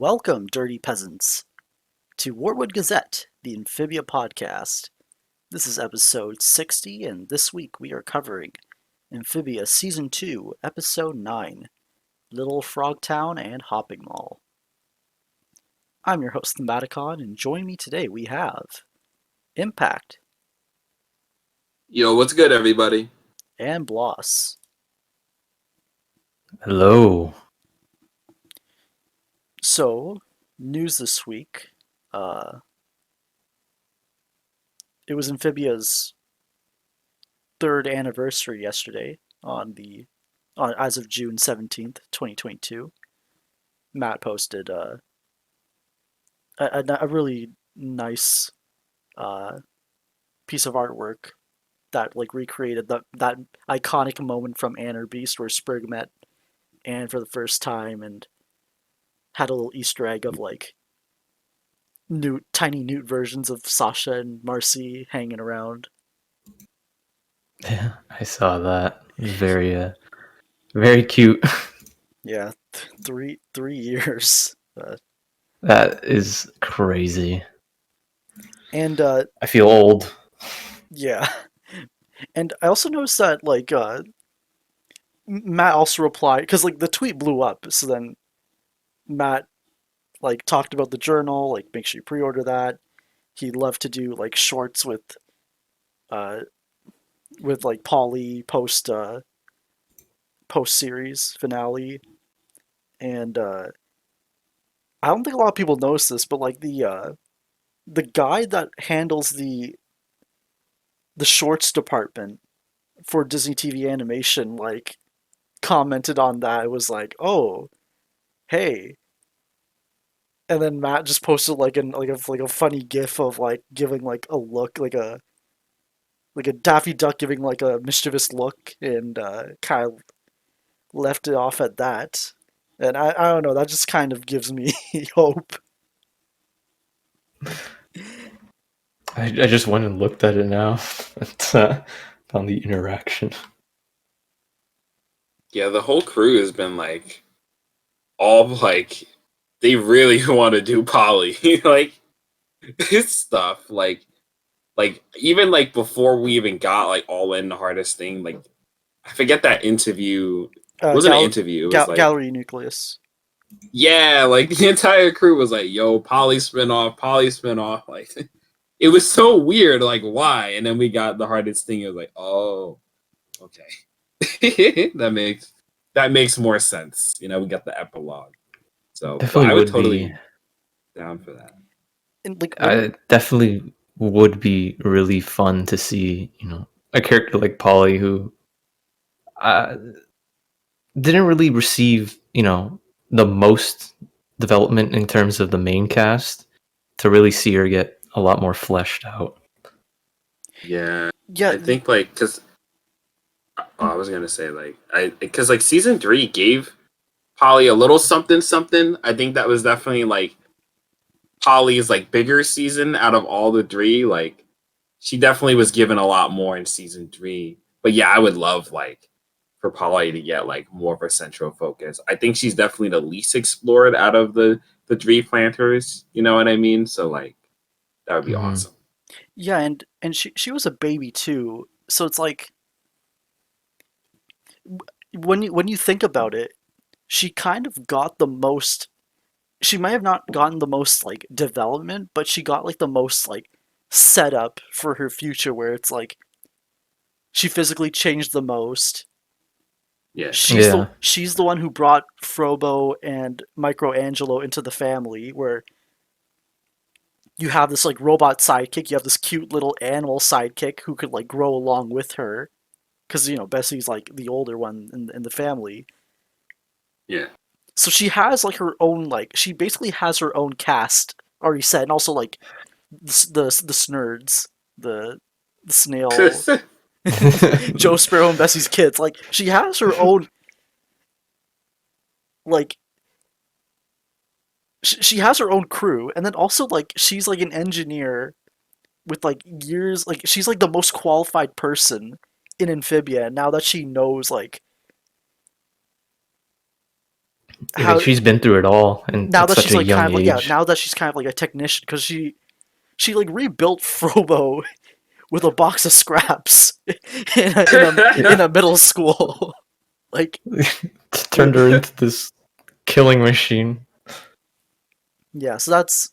Welcome, dirty peasants, to Wartwood Gazette, the Amphibia podcast. This is episode 60, and this week we are covering Amphibia Season 2, Episode 9, Little Frogtown and Hopping Mall. I'm your host, Thematicon, and joining me today we have Impact Yo, what's good, everybody? and Bloss. Hello. So, news this week. It was Amphibia's third anniversary yesterday as of June 17th, 2022. Matt posted a really nice piece of artwork that recreated that iconic moment from Anne or Beast where Sprig met Anne for the first time and had a little Easter egg of tiny Newt versions of Sasha and Marcy hanging around. Yeah, I saw that. It was very cute. Yeah, 3 years. That is crazy. And I feel old. yeah, and I also noticed that Matt also replied because the tweet blew up. So then Matt talked about the journal. Make sure you pre-order that. He'd love to do shorts with Polly post series finale, and I don't think a lot of people notice this, but the guy that handles the shorts department for Disney TV animation commented on that. It was oh, hey. And then Matt just posted a funny gif of giving a look, a Daffy Duck giving a mischievous look, and kind of left it off at that. And I don't know, that just kind of gives me hope. I just went and looked at it now. Found the interaction. Yeah, the whole crew has been all they really want to do Polly. This stuff. Even before we even got all in the hardest thing, I forget that interview. It wasn't an interview. It was Gallery Nucleus. Yeah, the entire crew was yo, Polly spinoff, Polly spinoff. It was so weird, why? And then we got the hardest thing. It was oh, okay. that makes more sense. We got the epilogue. So Definitely I would totally be down for that. And I definitely would be really fun to see, a character like Polly who didn't really receive, the most development in terms of the main cast, to really see her get a lot more fleshed out. Yeah. Yeah, I think because I was gonna say because season 3 gave Polly a little something something. I think that was definitely Polly's bigger season out of all the 3. She definitely was given a lot more in season 3. But yeah, I would love for Polly to get more of a central focus. I think she's definitely the least explored out of the 3 planters. You know what I mean? So that would be awesome. Yeah, and she was a baby too, so it's when you think about it, she kind of got the most. She might have not gotten the most development, but she got the most setup for her future, where it's she physically changed the most. Yeah. She's the one who brought Frobo and Microangelo into the family, where you have this robot sidekick, you have this cute little animal sidekick who could grow along with her, because Bessie's the older one in the family. Yeah. So she has her own she basically has her own cast already set, and also the snurds, the snail, Joe Sparrow and Bessie's kids. She has her own she has her own crew, and then also she's an engineer with years. She's the most qualified person in Amphibia. And now that she knows how she's been through it all, and now at that such she's a like kind young of like yeah, age. now that she's kind of like a technician because she like rebuilt Frobo with a box of scraps in a middle school. Like Turned her into this killing machine. yeah, so that's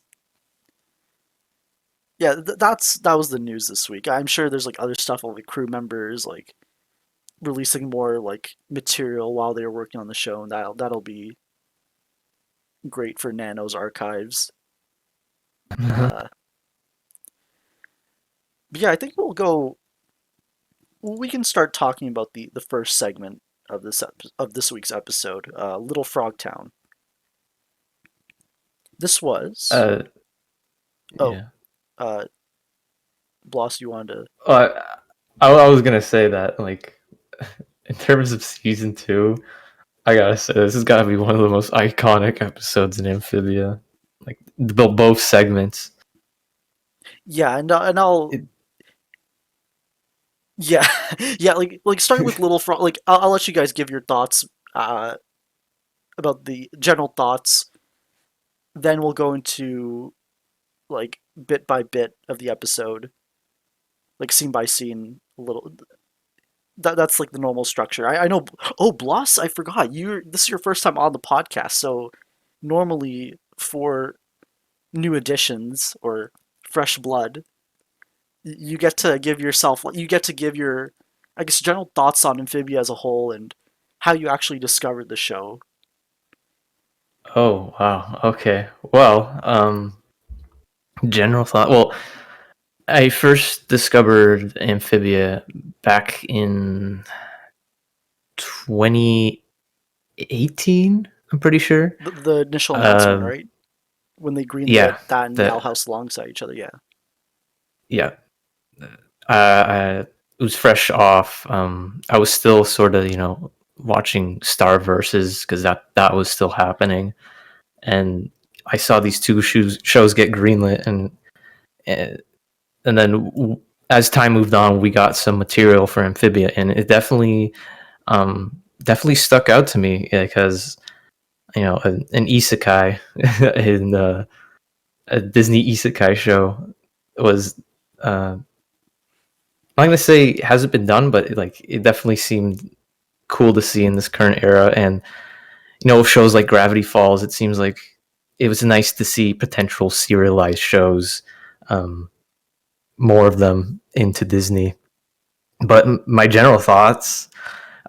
yeah, that was the news this week. I'm sure there's like other stuff on like crew members like releasing more like material while they were working on the show, and that'll be great for Nano's archives. Uh, but yeah, I think we'll go. We can start talking about the first segment of this week's episode, Little Frogtown. This was uh, oh, yeah. uh, Bloss, you wanted to Uh, I was gonna say that, like, in terms of season 2, I gotta say this has gotta be one of the most iconic episodes in Amphibia. Like, both segments. yeah, and I'll It, yeah yeah like starting with Little Frog. Like I'll let you guys give your thoughts uh about the general thoughts. Then we'll go into like bit by bit of the episode, like scene by scene, a little. That's like the normal structure. I know. Oh, Bloss, I forgot. This is your first time on the podcast, so normally for new additions or fresh blood, you get to give yourself. You get to give your, I guess, general thoughts on Amphibia as a whole and how you actually discovered the show. oh wow. Okay. Well, general thought. Well, I first discovered Amphibia back in 2018. I'm pretty sure. The initial announcement, Um, right? When they greenlit yeah. that and the Owl That. House alongside each other, yeah. Yeah. It was fresh off. I was still sort of, watching Star Versus because that was still happening, and I saw these two shows get greenlit, and then as time moved on, we got some material for Amphibia, and it definitely stuck out to me because an isekai in a Disney isekai show was. I'm not gonna say it hasn't been done, but it definitely seemed cool to see in this current era. And shows like Gravity Falls, it seems like it was nice to see potential serialized shows, um, more of them into Disney. But my general thoughts,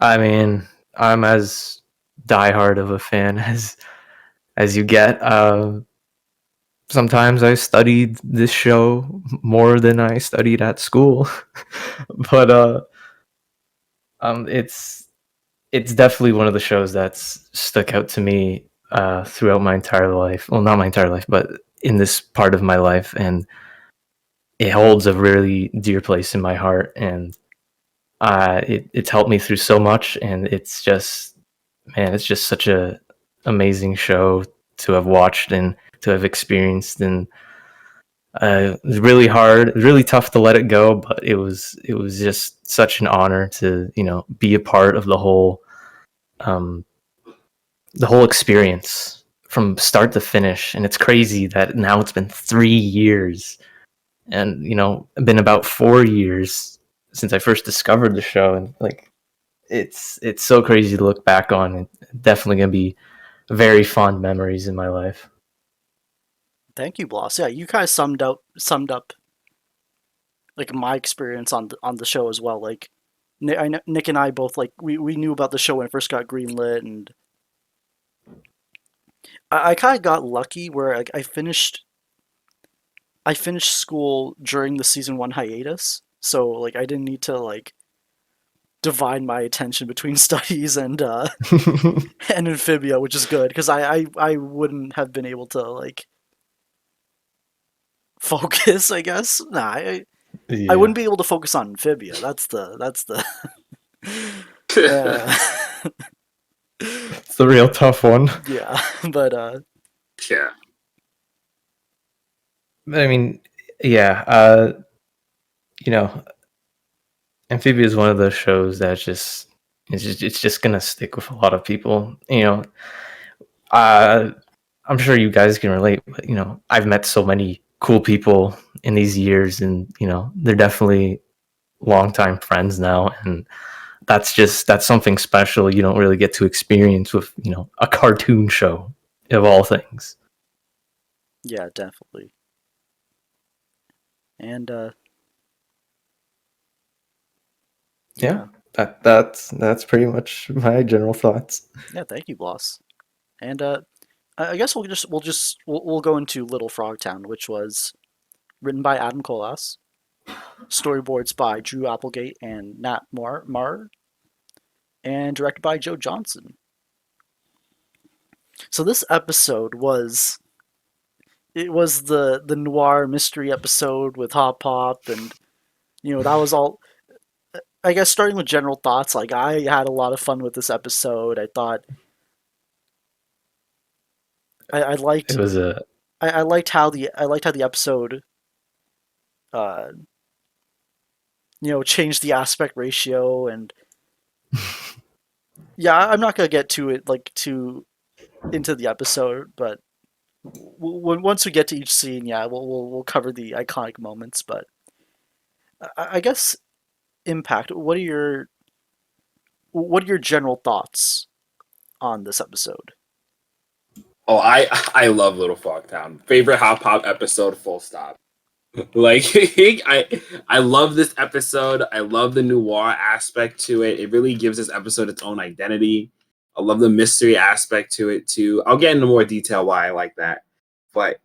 I mean, I'm as diehard of a fan as you get. Sometimes I studied this show more than I studied at school, but it's definitely one of the shows that's stuck out to me throughout my entire life. Well, not my entire life, but in this part of my life, and it holds a really dear place in my heart. And it's helped me through so much. And it's just, man, it's just such a amazing show to have watched and to have experienced. And it was really hard, it was really tough to let it go, but it was just such an honor to be a part of um, the whole experience from start to finish. And it's crazy that now it's been 3 years, and been about 4 years since I first discovered the show. And it's so crazy to look back on. And definitely gonna be very fond memories in my life. Thank you, Bloss. Yeah, you kind of summed up like my experience on the show as well. Like Nick and I both like we knew about the show when it first got greenlit, and I kind of got lucky where I finished school during the season 1 hiatus, so like I didn't need to like divide my attention between studies and Amphibia, which is good because I wouldn't have been able to like focus. I guess I Yeah, wouldn't be able to focus on Amphibia. That's the uh, it's the real tough one. yeah, but Yeah. I mean, yeah, you know Amphibia is one of those shows that it's just gonna stick with a lot of people. I'm sure you guys can relate, but I've met so many cool people in these years, and they're definitely longtime friends now, and that's something special you don't really get to experience with a cartoon show of all things. Yeah, definitely. And Yeah, that's pretty much my general thoughts. yeah, thank you, Bloss. And I guess we'll go into Little Frogtown, which was written by Adam Colas, storyboards by Drew Applegate and Nat Marr, and directed by Joe Johnson. So this episode was the noir mystery episode with Hop Pop, and that was all. I guess starting with general thoughts, like I had a lot of fun with this episode. I thought I liked It was a I liked how the episode uh changed the aspect ratio, and yeah, I'm not gonna get to it like too into the episode, but once we get to each scene, yeah, we'll cover the iconic moments. But I guess impact. What are your general thoughts on this episode? Oh, I love Little Frogtown. Favorite Hop Hop episode, full stop. Like I love this episode. I love the noir aspect to it. It really gives this episode its own identity. I love the mystery aspect to it too. I'll get into more detail why I like that. But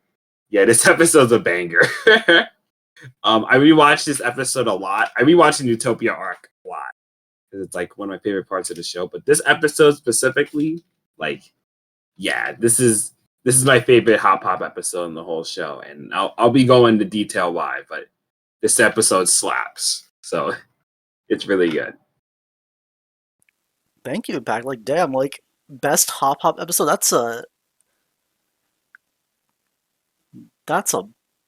yeah, this episode's a banger. I rewatched this episode a lot. I rewatched the Utopia arc a lot because it's like one of my favorite parts of the show. But this episode specifically, like, yeah, this is my favorite Hop Hop episode in the whole show, and I'll be going into detail why. But this episode slaps, so it's really good. Thank you, Impact. Like, damn, like best Hop Hop episode. That's a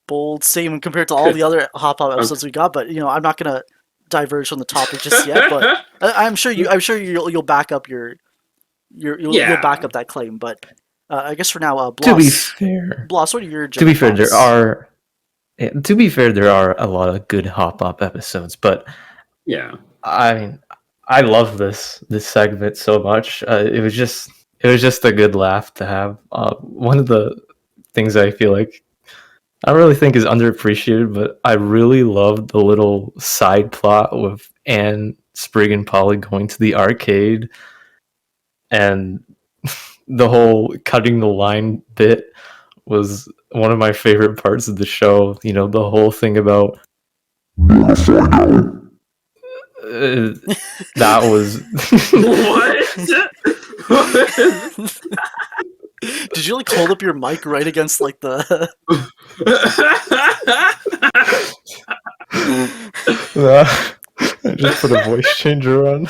bold statement compared to all the other Hop Hop episodes we got. But I'm not gonna diverge from the topic just yet. But I'm sure you'll back up you'll back up that claim. But I guess for now, Bloss. To be fair, Bloss, what are your to be fair, thoughts? there are a lot of good Hop Hop episodes, but Yeah, I mean, I love this segment so much. It was just a good laugh to have. One of the things I feel like I don't really think is underappreciated, but I really loved the little side plot with Anne, Sprig, and Polly going to the arcade, and the whole cutting the line bit was one of my favorite parts of the show. The whole thing about that was what? Did you like hold up your mic right against like the? I just put a voice changer on.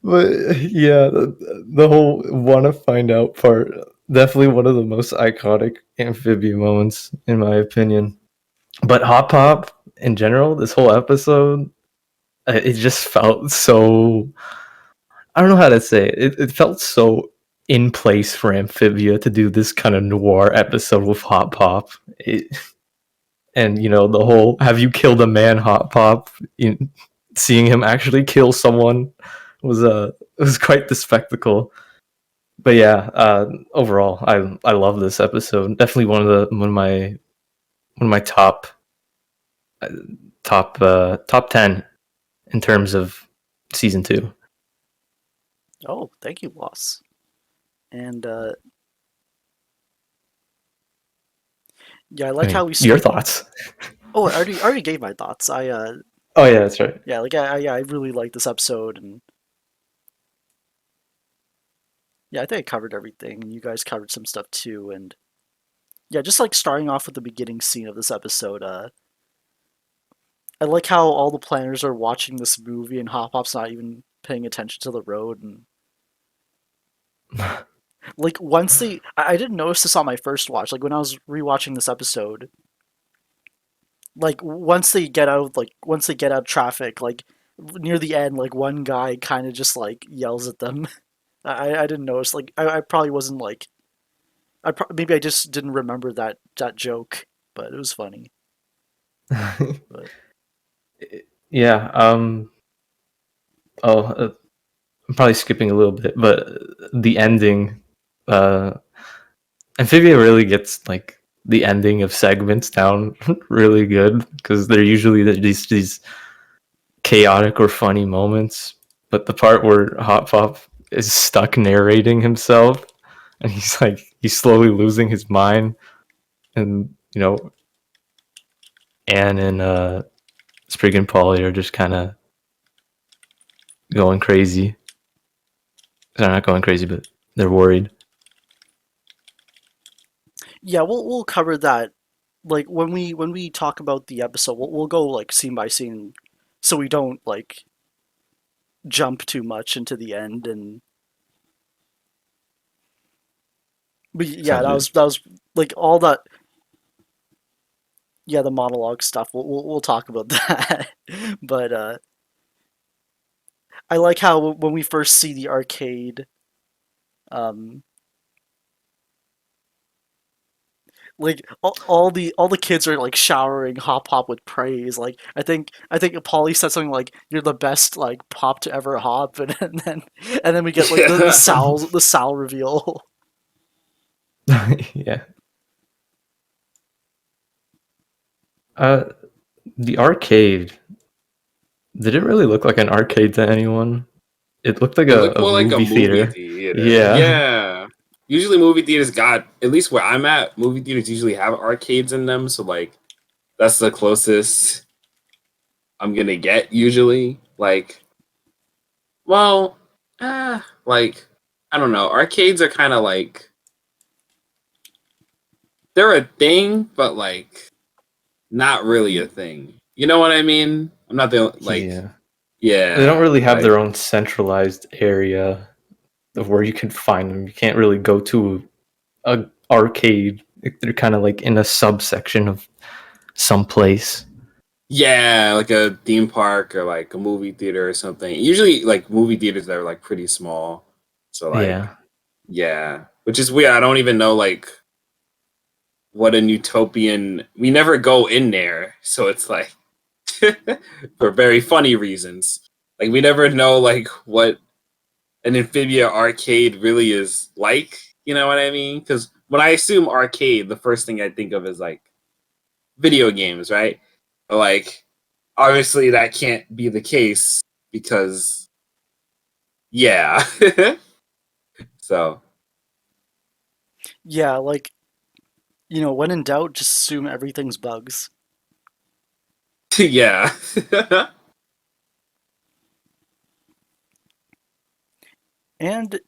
But yeah, the whole want to find out part, definitely one of the most iconic Amphibia moments in my opinion. But Hop Hop in general, this whole episode, it just felt so, I don't know how to say it. It felt so in place for Amphibia to do this kind of noir episode with Hop Pop. And the whole "have you killed a man" Hop Pop, seeing him actually kill someone was quite the spectacle. But yeah, overall, I love this episode. Definitely one of my top 10 in terms of season 2. Oh, thank you, Bloss. And yeah, I like how we your thoughts. Oh, I already gave my thoughts. Oh yeah, that's right. Yeah, like I really like this episode, and yeah, I think I covered everything, and you guys covered some stuff too. And yeah, just like starting off with the beginning scene of this episode, I like how all the planners are watching this movie, and Hop Hop's not even paying attention to the road, and like once I didn't notice this on my first watch. Like when I was rewatching this episode, like once they get out of traffic, like near the end, like one guy kind of just like yells at them. I didn't notice. Like I probably wasn't like maybe I just didn't remember that joke, but it was funny. But Yeah. Oh, I'm probably skipping a little bit, but the ending, uh, Amphibia really gets like the ending of segments down really good because they're usually these chaotic or funny moments. But the part where Hot Pop is stuck narrating himself and he's slowly losing his mind, and Anne and Sprig and Polly are just kind of going crazy. They're not going crazy, but they're worried. yeah, we'll cover that like when we talk about the episode. We'll go like scene by scene, so we don't like jump too much into the end. And but yeah, Sounds good. that was like all that. Yeah, the monologue stuff. We'll talk about that. But I like how when we first see the arcade, um, like all the kids are like showering Hop Hop with praise. Like I think Polly said something like "You're the best like pop to ever hop," and then we get like the Yeah. Sal reveal. Yeah. Uh, the arcade didn't really look like an arcade to anyone. It looked like It a, looked a more like a movie movie theater. theater. Yeah. Yeah. Usually movie theaters got, at least where I'm at, movie theaters usually have arcades in them, so like that's the closest I'm gonna get usually. Like, well, like I don't know. Arcades are kind of like they're a thing, but like not really a thing. You know what I mean? I'm not the like, Yeah. They don't yeah, really have like their own centralized area of where you can find them. You can't really go to a arcade. They're kind of like in a subsection of some place. yeah, like a theme park or like a movie theater or something. Usually, like movie theaters that are like pretty small. So like, Yeah. yeah, which is weird. I don't even know like what an utopian. We never go in there, so it's like for very funny reasons. Like we never know like what an Amphibia arcade really is like. You know what I mean? Because when I assume arcade, the first thing I think of is like video games, right? Like, obviously, that can't be the case because, yeah. So, Yeah, like when in doubt, just assume everything's bugs. yeah. And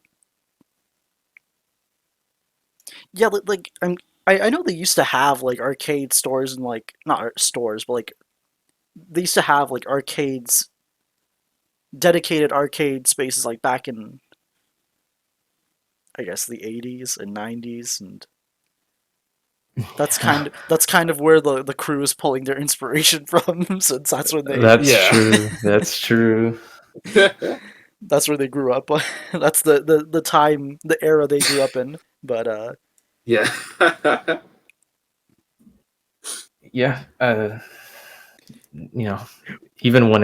yeah, like I know they used to have like arcade stores and like not stores, but like they used to have like arcades, dedicated arcade spaces like back in I guess the 80s and 90s, and that's kind of where the crew is pulling their inspiration from since that's when they That's Yeah. true. That's true. that's where they grew up. That's the time, the era they grew up in. But Yeah. Yeah. You know, even when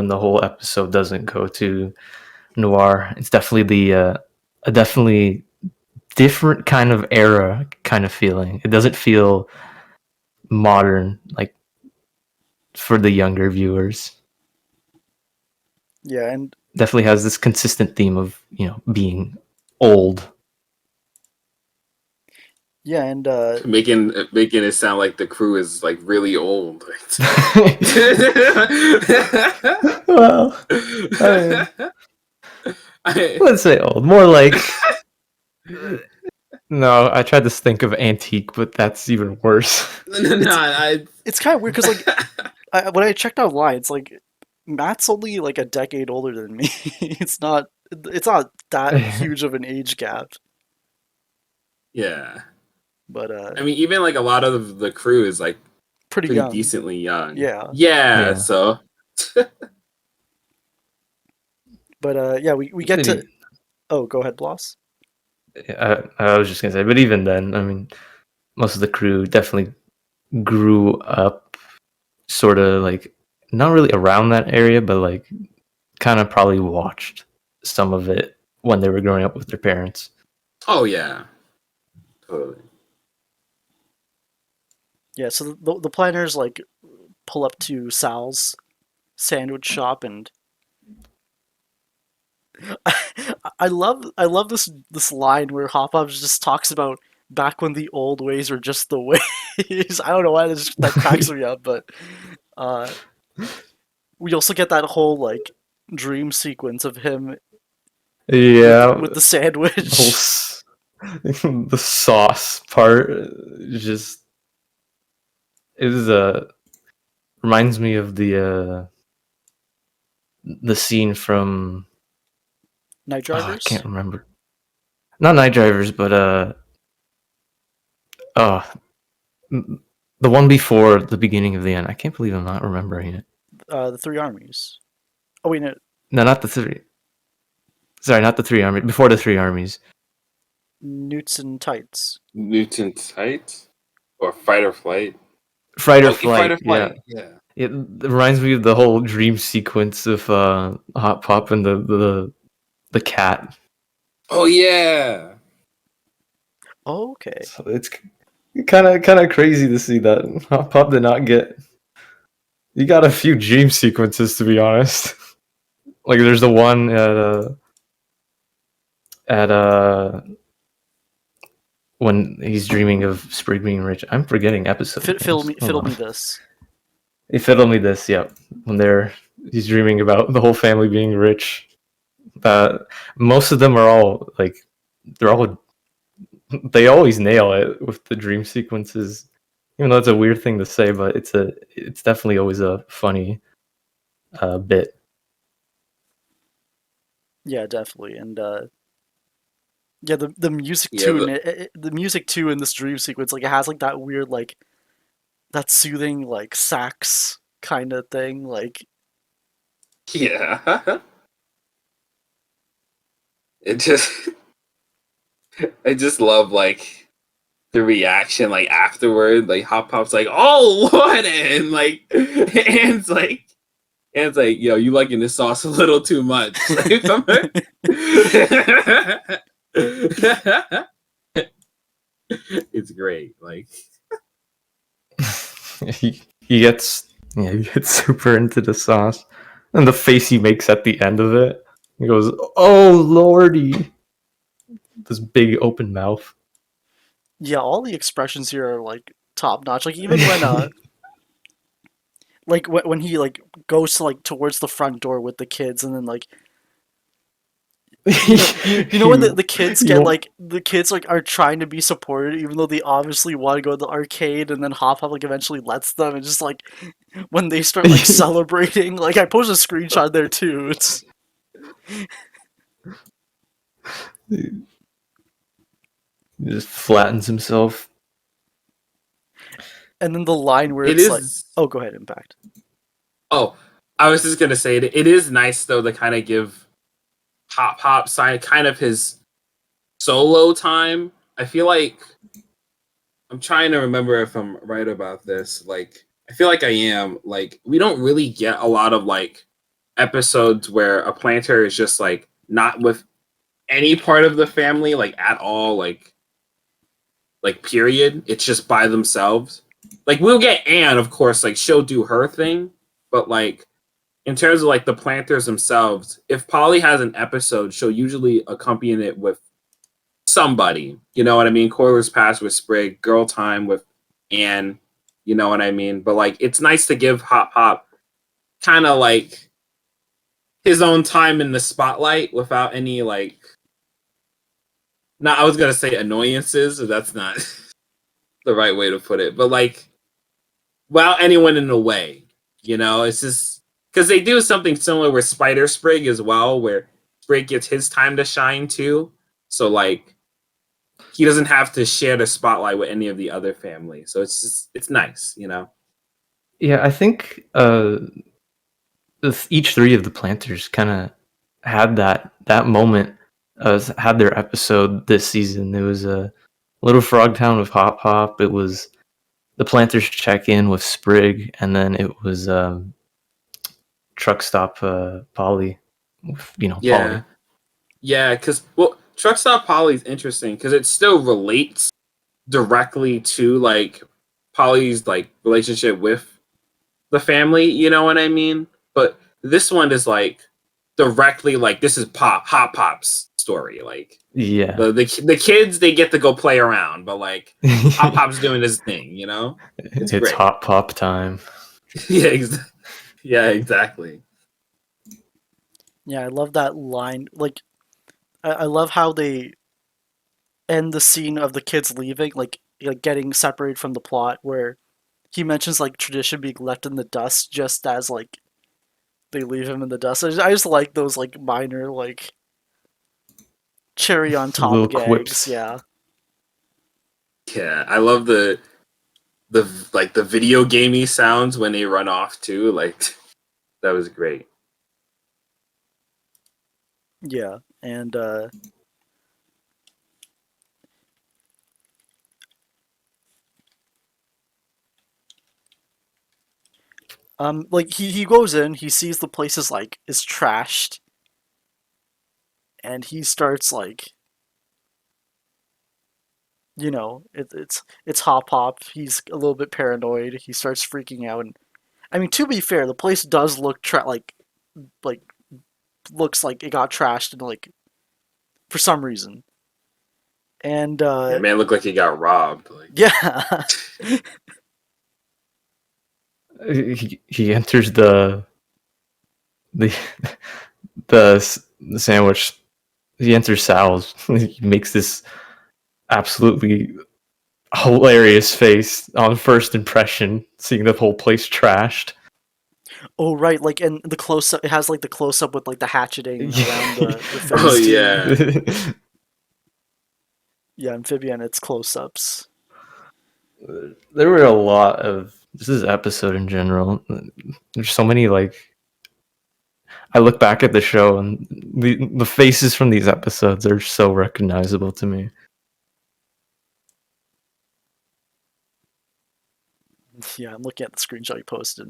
the whole episode doesn't go to noir, it's definitely a definitely different kind of era kind of feeling. It doesn't feel modern like for the younger viewers. yeah, and Definitely has this consistent theme of being old. yeah, and making it sound like the crew is like really old. Well, I wouldn't say old. More like no. I tried to think of antique, but that's even worse. it's kind of weird because like when I checked online, it's like Matt's only like a decade older than me. It's not that huge of an age gap, Yeah. but I mean, even like a lot of the crew is like pretty pretty young. decently young. Yeah. Yeah, Yeah. so But yeah, we get to. Maybe- Oh, go ahead, Bloss. I was just gonna say, but even then, I mean, most of the crew definitely grew up, sort of like not really around that area, but like kind of probably watched some of it when they were growing up with their parents. Oh yeah, totally. Yeah, so the planners like pull up to Sal's sandwich shop, and I love this line where Hop just talks about back when the old ways were just the ways. I don't know why that cracks me up, but uh, we also get that whole like dream sequence of him Yeah, with the the whole sandwich. the sauce part just is reminds me of the scene from Night I Drivers. can't remember. Not Night Drivers, but oh, the one before the beginning of the end. I can't believe I'm not remembering it. The Three Armies. Oh wait, no, No, not the three. Sorry, not the three armies. Before the three armies. Newts and Tights. Newton Tight or Fight or Flight. Fight or Oh, Fight or Flight. Yeah. Flight. Yeah. It reminds me of the whole dream sequence of Hot Pop and the cat. Oh yeah. Oh, okay. So it's kind of crazy to see that Hot Pop did not get. You got a few dream sequences, to be honest. Like there's the one at when he's dreaming of Sprig being rich. I'm forgetting episode. Fiddle names. me, Hold fiddle on. me this. He fiddled me this. Yep. When he's dreaming about the whole family being rich. Most of them are all like they always nail it with the dream sequences. Even though it's a weird thing to say, but it's definitely always a funny bit. Yeah, definitely, and yeah, the music Yeah, too, and the music too in this dream sequence, like it has like that weird like that soothing like sax kind of thing, like Yeah. It just I just love like the reaction like afterward. Like Hop Pop's like, oh what and like and it's like, yo, you liking this sauce a little too much. Like, it's great. Like He gets he gets super into the sauce, and the face he makes at the end of it. He goes, "Oh lordy!" This big open mouth. yeah, all the expressions here are like top notch. Like even when like when he like goes to like towards the front door with the kids, and then like you know when the kids get like the kids like are trying to be supported even though they obviously want to go to the arcade, and then Hop Hop like eventually lets them, and just like when they start like celebrating, like I posted a screenshot there too. It's He just flattens himself. and then the line where it it's like, is oh, go ahead, Impact. oh, I was just gonna say it is nice though to kind of give Hop Hop sign kind of his solo time. I feel like I'm trying to remember if I'm right about this. Like, I feel like I am. Like, we don't really get a lot of like episodes where a planter is just like not with any part of the family, like at all, like period. It's just by themselves. Like we'll get Anne, of course, like she'll do her thing, but like in terms of like the planters themselves, if Polly has an episode, she'll usually accompany it with somebody. You know what I mean? Coiler's Pass with Sprig, Girl Time with Anne. You know what I mean? But like, it's nice to give Hop Hop kind of like his own time in the spotlight without any like. Now I was gonna say annoyances, but that's not the right way to put it. But like, without anyone in the way. You know, it's just because they do something similar with Spider Sprig as well, where Sprig gets his time to shine too. So like he doesn't have to share the spotlight with any of the other family. So it's nice, you know. Yeah, I think each three of the planters kind of had that moment, had their episode this season. It was a Little Frogtown with Hop Hop. It was the Planters check in with Sprig, and then it was Truck Stop Polly, with, Yeah, Polly. yeah, because Truck Stop Polly's interesting because it still relates directly to like Polly's like relationship with the family. You know what I mean? But this one is like directly like this is Hot Pop's story. Like Yeah. the kids they get to go play around, but like Hot Pop's doing his thing. You know, it's It's great. Hot Pop time. yeah, yeah, exactly. Yeah, I love that line. Like, I love how they end the scene of the kids leaving, like getting separated from the plot, where he mentions like tradition being left in the dust just as like they leave him in the dust. I just like those like minor like cherry on top Little gags. quips. Yeah. Yeah, I love the like the video gamey sounds when they run off too. Like that was great. Yeah. And like he goes in, he sees the place is trashed, and he starts like, it's Hop Hop. He's a little bit paranoid. He starts freaking out, and I mean, to be fair, the place does look like looks like it got trashed and like for some reason. And Yeah, man looked like he got robbed. Like yeah. He enters the the sandwich. He enters Sal's. He makes this absolutely hilarious face on first impression, seeing the whole place trashed. Oh right, like, and the close up, it has like the close up with like the hatcheting around the oh fence team. yeah, Yeah, Amphibia and its close ups. There were a lot of this episode in general. There's so many like I look back at the show and the faces from these episodes are so recognizable to me. Yeah, I'm looking at the screenshot you posted,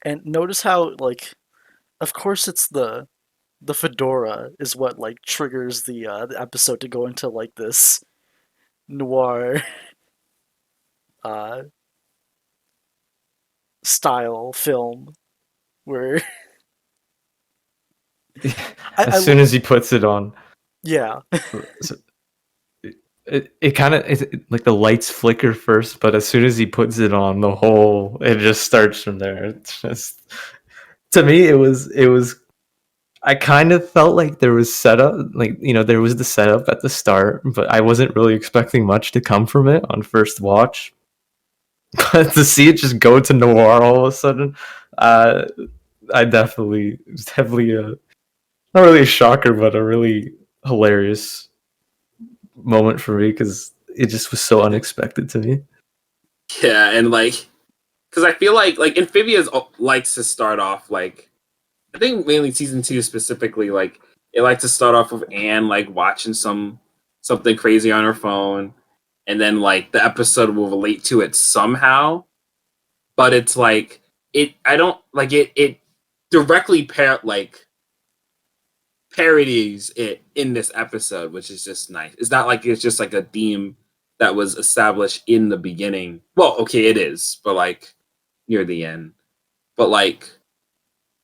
and notice how like, of course it's the fedora is what like triggers the episode to go into like this noir uh style film where As I soon as he puts it on, yeah. it kind of like the lights flicker first, but as soon as he puts it on, it just starts from there. It's just to me, it was. I kind of felt like there was setup, like there was the setup at the start, but I wasn't really expecting much to come from it on first watch. But to see it just go to noir all of a sudden, uh, it was definitely not really a shocker, but a really hilarious moment for me because it just was so unexpected to me. yeah, and like because I feel like Amphibians likes to start off like I think mainly season 2 specifically like it likes to start off with Anne like watching something crazy on her phone, and then like the episode will relate to it somehow, but it's like it I don't like it directly parodies it in this episode, which is just nice. It's not like it's just like a theme that was established in the beginning. Well, okay, it is, but like near the end. But like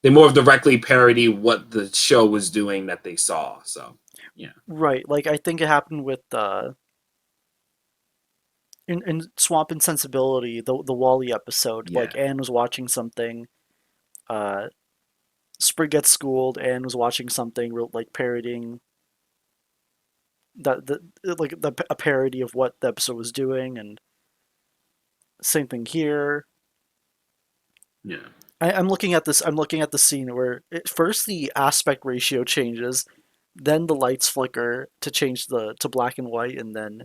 they more directly parody what the show was doing that they saw. So yeah. Right, like I think it happened with in Swamp Insensibility, the Wally episode. Yeah. Like Anne was watching something, uh, Sprig gets schooled. Anne was watching something, like parodying a parody of what the episode was doing, and same thing here. Yeah. I'm looking at this. I'm looking at the scene where first the aspect ratio changes, then the lights flicker to change to black and white, and then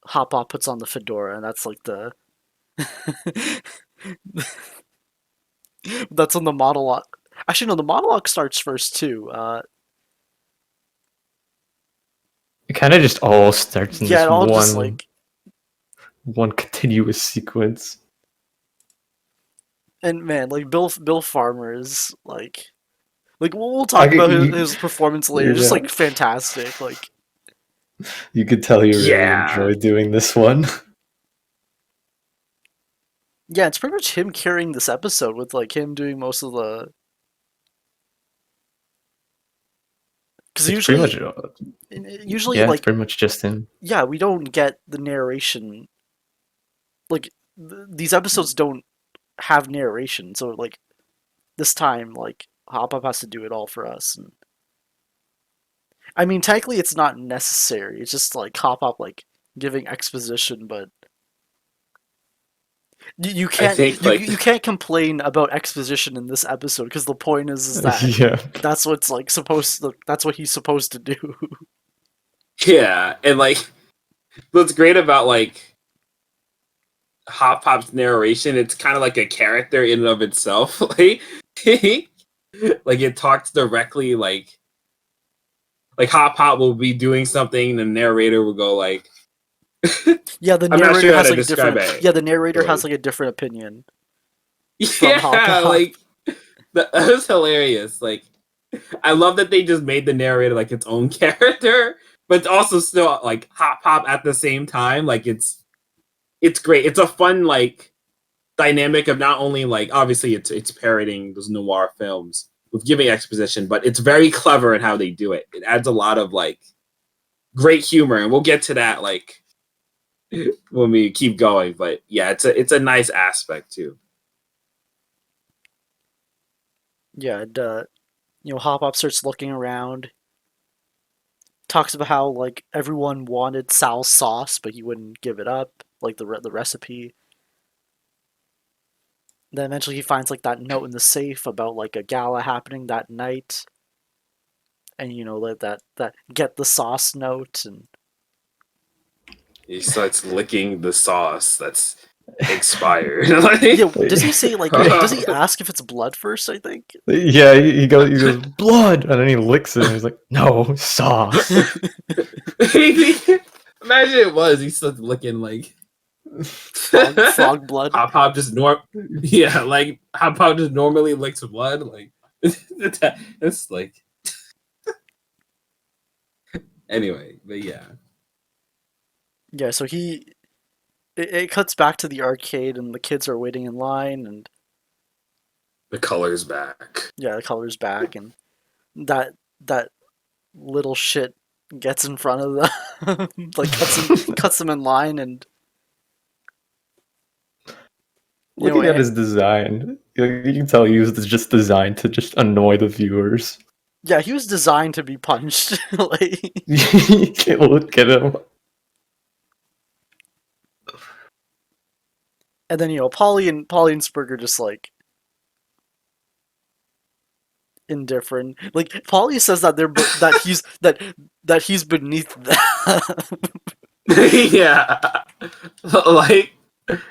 Hop Hop puts on the fedora, and that's like the That's when the monologue. Actually, no, the monologue starts first too. It kind of just all starts in Yeah, this it all just like, one continuous sequence. and man, like Bill Farmer is like we'll I talk could, about you, his performance later. Just yeah, like fantastic. Like you could tell he really Yeah. enjoyed doing this one. yeah, it's pretty much him carrying this episode with like him doing most of the. Because It's pretty much, usually yeah, it's like pretty much just him. yeah, we don't get the narration. Like these episodes don't have narration, so like this time like Hop Up has to do it all for us. And I mean, technically, it's not necessary. It's just like Hop Up like giving exposition, but you I can't think like you can't complain about exposition in this episode because the point is that Yeah. that's what's like that's what he's supposed to do. yeah, and like what's great about like Hop Pop's narration, it's kind of like a character in and of itself. Like, like it talks directly. Like Hop Pop will be doing something, the narrator will go like, Yeah, the I'm not narrator sure how has to like a describe different. it. Yeah, the narrator has Like, like a different opinion from yeah, Hop Pop. like that was hilarious. Like, I love that they just made the narrator like its own character, but it's also still like Hop Pop at the same time. Like it's great. It's a fun like dynamic of not only like obviously it's parroting those noir films with giving exposition, but it's very clever in how they do it. It adds a lot of like great humor, and we'll get to that like when we keep going. But yeah, it's a nice aspect too. Yeah, and, Hop Pop starts looking around, talks about how like everyone wanted Sal's sauce, but he wouldn't give it up, like the recipe. Then eventually he finds like that note in the safe about like a gala happening that night, and like that get the sauce note, and He starts licking the sauce that's expired. Like, yeah, does he say like does he ask if it's blood first? I think. Yeah, he goes blood, and then he licks it, and he's like, no, sauce. Imagine it was. He starts licking like frog blood. Hop Hop just yeah, like Hop Hop just normally licks blood. Like it's like anyway, but yeah. Yeah, so it cuts back to the arcade, and the kids are waiting in line, and The color's back. yeah, the color's back, and that little shit gets in front of them, like cuts them in line, and Looking at his design, you can tell he was just designed to just annoy the viewers. yeah, he was designed to be punched. Like, You can't look at him. and then Polly and Spurger just like indifferent. Like Polly says that that he's beneath them. Yeah. Like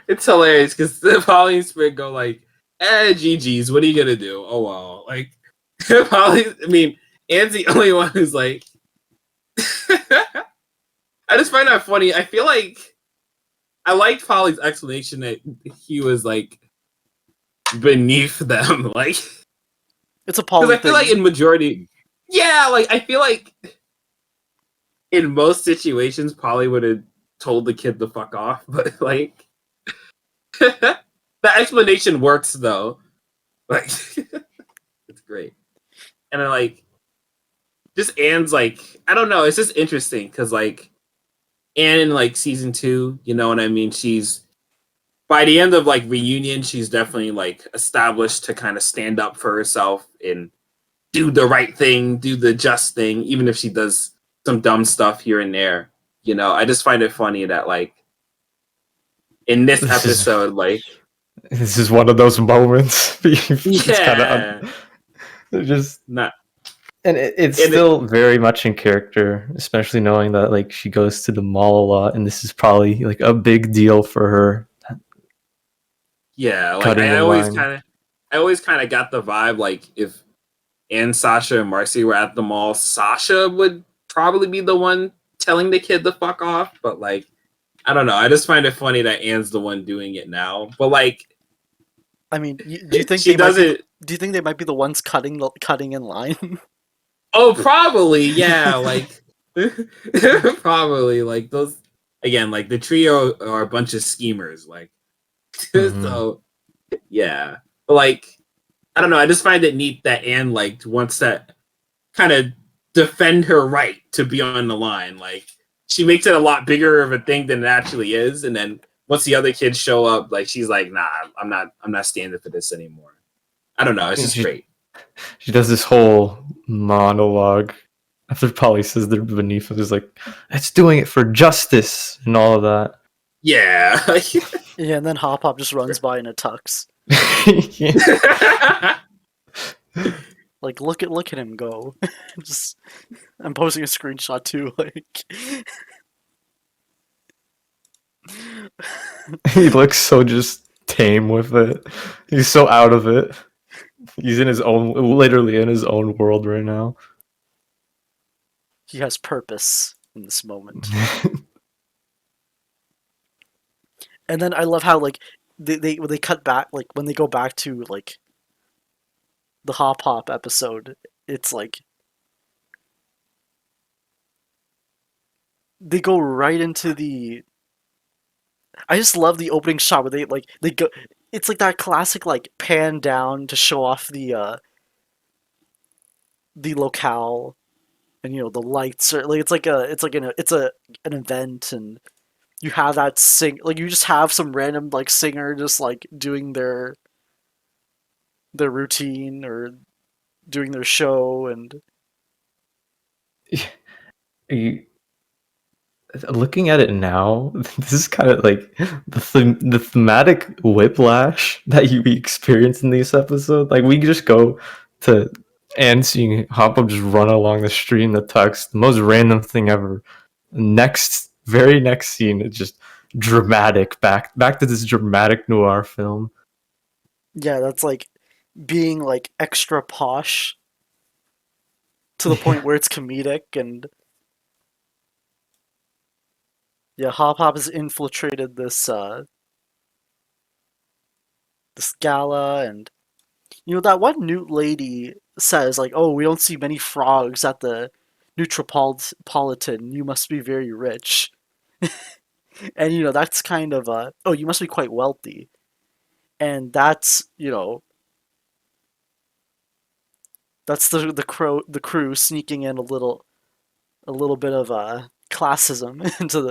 it's hilarious because Polly and Sprig go like, GG's, what are you gonna do? Oh well. Like Polly, I mean, Anne's the only one who's like I just find that funny. I feel like I liked Polly's explanation that he was like beneath them. Like It's a Polly because I feel thing. like in majority, yeah, like I feel like in most situations, Polly would have told the kid to fuck off, but like the explanation works though. Like it's great, and then like just Anne's like I don't know, it's just interesting because like Anne in like season 2, you know what I mean? She's by the end of like Reunion, she's definitely like established to kind of stand up for herself and do the right thing, do the just thing, even if she does some dumb stuff here and there. You know, I just find it funny that like in this episode, like this is one of those moments. yeah, Just not and it's still very much in character, especially knowing that like she goes to the mall a lot, and this is probably like a big deal for her. yeah. Like Cutting I in always line. kind of, I always kind of got the vibe like if Anne, Sasha, and Marcy were at the mall, Sasha would probably be the one telling the kid to fuck off. But like, I don't know. I just find it funny that Anne's the one doing it now. But like, I mean, do you think she they might be? doesn't. Do you think they might be the ones cutting in line? Oh, probably, yeah. Like, probably like those again. Like the trio are a bunch of schemers. Like, so yeah. But like, I don't know. I just find it neat that Anne like wants to kind of defend her right to be on the line. Like she makes it a lot bigger of a thing than it actually is, and then once the other kids show up, like she's like, "Nah, I'm not standing for this anymore." I don't know. It's just great. She does this whole monologue after Polly says they're beneath us. It's like, it's doing it for justice and all of that. Yeah. Yeah, and then Hop Hop just runs by in a tux. Yeah. Like, look at him go. Just, I'm posting a screenshot too. Like, He looks so just tame with it. He's so out of it. He's in his own, literally in his own world right now. he has purpose in this moment. And then I love how like when they cut back, like when they go back to like the Hop Hop episode, it's like they go right into the. I just love the opening shot where they go. It's like that classic like pan down to show off the locale, and you know the lights are like it's an event, and you have that like you just have some random like singer just like doing their routine or doing their show, and You- Looking at it now, this is kind of like the thematic whiplash that you experience in these episodes. Like we just go to and seeing Hop Up just run along the street in the tux, the most random thing ever. Very next scene, it's just dramatic. Back to this dramatic noir film. yeah, that's like being like extra posh to the point where it's comedic. And yeah, Hop Hop has infiltrated this gala, and you know that one newt lady says like, "Oh, we don't see many frogs at the Neutropolitan. You must be very rich." And you know that's kind of oh, you must be quite wealthy. And that's, you know, that's the crew sneaking in a little bit of classism into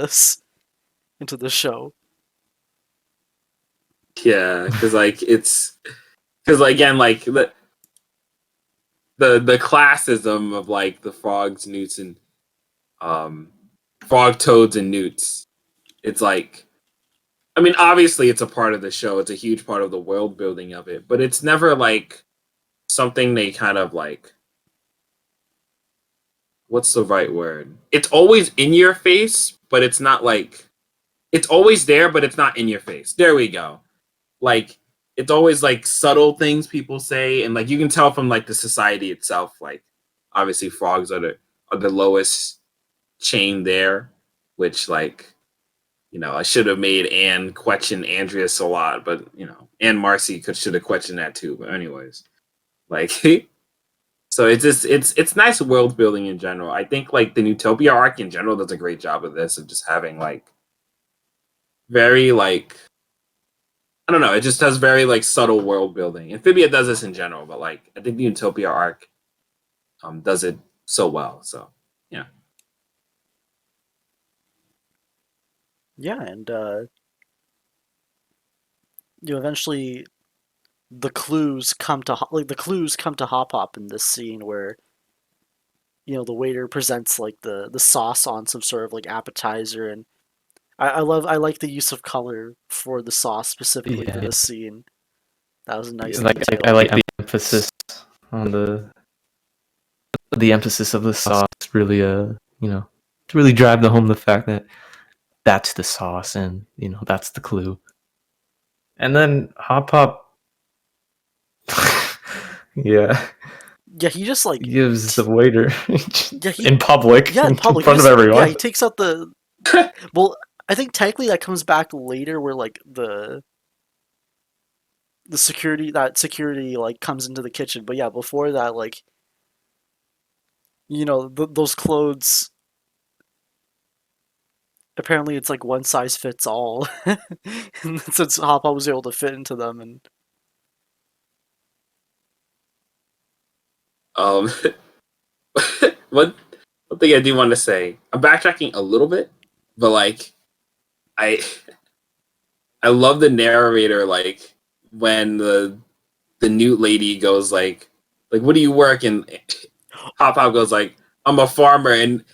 this show. Yeah, because like it's because again like the classism of like the frogs, newts, and frog toads and newts. It's like, I mean, obviously it's a part of the show. It's a huge part of the world building of it, but it's never like something they kind of like. What's the right word? It's always in your face, but it's not like it's always there, but it's not in your face. There we go. Like it's always like subtle things people say, and like you can tell from like the society itself. Like obviously frogs are the lowest chain there, which like you know I should have made Anne question Andreas a lot, but you know and Marcy should have questioned that too. But anyways, like so it's just it's nice world building in general. I think like the Utopia arc in general does a great job of this of just having like very like I don't know. It just does very like subtle world building. Amphibia does this in general, but like I think the Utopia arc does it so well. So yeah, Yeah, and you know, eventually the clues come to Hop Hop in this scene where you know the waiter presents like the sauce on some sort of like appetizer, and I like the use of color for the sauce specifically for Yeah, this scene. That was a nice like detail. I like the emphasis on the emphasis of the sauce. Really, you know, to really drive home the fact that that's the sauce, and you know that's the clue. And then Hop Hop Yeah, Yeah, he just like he gives the waiter yeah he in public, yeah in in public front of everyone. he takes out the well. I think technically that comes back later, where like the security like comes into the kitchen. But yeah, before that, like those clothes. Apparently, it's like one size fits all, and since Hoppa was able to fit into them, and Um, one one thing I do want to say, I'm backtracking a little bit, but like I I love the narrator like when the newt lady goes like what do you work, and Hop Hop goes like I'm a farmer, and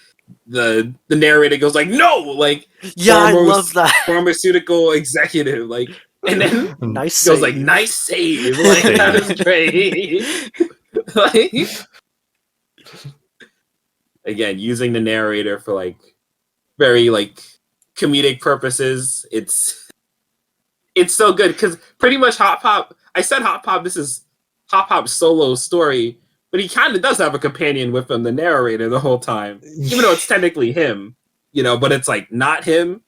the narrator goes like no, like yeah, I love that. pharmaceutical executive, like, and then Nice goes like save. nice save, like that is great. Like again, using the narrator for like very like comedic purposes, it's so good because pretty much Hop Hop. I said Hop Hop. This is Hop Hop's solo story, but he kind of does have a companion with him, the narrator, the whole time, even though it's technically him, but it's like not him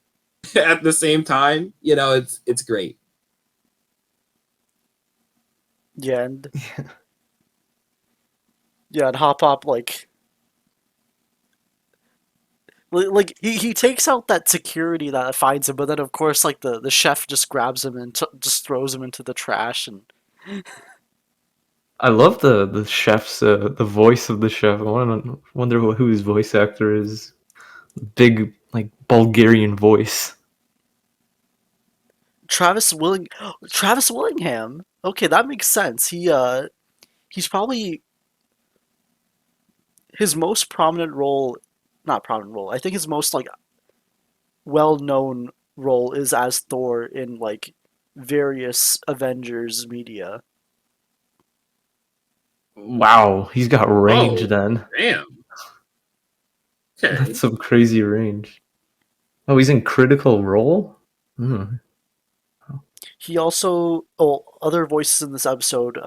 at the same time. It's great. Yeah, and yeah, and Hop Hop like he takes out that security that finds him, but then of course like the chef just grabs him and just throws him into the trash, and I love the chef's the voice of the chef. I wonder who his voice actor is. Big like Bulgarian voice. Travis Willingham. Okay, that makes sense. He's probably his most prominent role, not prominent role. I think his most like well-known role is as Thor in like various Avengers media. Wow, he's got range Oh, then. damn. That's Okay. some crazy range. Oh, he's in Critical Role? Hmm. He also other voices in this episode,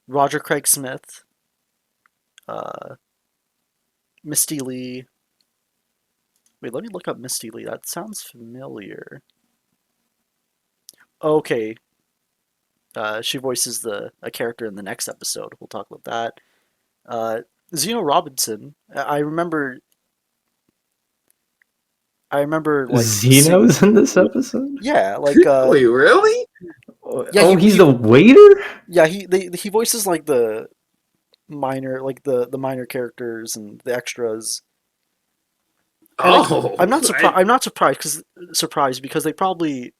Roger Craig Smith, uh, Misty Lee. Wait, let me look up Misty Lee. That sounds familiar. Okay, she voices a character in the next episode. We'll talk about that. Uh, Zeno Robinson. I remember like seeing. Zeno's in this episode? Yeah, like Wait, really? yeah, Oh, he's the waiter? yeah he voices like the minor like the minor characters and the extras. And like Oh, I'm not surprised because they probably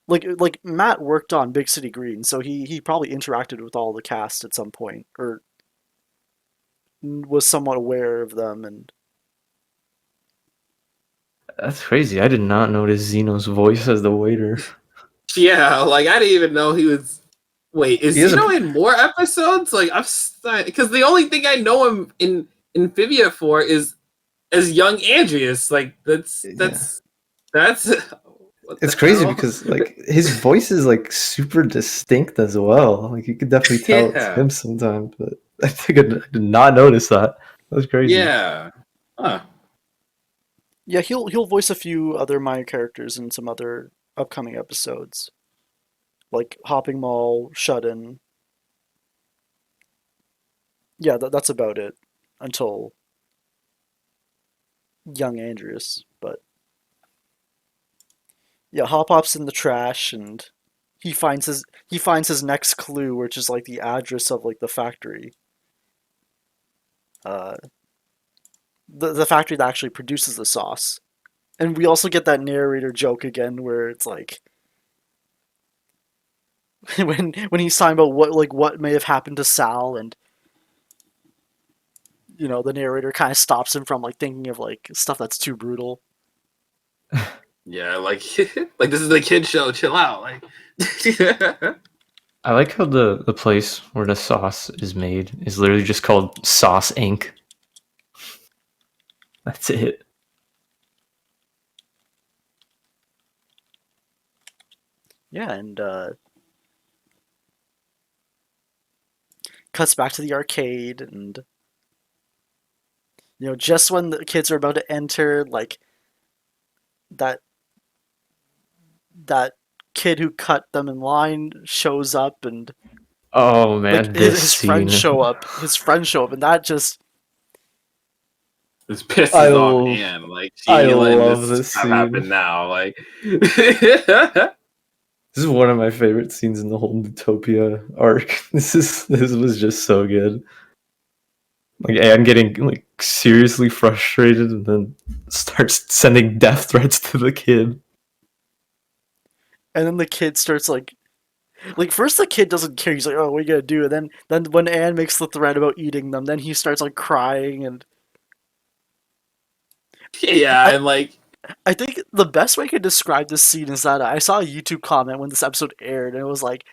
like Matt worked on Big City Green, so he probably interacted with all the cast at some point or was somewhat aware of them. And That's crazy. I did not notice Zeno's voice as the waiter. yeah. Like I didn't even know he was. Wait, is He has a Zeno in more episodes? Like I'm because the only thing I know him in Amphibia for is as young Andreas. Like yeah. that's what It's the crazy hell? because like his voice is like super distinct as well. Like you could definitely tell it's Yeah, him sometimes, but I think I did not notice that. That was crazy. yeah. Huh. yeah, he'll voice a few other minor characters in some other upcoming episodes, like Hopping Mall, Shut In. Yeah, that's about it until young Andreas. But yeah, Hop Hop's in the trash, and he finds his next clue, which is like the address of like the factory, uh, the factory that actually produces the sauce. And we also get that narrator joke again, where it's like when he's talking about what may have happened to Sal, and the narrator kind of stops him from like thinking of like stuff that's too brutal. Yeah, like like this is the kid show. Chill out. Like I like how the place where the sauce is made is literally just called Sauce Inc. That's it. Yeah, and cuts back to the arcade, and just when the kids are about to enter, like that that kid who cut them in line shows up, and Oh like man, this his scene. friends show up. His friends show up, and that just This I pisses off Anne. Like she I ain't letting love this this have scene. happen now. Like This is one of my favorite scenes in the whole Utopia arc. This was just so good. Like Anne getting like seriously frustrated and then starts sending death threats to the kid. and then the kid starts like first the kid doesn't care. He's like, "Oh, what are you gonna do?" And then when Anne makes the threat about eating them, then he starts like crying. And yeah, and like I think the best way I could describe this scene is that I saw a YouTube comment when this episode aired, and it was like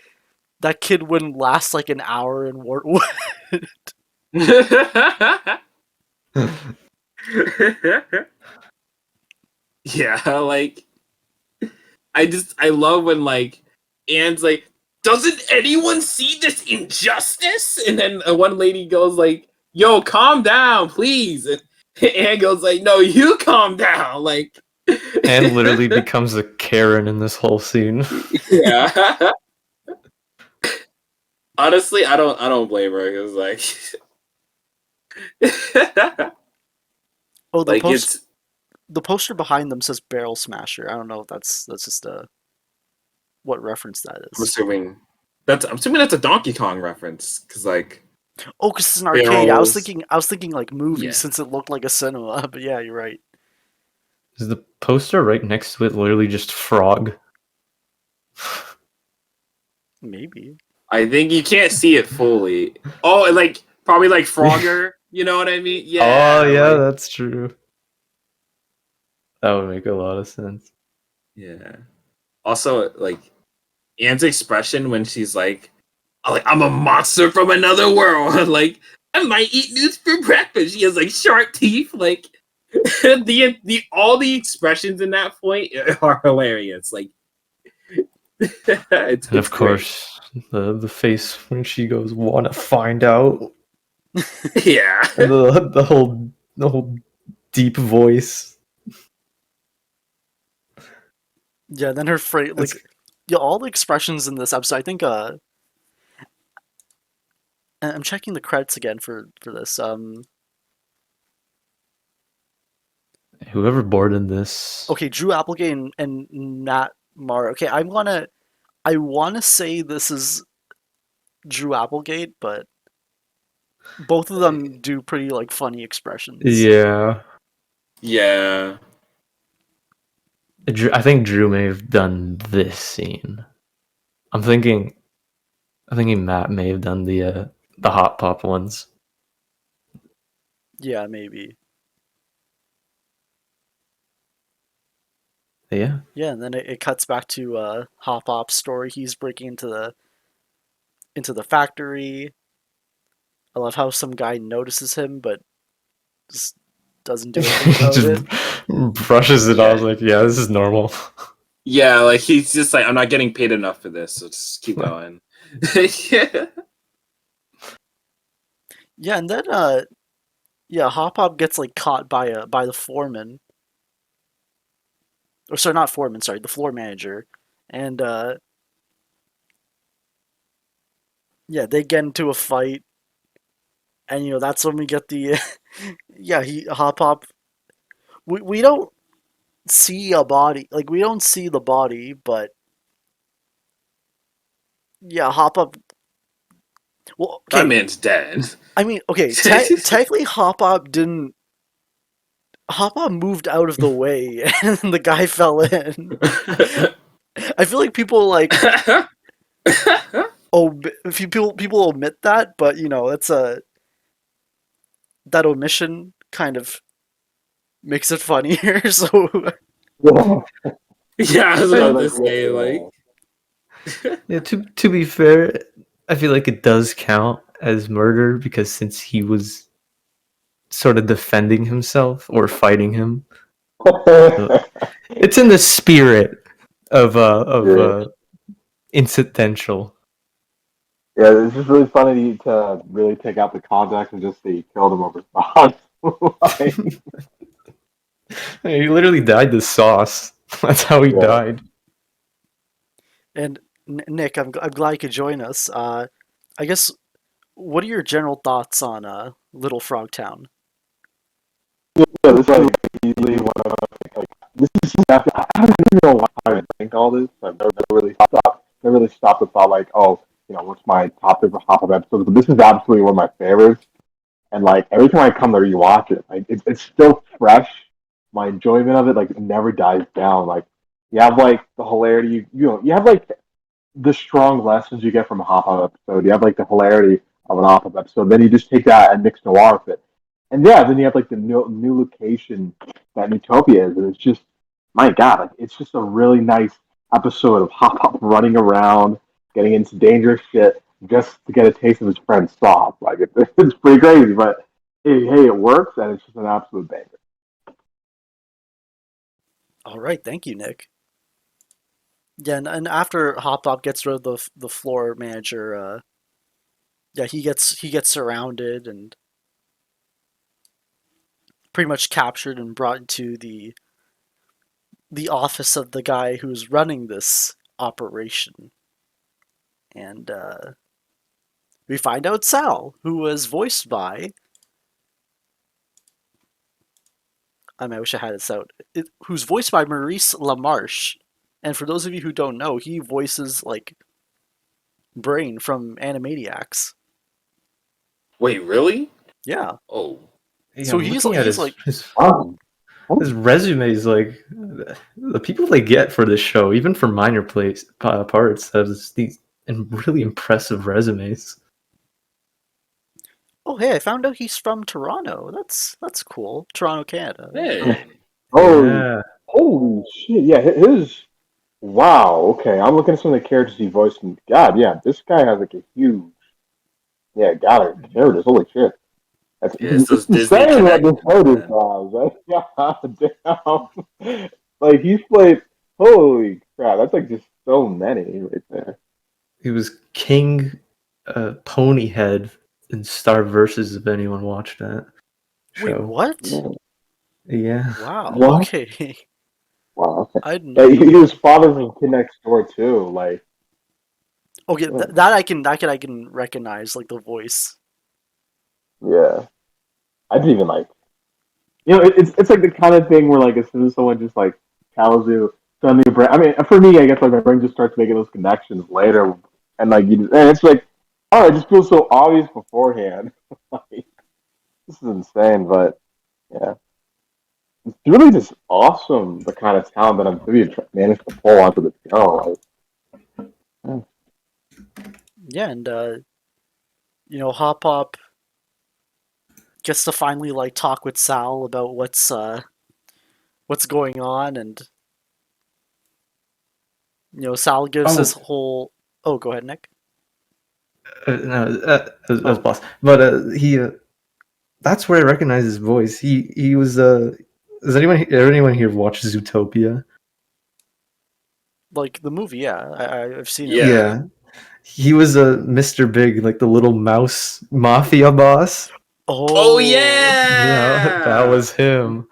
that kid wouldn't last like an hour in Wartwood. yeah, like I love when like Anne's like, doesn't anyone see this injustice? And then one lady goes like, yo, calm down, please. And Anne goes like, no, you calm down. Like Anne literally becomes a Karen in this whole scene. yeah. Honestly, I don't blame her because like Oh, like it's the poster behind them says Barrel Smasher. I don't know if that's just what reference that I'm is. assuming that's a Donkey Kong reference because like Oh, because it's an arcade. Barrels. I was thinking like movie Yeah. since it looked like a cinema. But yeah, you're right. Is the poster right next to it literally just frog? Maybe. I think you can't see it fully. Oh, and like probably like Frogger. You know what I mean? Yeah. Oh yeah, like, that's true. That would make a lot of sense. yeah. Also, like Anne's expression when she's like, I'm a monster from another world. Like, I might eat this for breakfast. She has like sharp teeth. Like, the all the expressions in that point are hilarious. Like, it's And of great. course, the face when she goes, "Wanna find out?" Yeah. And the whole deep voice. Yeah. Then her phrase, like, It's- yeah, all the expressions in this episode. I think. I'm checking the credits again for this. Whoever boarded this. Okay, Drew Applegate and Matt Mara. Okay, I wanna say this is Drew Applegate, but both of them do pretty like funny expressions. Yeah. Yeah. I think Drew may have done this scene. I'm thinking Matt may have done the Hot Pop ones. Yeah, maybe. Yeah. Yeah, and then it cuts back to Hop Hop's story. He's breaking into the factory. I love how some guy notices him, but just doesn't do anything about Just it. brushes it Yeah. off like, yeah, this is normal. Yeah, like he's just like, I'm not getting paid enough for this, so just keep going. Yeah. Yeah, and then yeah, Hop Hop gets like caught by the foreman. Or sorry, not foreman, sorry, the floor manager. And yeah, they get into a fight. And that's when we get the yeah, Hop Hop we don't see a body. Like we don't see the body, but yeah, Hop Hop. Well, okay. That man's dead. I mean, okay. Technically, Hop Hop didn't. Hop Hop moved out of the way, and the guy fell in. I feel like people like people omit that, but that's that omission kind of makes it funnier. So yeah, I was about to say like. Yeah, to be fair, I feel like it does count as murder because since he was sort of defending himself or fighting him, it's in the spirit of incidental. Yeah, it's just really funny to really take out the context and just say he killed him over sauce. Like, He literally died to sauce. That's how he yeah. died. And Nick, I'm glad you could join us. I guess what are your general thoughts on Little Frogtown? Yeah, this is like easily one of like this is after I don't even know why I think all this. I've never really stopped the thought like, oh, what's my top favorite hop up episode? But this is absolutely one of my favorites. And like every time I come to rewatch it, like it's still fresh. My enjoyment of it like never dies down. Like you have like the hilarity, you have like the strong lessons you get from a hop up episode. You have like the hilarity of an hop up episode. Then you just take that and mix noir with it. And yeah, then you have like the new location that Utopia is, and it's just my god, like, it's just a really nice episode of Hop Hop running around, getting into dangerous shit just to get a taste of his friend's sauce. Like it's pretty crazy, but hey, it works, and it's just an absolute banger. All right, thank you, Nick. Yeah, and after Hop Hop gets rid of the floor manager, yeah, he gets surrounded and pretty much captured and brought into the office of the guy who's running this operation. And we find out Sal, who was voiced by I wish I had this out. Who's voiced by Maurice LaMarche. And for those of you who don't know, he voices like Brain from Animaniacs. Wait, really? Yeah. Oh, Yeah, So I'm he's looking at he's like Awesome. his resume is like the people they get for this show, even for minor parts, have these really impressive resumes. oh hey, I found out he's from Toronto. That's cool. Toronto, Canada. hey. Oh, Yeah, holy shit! Yeah, his wow. Okay, I'm looking at some of the characters he voiced, and God, yeah, this guy has like a huge, yeah, got it. There it is. Holy shit! That's Yeah, it's those it's Disney insane what this connections, photo is, right? Yeah, damn. Like he's played. Holy crap! That's like just so many right there. he was King Ponyhead in Star Versus. If anyone watched that Wait, show, what? yeah. Wow. What? Okay. Wow. Okay. I didn't Yeah, know he that. was father from Kid Next Door too. Like, Okay, yeah, that I can recognize like the voice. yeah. I didn't even like. It's like the kind of thing where like as soon as someone just like tells you suddenly your brain. I mean, for me, I guess like my brain just starts making those connections later, and like and it's like, oh, it just feels so obvious beforehand. Like, this is insane, but yeah, it's really just awesome the kind of talent that Amphibia managed to pull onto the show. Like, Yeah, and Hop Hop gets to finally like talk with Sal about what's going on, and Sal gives this Oh, whole. Oh, go ahead, Nick. no, as Oh, boss, but he. That's where I recognize his voice. He was. Does anyone here watch Zootopia? like the movie, yeah, I've seen it Yeah. Yeah, he was a Mr. Big, like the little mouse mafia boss. Oh Oh, Yeah, that yeah. was him.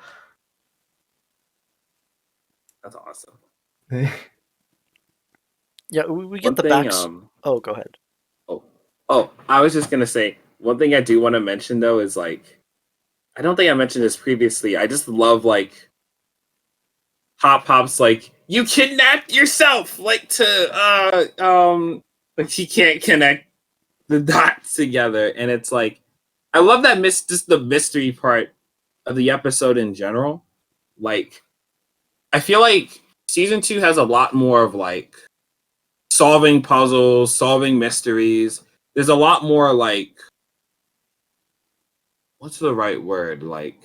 That's awesome. yeah, we get One the thing, backs. Oh, go ahead. oh, I was just gonna say one thing I do want to mention though is like I don't think I mentioned this previously. I just love like Hop Hop's like you kidnapped yourself, like to like he can't connect the dots together, and it's like I love that just the mystery part of the episode in general. Like I feel like season 2 has a lot more of like solving puzzles, solving mysteries. There's a lot more like what's the right word? Like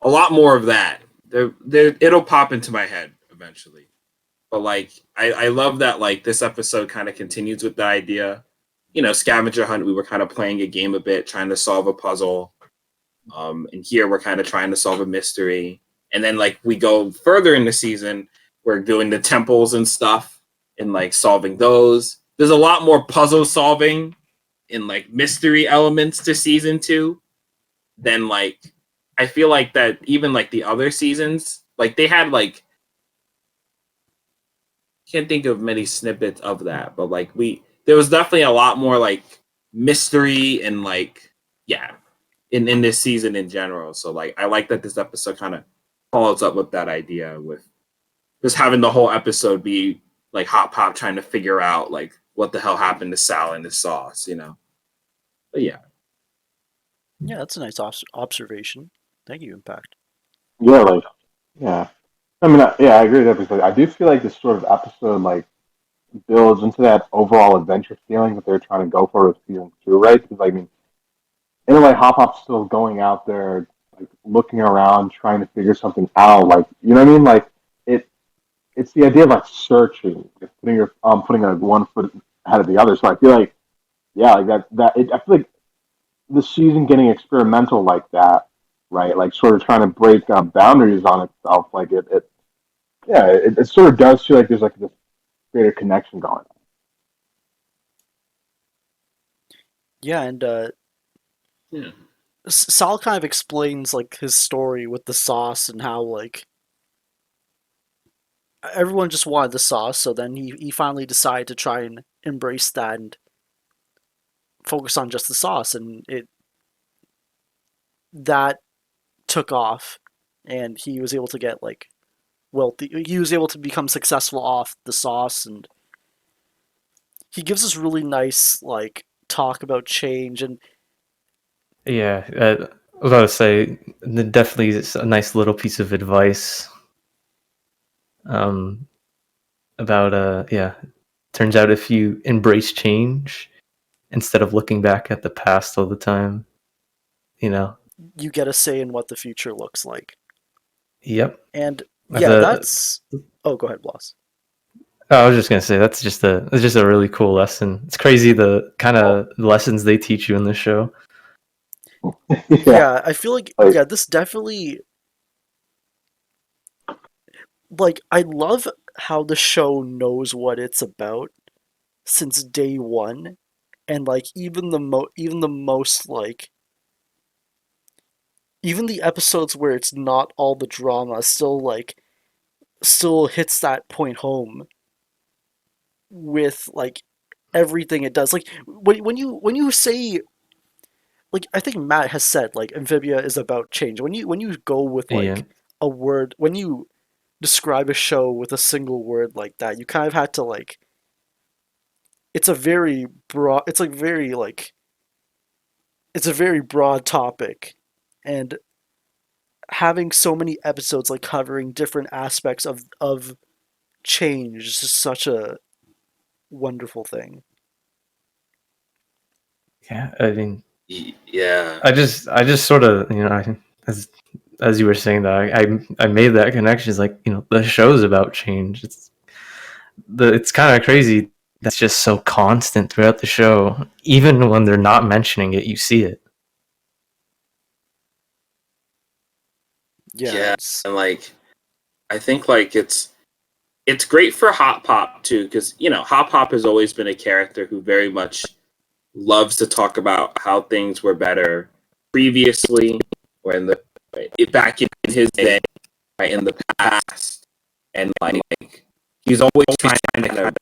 a lot more of that. It'll pop into my head eventually. But like I love that like this episode kind of continues with the idea. Scavenger hunt, we were kind of playing a game a bit, trying to solve a puzzle. And here we're kind of trying to solve a mystery. And then like we go further in the season, we're doing the temples and stuff and like solving those. there's a lot more puzzle solving and like mystery elements to season 2 than like I feel like that even like the other seasons, like they had like can't think of many snippets of that, but like there was definitely a lot more like mystery and like yeah in this season in general. So like I like that this episode kind of follows up with that idea with just having the whole episode be like Hot Pop trying to figure out like what the hell happened to Sal and his sauce, you know. But yeah. Yeah, that's a nice observation. Thank you, Impact. Yeah, like yeah. I mean, I agree with everything. I do feel like this sort of episode like builds into that overall adventure feeling that they're trying to go for with season 2, right? Because I mean, in a way, Hop Hop's still going out there, like looking around, trying to figure something out. Like, you know what I mean? Like it, it's the idea of like searching, like putting like one foot ahead of the other. So I feel like, yeah, like I feel like the season getting experimental like that, right? Like sort of trying to break boundaries on itself. Like it sort of does feel like there's like this greater connection going on. Yeah, and Yeah. Sal kind of explains like his story with the sauce and how like everyone just wanted the sauce, so then he finally decided to try and embrace that and focus on just the sauce, and that took off, and he was able to get like wealthy. He was able to become successful off the sauce, and he gives us really nice like talk about change and Yeah, I was about to say definitely it's a nice little piece of advice. Um, about yeah, turns out if you embrace change instead of looking back at the past all the time, you know. you get a say in what the future looks like. Yep. And That's yeah, that's. Oh, go ahead, Bloss. I was just gonna say it's just a really cool lesson. It's crazy the kind of lessons they teach you in this show. Yeah, I feel like Like, this definitely like I love how the show knows what it's about since day one, and like even the most like even the episodes where it's not all the drama still hits that point home with like everything it does. Like when you say like I think Matt has said like Amphibia is about change. When you go with Yeah. like a word, when you describe a show with a single word like that, you kind of had to like it's a very broad it's like very like it's a very broad topic, and having so many episodes like covering different aspects of change is just such a wonderful thing. Yeah, I mean, Yeah. I just sort of, as you were saying that, I made that connection. It's like, the show's about change. It's kind of crazy. That's just so constant throughout the show. Even when they're not mentioning it, you see it. Yeah, Yeah. And like I think like it's great for Hot Pop too, because Hot Pop has always been a character who very much loves to talk about how things were better previously or back in his day, right, in the past, and like he's always trying to kind of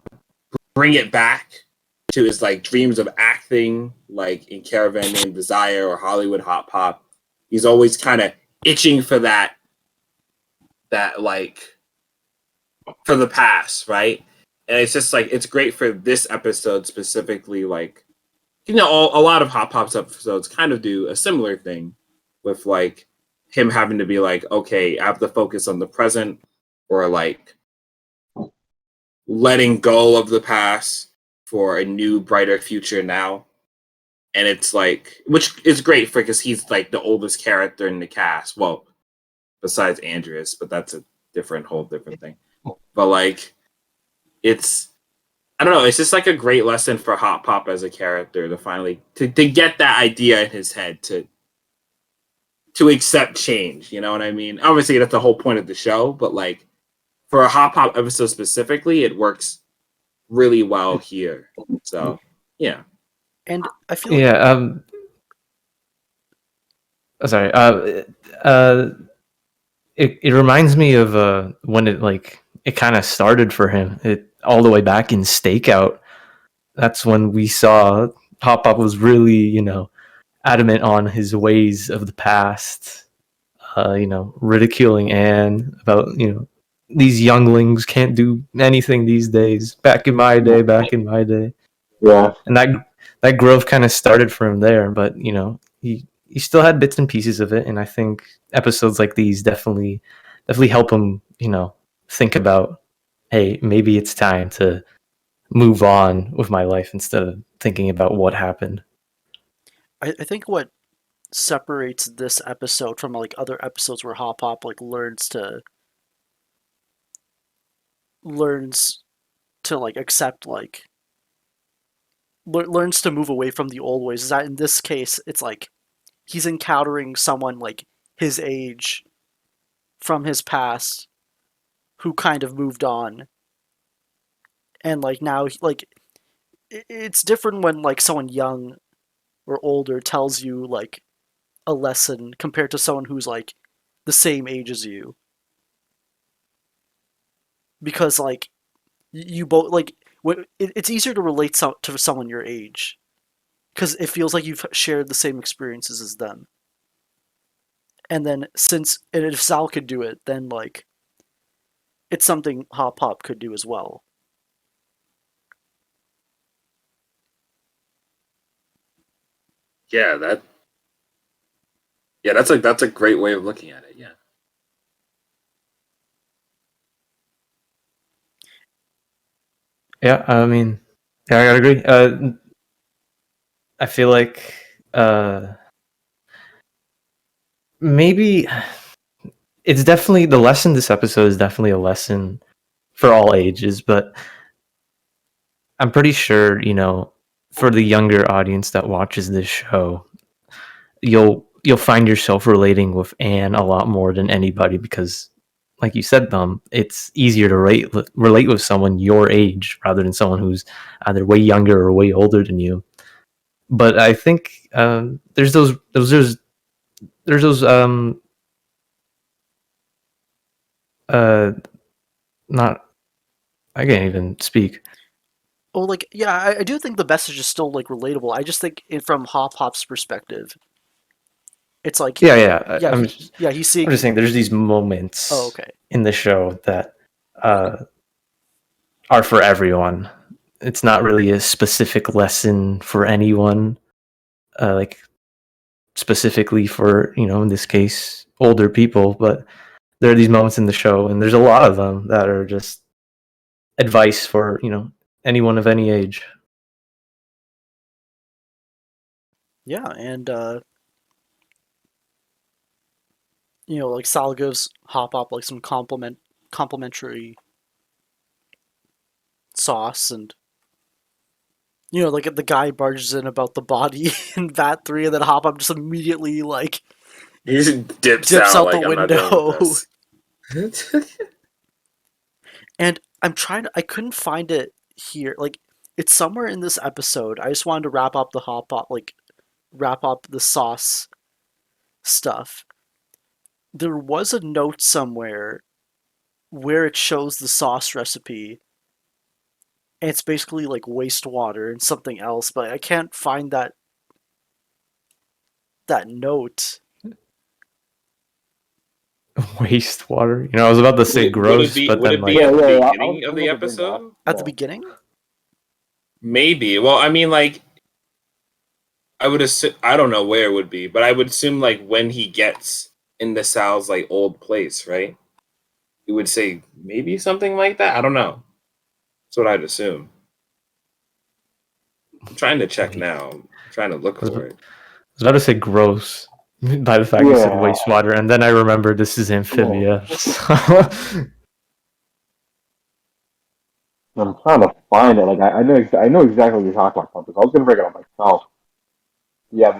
bring it back to his like dreams of acting, like in Caravan Named Desire or Hollywood Hot Pop. He's always kind of itching for that like for the past, right? And it's just like it's great for this episode specifically. Like a lot of Hot Pop's episodes kind of do a similar thing with like him having to be like, okay, I have to focus on the present, or like letting go of the past for a new, brighter future now. And it's like, which is great for because he's like the oldest character in the cast. Well, besides Andreas, but that's a whole different thing. But like, I don't know. It's just like a great lesson for Hot Pop as a character to finally to get that idea in his head to accept change. You know what I mean? Obviously, that's the whole point of the show. But like for a Hot Pop episode specifically, it works really well here. So yeah. And I feel like Yeah. Sorry. It reminds me of when it kind of started for him. It all the way back in Stakeout. That's when we saw Pop Pop was really, adamant on his ways of the past. Ridiculing Anne about, these younglings can't do anything these days. Back in my day, back in my day. Yeah. And that growth kind of started from there, but he still had bits and pieces of it, and I think episodes like these definitely help him, think about, hey, maybe it's time to move on with my life instead of thinking about what happened. I think what separates this episode from like other episodes where Hop Hop like learns to like accept like learns to move away from the old ways is that in this case it's like he's encountering someone like his age from his past who kind of moved on, and like now like it's different when like someone young or older tells you like a lesson compared to someone who's like the same age as you, because like you both like it's easier to relate to someone your age because it feels like you've shared the same experiences as them. And then and if Sal could do it, then like it's something Hop Hop could do as well. Yeah, that's a great way of looking at it. Yeah. Yeah, I mean, yeah, I gotta agree. I feel like maybe it's definitely the lesson. This episode is definitely a lesson for all ages, but I'm pretty sure, for the younger audience that watches this show, you'll find yourself relating with Anne a lot more than anybody because, like you said, it's easier to relate with someone your age rather than someone who's either way younger or way older than you. But I think there's those not I can't even speak. Oh, like yeah, I do think the message is still like relatable. I just think from Hop Hop's perspective, it's like Yeah. he's I'm seeing. just saying there's these moments Oh, okay. in the show that are for everyone. It's not really a specific lesson for anyone, like specifically for, in this case, older people. But there are these moments in the show, and there's a lot of them that are just advice for, anyone of any age. Yeah, and like Sal gives Hop Hop like some complimentary sauce, and like the guy barges in about the body in Vat 3, and then Hop Hop just immediately like He just dips out out like the I'm not dealing window. with this. And I couldn't find it here. Like it's somewhere in this episode. I just wanted to wrap up the sauce stuff. There was a note somewhere where it shows the sauce recipe, and it's basically like wastewater and something else, but I can't find that note. Wastewater. I was about to say gross, but would then it be like at the I beginning was of the gonna bring that up. episode? At the beginning? Maybe. Well, I mean, like, I would assume I don't know where it would be, but I would assume like when he gets into Sal's like old place, right? It would say maybe something like that. I don't know. That's what I'd assume. I'm trying to check now. I'm trying to look for it. I was about to say gross by the fact you said Yeah. wastewater, and then I remember this is Amphibia. I'm trying to find it. Like I know exactly what you're talking about. Because I was gonna bring it up myself. Yeah, I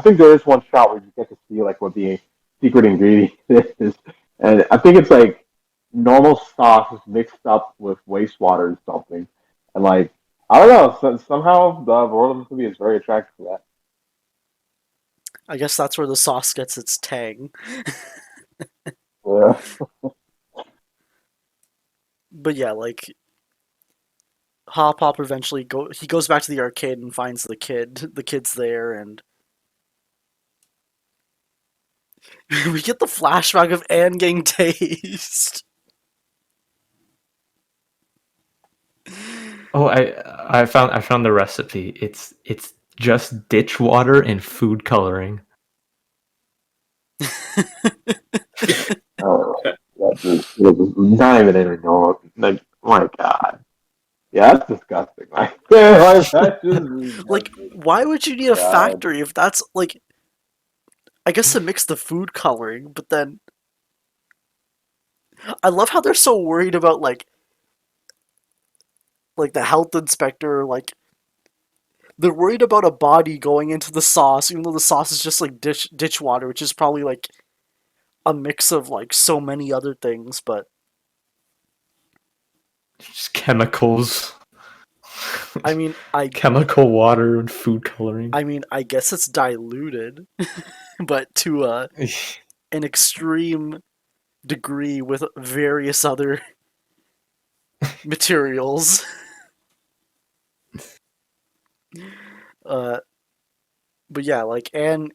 think there is one shot where you get to see like what the secret ingredient is, and I think it's like normal sauce is mixed up with wastewater or something, and like I don't know, somehow the world of Amphibia is very attractive to that. I guess that's where the sauce gets its tang. Yeah. But yeah, like Hop Hop eventually he goes back to the arcade and finds the kid. The kid's there, and we get the flashback of Anne getting tased. Oh, I found the recipe. It's just ditch water and food coloring. Oh, that's just, not even normal. Like, oh my god. Yeah, that's disgusting. Like, that's just Like, disgusting. why would you need a God. factory if that's like? I guess to mix the food coloring, but then I love how they're so worried about like the health inspector. Like they're worried about a body going into the sauce, even though the sauce is just like ditch water, which is probably like a mix of like so many other things. But Just chemicals. I mean, Chemical water and food coloring. I guess it's diluted, but to an extreme degree with various other materials. But yeah, like Anne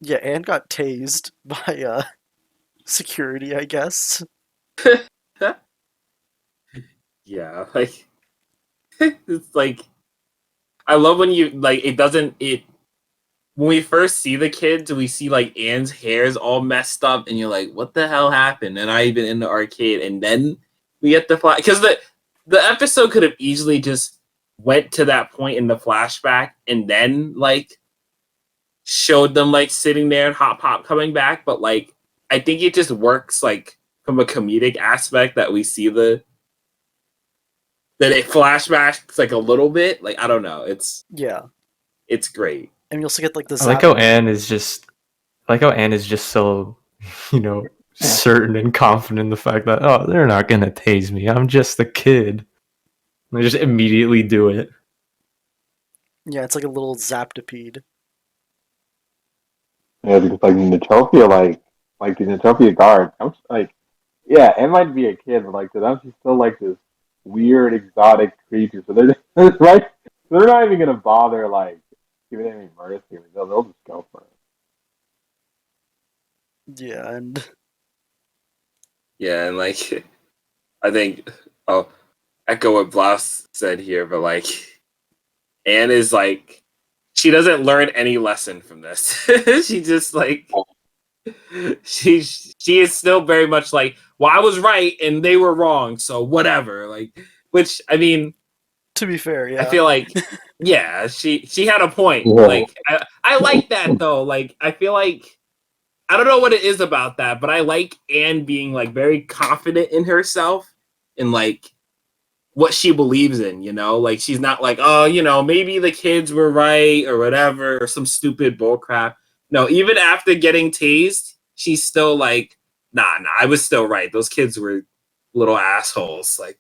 got tased by security, I guess. Yeah, like it's like I love when you like it doesn't it when we first see the kids, we see like Anne's hair is all messed up, and you're like, "What the hell happened?" And I even in the arcade, and then we get the flash because the episode could have easily just went to that point in the flashback, and then like showed them like sitting there and Hop Hop coming back. But like, I think it just works like from a comedic aspect that we see that it flashbacks like a little bit. Like I don't know, it's great. And you also get like the I like how Anne is just so, certain and confident in the fact that, oh, they're not gonna tase me. I'm just a kid. And they just immediately do it. Yeah, it's like a little Zaptipede. Yeah, because like Nutopia, like the Nutopia guard, I'm just like, yeah, it might be a kid, but like to them, she's still like this weird exotic creature. So they're just, right, they're not even gonna bother like giving any mercy. They'll just go for it. Yeah, and Yeah, and like I think I'll echo what Bloss said here, but like Anne is like she doesn't learn any lesson from this. She just like she is still very much like, well, I was right and they were wrong, so whatever. Like, which I mean, to be fair, yeah. I feel like, yeah, she had a point. Yeah. Like, I like that though. Like, I feel like I don't know what it is about that, but I like Anne being like very confident in herself and like what she believes in, like she's not like, oh, maybe the kids were right or whatever, or some stupid bullcrap. No, even after getting tased, she's still like, nah, I was still right. Those kids were little assholes. Like,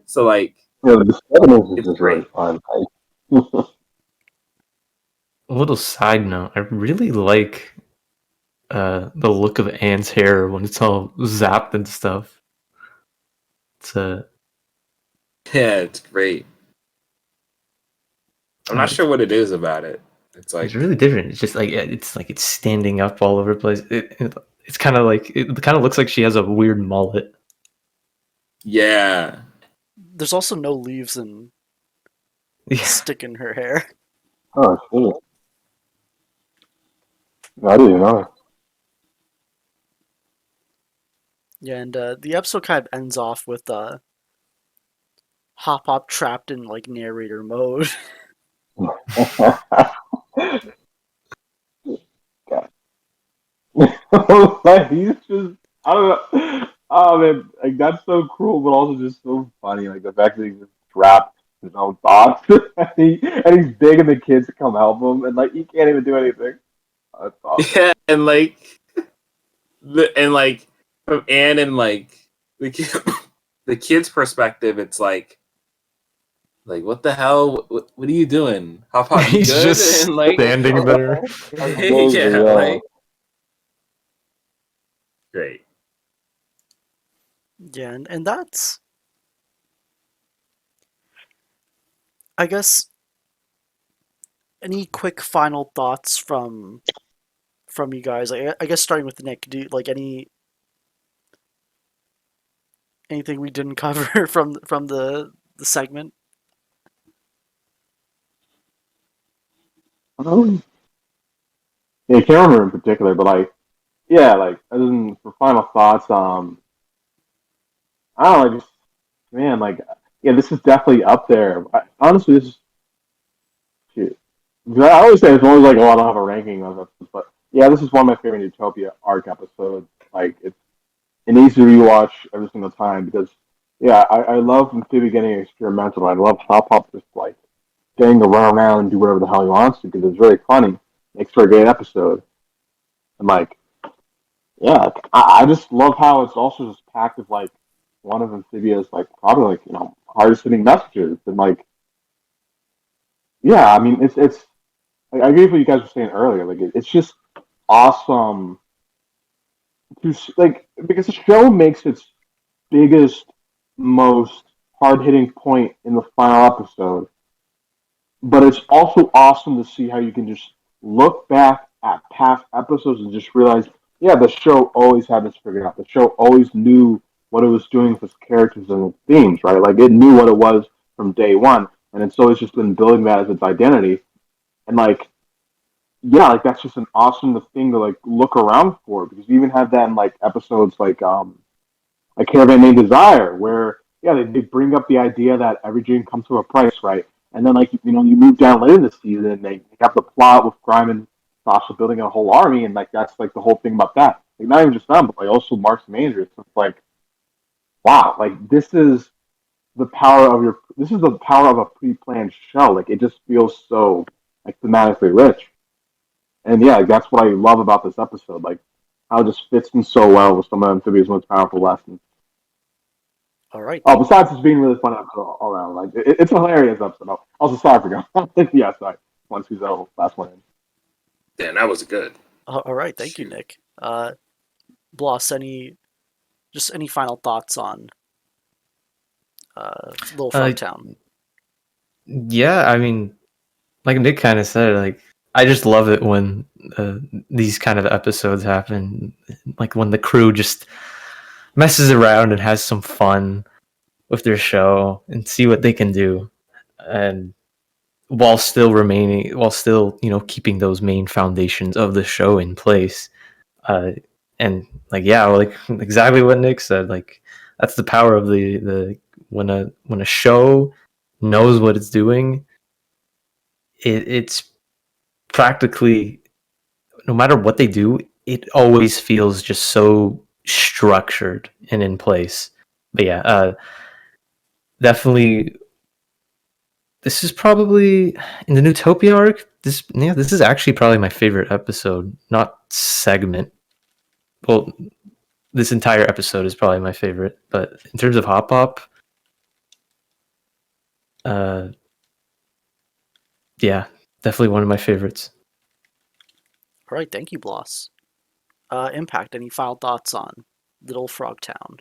so like, Yeah, the evidence is it's just really great. fun. A little side note, I really like the look of Anne's hair when it's all zapped and stuff. It's Yeah, it's great. I'm not sure what it is about it. It's like it's really different. It's just like it's standing up all over the place. It's kind of like it kind of looks like she has a weird mullet. yeah. There's also no leaves and Yeah. stick in her hair. Oh shit! I didn't even know. Yeah, and the episode kind of ends off with Hop Hop trapped in like narrator mode. God. Like he's just, I don't know. Oh man, like that's so cruel, but also just so funny. Like the fact that he's just trapped in his own thoughts, and he's begging the kids to come help him, and like he can't even do anything. Oh, that's awesome. Yeah, and like from Anne and like the the kid's perspective, it's like what the hell? What are you doing? Hop Hop, you He's good? just And like, standing there. yeah, like great. Yeah, and that's, I guess, any quick final thoughts from you guys? I guess starting with Nick, do you, like anything we didn't cover from the segment? Um, yeah, I can't remember in particular, but like, yeah, like other than for final thoughts, I don't know, just man, like, yeah, this is definitely up there. Honestly, this is shit. I always say it's always like, oh, I don't have a ranking of it, but yeah, this is one of my favorite Utopia arc episodes. Like, it needs to rewatch every single time because, yeah, I love Amphibia getting experimental. I love Hop Hop just like getting to run around and do whatever the hell he wants to because it's really funny. Makes for a great episode. And like, yeah, I just love how it's also just packed with like one of Amphibia's like probably like hardest hitting messages and like yeah, I mean it's I agree with what you guys were saying earlier. Like it's just awesome to like because the show makes its biggest, most hard hitting point in the final episode, but it's also awesome to see how you can just look back at past episodes and just realize, yeah, the show always had this figured out. The show always knew what it was doing with its characters and its themes, right? Like it knew what it was from day one, and it's always just been building that as its identity. And like, yeah, like that's just an awesome thing to like look around for because we even had that in like episodes like Caravan Named Desire, where yeah, they bring up the idea that every dream comes to a price, right? And then like you move down later in the season, and they have the plot with Grime and Sasha building a whole army, and like that's like the whole thing about that. Like not even just them, but like also Mark's Managers. It's like wow, like this is the power of a pre-planned show. Like it just feels so like thematically rich, and yeah, like, that's what I love about this episode. Like how it just fits in so well with some of Amphibia's most powerful lessons. All right, Oh, besides just being really fun episode all around, like it's a hilarious episode. Also, sorry for going. Yeah, sorry. Once who's the last one in. Damn, that was good. all right, thank you, Shoot. Nick. Bloss, any final thoughts on Little Uh, Frogtown? yeah, I mean, like Nick kind of said, like I just love it when these kind of episodes happen, like when the crew just messes around and has some fun with their show and see what they can do, and while still keeping those main foundations of the show in place. Uh, and like yeah, like exactly what Nick said, like that's the power of the when a show knows what it's doing, it's practically no matter what they do, it always feels just so structured and in place. But yeah, definitely this is probably in the Newtopia arc. This is actually probably my favorite episode, not segment. Well, this entire episode is probably my favorite, but in terms of Hop Hop, uh, yeah, definitely one of my favorites. All right, thank you, Bloss. Impact, any final thoughts on Little Frogtown?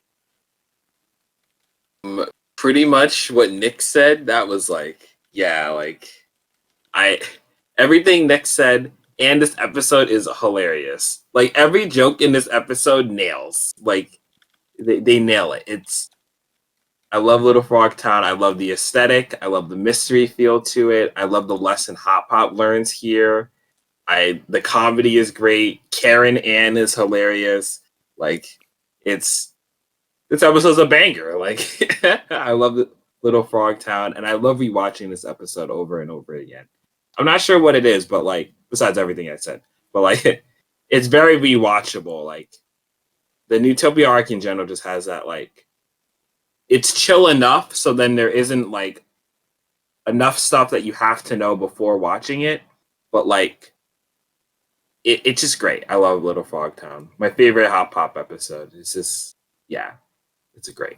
Pretty much what Nick said. That was like, yeah, like I everything Nick said, and this episode is hilarious. Like every joke in this episode nails. Like they nail it. I love Little Frog Town. I love the aesthetic. I love the mystery feel to it. I love the lesson Hop Hop learns here. The comedy is great. Karen Ann is hilarious. Like it's this episode's a banger. Like I love the Little Frog Town, and I love rewatching this episode over and over again. I'm not sure what it is, but like besides everything I said, but like it's very rewatchable. Like the Newtopia arc in general just has that like it's chill enough, so then there isn't like enough stuff that you have to know before watching it, but like it's just great. I love Little Frog Town. My favorite Hop Pop episode. It's just yeah, it's a great.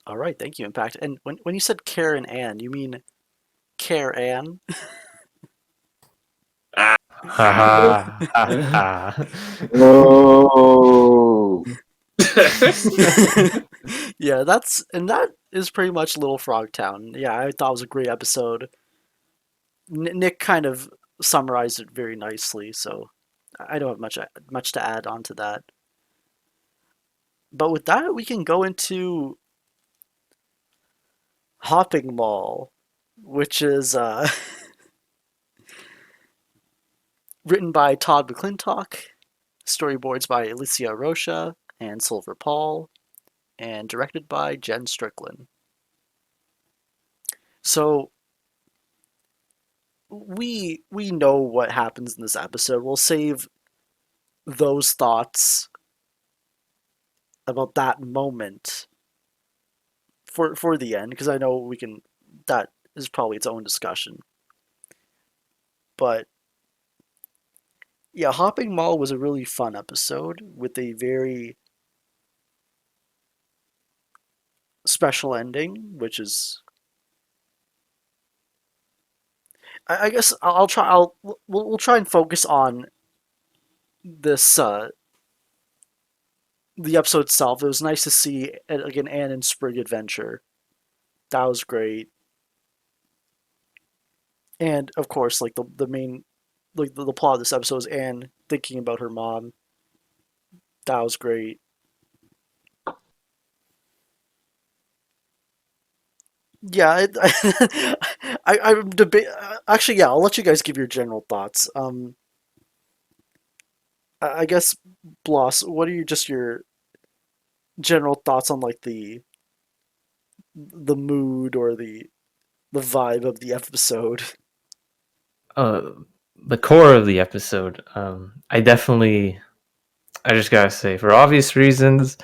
All right, thank you, Impact. And when you said Karen Ann, you mean Care Ann? Ah. Ha ha ha ha. Oh, Yeah, that is pretty much Little Frogtown. Yeah, I thought it was a great episode. Nick kind of summarized it very nicely, so I don't have much to add on to that. But with that, we can go into Hopping Mall, which is written by Todd McClintock, storyboards by Alicia Rocha and Silver Paul, and directed by Jen Strickland. So we know what happens in this episode. We'll save those thoughts about that moment for the end, because I know we can. That is probably its own discussion. But yeah, Hopping Mall was a really fun episode with a very special ending, which is. I guess I'll try. We'll try and focus on this the episode itself. It was nice to see like an Anne and Sprig adventure. That was great. And of course, like the main, like the plot of this episode is Anne thinking about her mom. That was great. Yeah, I'm debate. Actually, yeah, I'll let you guys give your general thoughts. I guess Bloss, what are your general thoughts on like the mood or the vibe of the episode? Uh, the core of the episode, I just gotta say, for obvious reasons,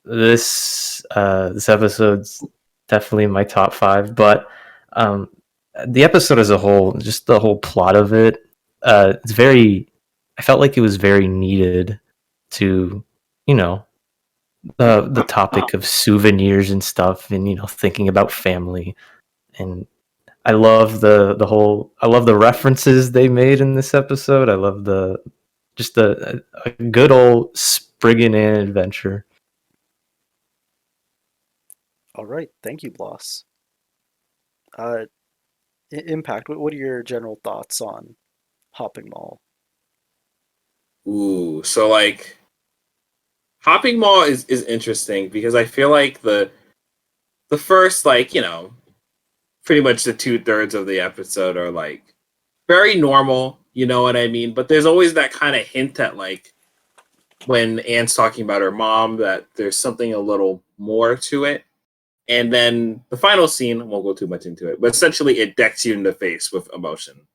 this episode's definitely in my top five. But um, the episode as a whole, just the whole plot of it, it's very. I felt like it was very needed to, you know, the topic of souvenirs and stuff, and thinking about family. And I love the whole. I love the references they made in this episode. I love the just a good old Spriggan Inn adventure. All right, thank you, Bloss. Uh, Impact. What are your general thoughts on Hopping Mall? Ooh, so like Hopping Mall is interesting because I feel like the first like pretty much the 2/3 of the episode are like very normal, you know what I mean? But there's always that kind of hint at like when Anne's talking about her mom that there's something a little more to it. And then the final scene, I won't go too much into it, but essentially it decks you in the face with emotion.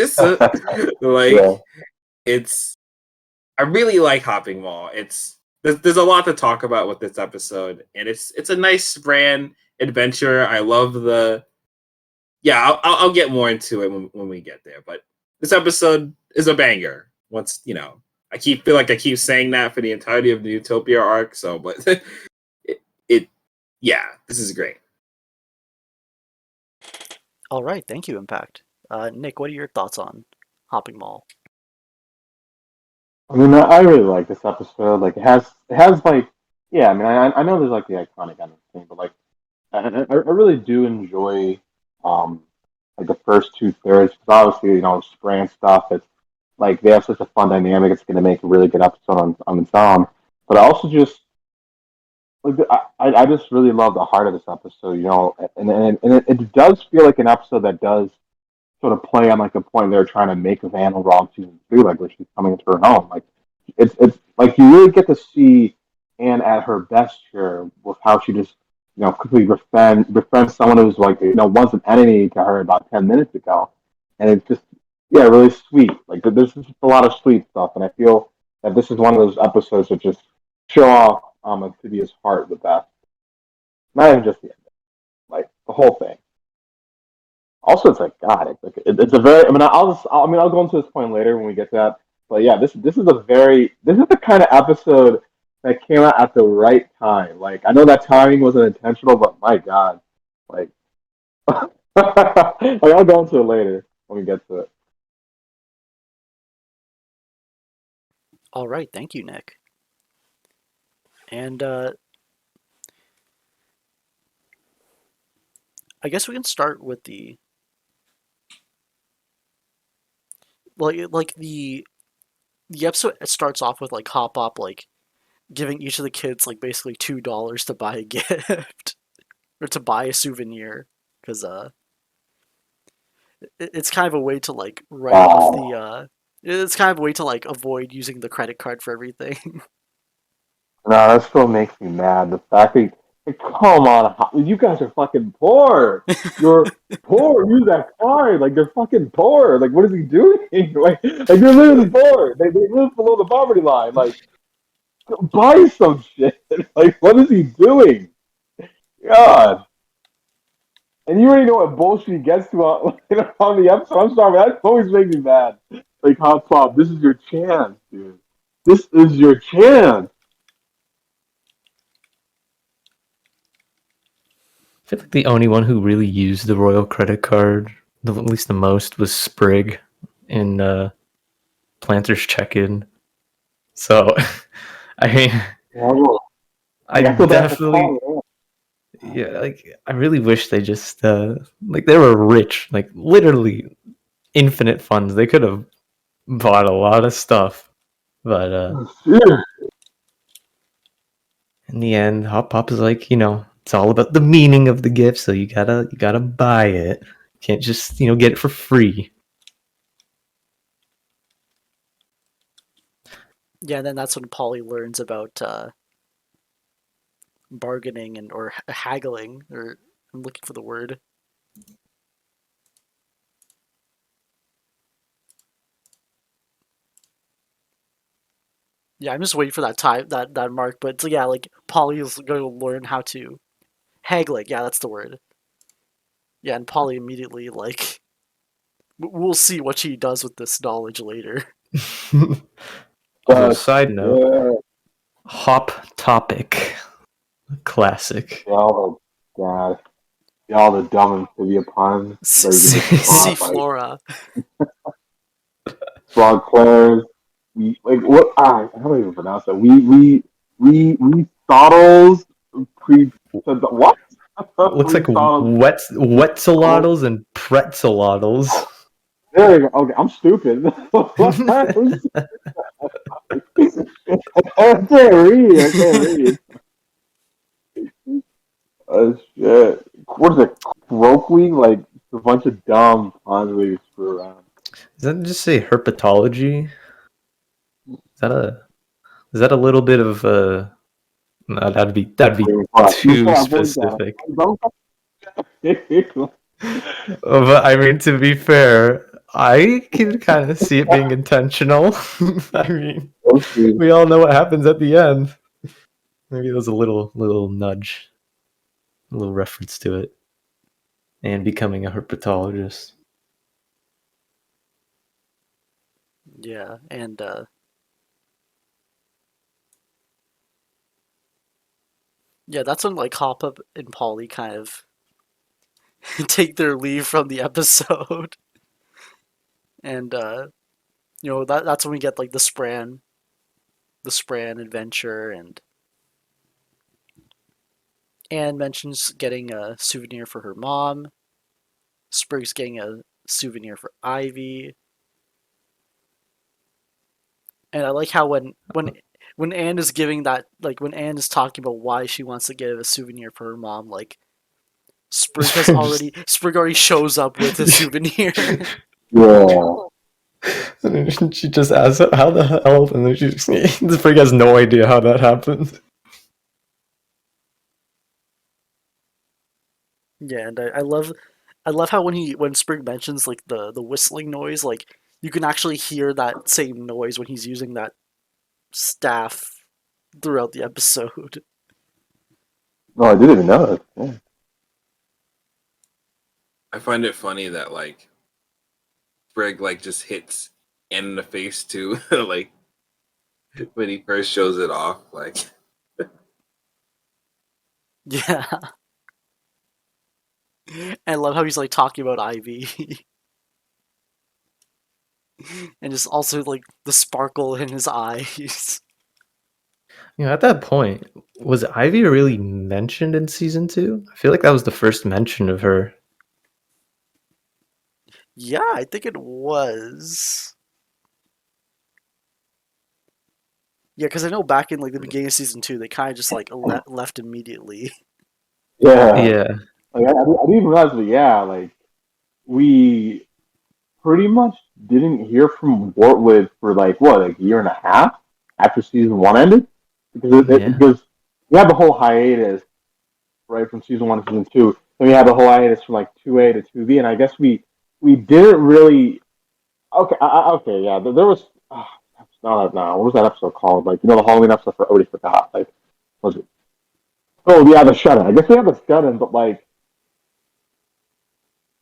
So, like yeah. it's I really like Hopping Mall. There's a lot to talk about with this episode, and it's a nice brand adventure. I love the yeah. I'll get more into it when we get there. But this episode is a banger. Once feel like I keep saying that for the entirety of the Utopia arc. So, but it yeah, this is great. All right, thank you, Impact. Nick, what are your thoughts on Hopping Mall? I mean, I really like this episode. Like, it has like, yeah. I mean, I know there's like the iconic ending thing, but like, I really do enjoy, um, like the first 2/3 because obviously, Spray stuff. It's like they have such a fun dynamic. It's going to make a really good episode on its own. But I also just like I just really love the heart of this episode. And it does feel like an episode that does sort of play on like the point they're trying to make of Anne overall in season 3, like where she's coming into her home. Like it's like you really get to see Anne at her best here with how she just quickly befriends someone who's like once an enemy to her about 10 minutes ago, and it's just really sweet. Like there's just a lot of sweet stuff, and I feel that this is one of those episodes that just show off Amphibia's heart the best. Not even just the ending, like the whole thing. Also, it's like God. It's a very. I mean, I'll go into this point later when we get to that. But yeah, this is the kind of episode that came out at the right time. Like I know that timing wasn't intentional, but my God, like, like I'll go into it later when we get to it. All right, thank you, Nick. And I guess we can start with the the episode starts off with like Hop Pop like giving each of the kids like basically $2 to buy a gift or to buy a souvenir because it's kind of a way to like write off Wow. the it's kind of a way to like avoid using the credit card for everything. No, that still makes me mad. The fact that, like, come on, you guys are fucking poor. You're poor. Use that card. Like they're fucking poor. Like what is he doing? Like they're literally poor. They live below the poverty line. Like buy some shit. Like what is he doing? God. And you already know what bullshit he gets to on the episode. I'm sorry, that always makes me mad. Like Hot Pop, this is your chance, dude. This is your chance. I feel like the only one who really used the royal credit card, at least the most, was Sprig in Planter's Check-In. So, I mean, Well, I I feel bad for definitely, Paul. yeah, like I really wish they just like they were rich, like literally infinite funds. They could have bought a lot of stuff, but Shit. in the end, Hop Pop is like, it's all about the meaning of the gift, so you gotta buy it. You can't just get it for free. Yeah, and then that's when Polly learns about bargaining and or haggling, or I'm looking for the word. Yeah, I'm just waiting for that time that mark, but so yeah, like Polly is going to learn how to haggling. Yeah, that's the word. Yeah, and Polly immediately like we'll see what she does with this knowledge later. Although, But side note, yeah, Hop Topic, classic. y'all the God, y'all the dumb amphibia puns. Where you just C bought like Flora. frog players. We like what? How do I even pronounce that? We thottles pre. What? Looks We like thottles. Wetzelottles and Pretzelottles. There you go. Okay, I'm stupid. I can't read. I can't read. Oh shit. What is it? Colloquially, like a bunch of dumb puns we screw around. Does that just say herpetology? Is that a little bit of no, that'd be You too start avoiding specific. that. But I mean, to be fair, I can kind of see it being intentional. I mean, Okay. we all know what happens at the end. Maybe there's a little nudge, a little reference to it, and becoming a herpetologist. Yeah, and yeah, that's when like Hop Up and Polly kind of take their leave from the episode. And that's when we get like the Spran adventure, and Anne mentions getting a souvenir for her mom. Sprig's getting a souvenir for Ivy. And I like how when Anne is giving that, like when Anne is talking about why she wants to give a souvenir for her mom, like Sprig already shows up with a souvenir. Yeah. And then she just asks, "How the hell?" And then the freak has no idea how that happened. Yeah, and I love how when Sprig mentions like the whistling noise, like you can actually hear that same noise when he's using that staff throughout the episode. No, I didn't even know that. Yeah. I find it funny that like Sprig like just hits Anne in the face too. Like when he first shows it off. Like, Yeah. I love how he's like talking about Ivy. And just also like the sparkle in his eyes. At that point, was Ivy really mentioned in season 2? I feel like that was the first mention of her. Yeah, I think it was. Yeah, because I know back in like the beginning of season 2, they kind of just like left immediately. Yeah. Yeah. Like I didn't even realize, but yeah, like we pretty much didn't hear from Wartwood for like what, like a year and a half after season 1 ended, because we had the whole hiatus right from season 1 to season 2. Then we had the whole hiatus from like 2A to 2B, and I guess we didn't really. Okay, okay, yeah. There was no, what was that episode called? Like the Halloween episode for already forgot. Like was it? Oh yeah, the shut in. I guess we have the shut in, but like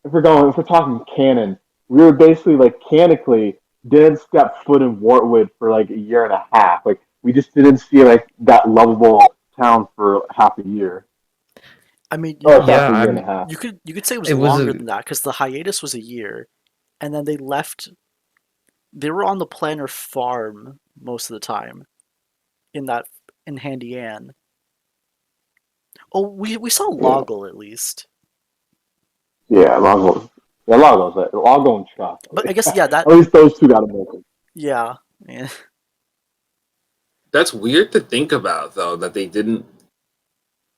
if we're talking canon, we were basically like canonically didn't step foot in Wartwood for like a year and a half. Like we just didn't see like that lovable town for half a year. I mean, Oh, Yeah, half a year and a half. you could say it was it was longer a than that because the hiatus was a year, and then they left. They were on the planner farm most of the time, in Handy Ann. Oh, we saw Yeah, Loggle at least, yeah, Longo. Yeah, Longo and Chuck. but I guess yeah At that least those two got to make it. yeah yeah that's weird to think about, though, that they didn't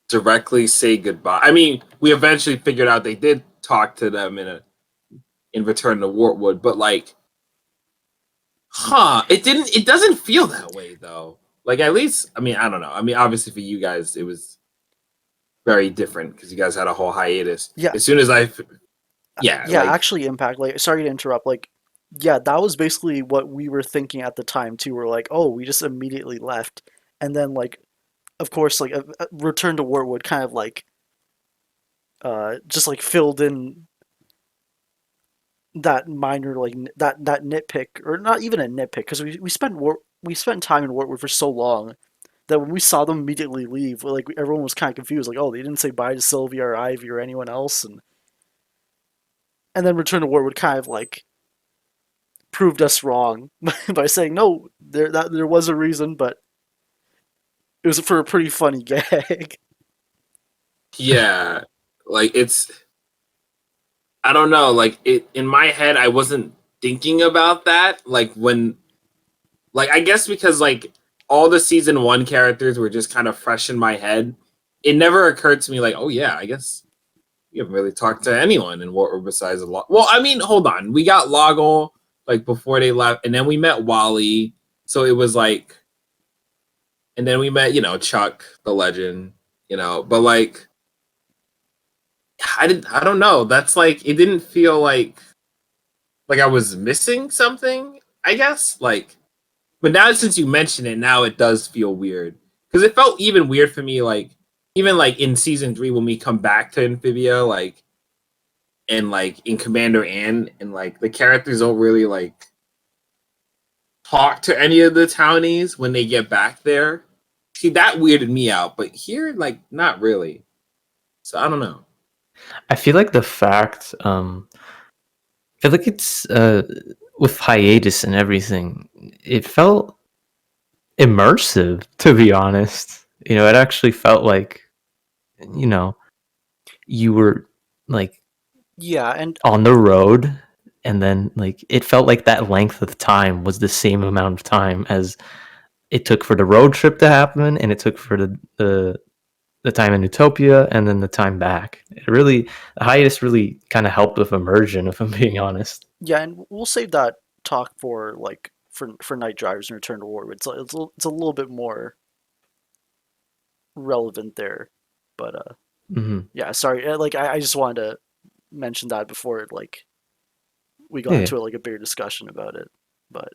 directly say goodbye. I mean, we eventually figured out they did talk to them in Return to Wartwood, but like, it doesn't feel that way though. Like, at least, I mean, I don't know. I mean, obviously for you guys, it was very different because you guys had a whole hiatus. yeah As soon as yeah, yeah. like, Actually, Impact. Like, sorry to interrupt. Like, yeah, that was basically what we were thinking at the time too. We're like, oh, we just immediately left, and then like, of course, like a Return to Wartwood kind of like just like filled in that minor like that nitpick, or not even a nitpick, because we spent time in Wartwood for so long that when we saw them immediately leave, like everyone was kind of confused, like, oh, they didn't say bye to Sylvia or Ivy or anyone else, and then Return to Wartwood kind of like proved us wrong by saying no, there was a reason, but it was for a pretty funny gag. yeah, like I don't know, like it in my head, I wasn't thinking about that. Like when, like I guess because like all the season 1 characters were just kind of fresh in my head. It never occurred to me like, oh yeah, I guess you haven't really talked to anyone in Wartwood besides a lot. Well, I mean, hold on, we got Loggle like before they left, and then we met Wally. So it was like, and then we met Chuck the legend, but like I don't know. That's like it didn't feel like I was missing something, I guess. Like, but now since you mention it, now it does feel weird. Because it felt even weird for me, like even like in season 3 when we come back to Amphibia, like and like in Commander Ann, and like the characters don't really like talk to any of the townies when they get back there. See, that weirded me out, but here, like, not really. So I don't know. I feel like the fact I feel like it's with hiatus and everything, it felt immersive, to be honest. It actually felt like, you know, you were like Yeah, and on the road, and then like it felt like that length of time was the same amount of time as it took for the road trip to happen, and it took for the time in Utopia, and then the time back. The hiatus really kind of helped with immersion, if I'm being honest. yeah, and we'll save that talk for like for Night Drivers and Return to Wartwood. It's a little bit more relevant there, but Hmm. yeah, sorry. Like I just wanted to mention that before like we got Yeah. into like a bigger discussion about it. But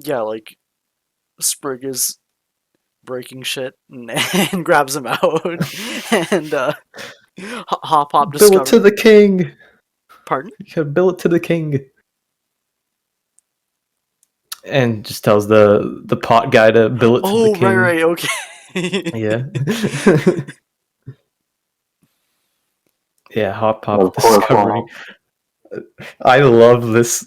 yeah, like Sprig is breaking shit and grabs him out, and Hop Hop Bill it to discovers. the king. Pardon? You gotta bill it to the king. and just tells the pot guy to bill it to the Oh, king. right, okay. Yeah. Yeah, Hot Of Pop course, discovery. I love this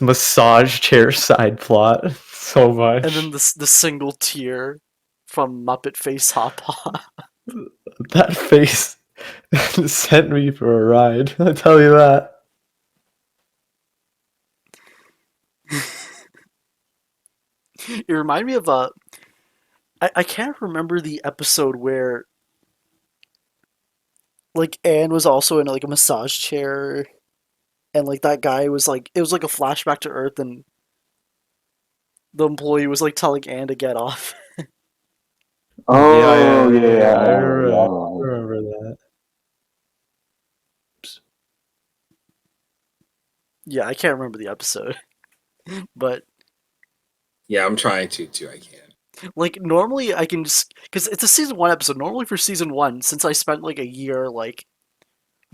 massage chair side plot so much. And then the single tear from Muppet Face Hop Hop. That face sent me for a ride. I tell you that. It reminded me of I can't remember the episode where like Anne was also in like a massage chair, and like that guy was like, it was like a flashback to Earth, and the employee was like telling Anne to get off. Oh yeah, I yeah. remember that. Yeah, I can't remember the episode, but Yeah, I'm trying to too. I can't. like normally I can just, because it's a season 1 episode. Normally for season 1, since I spent like a year like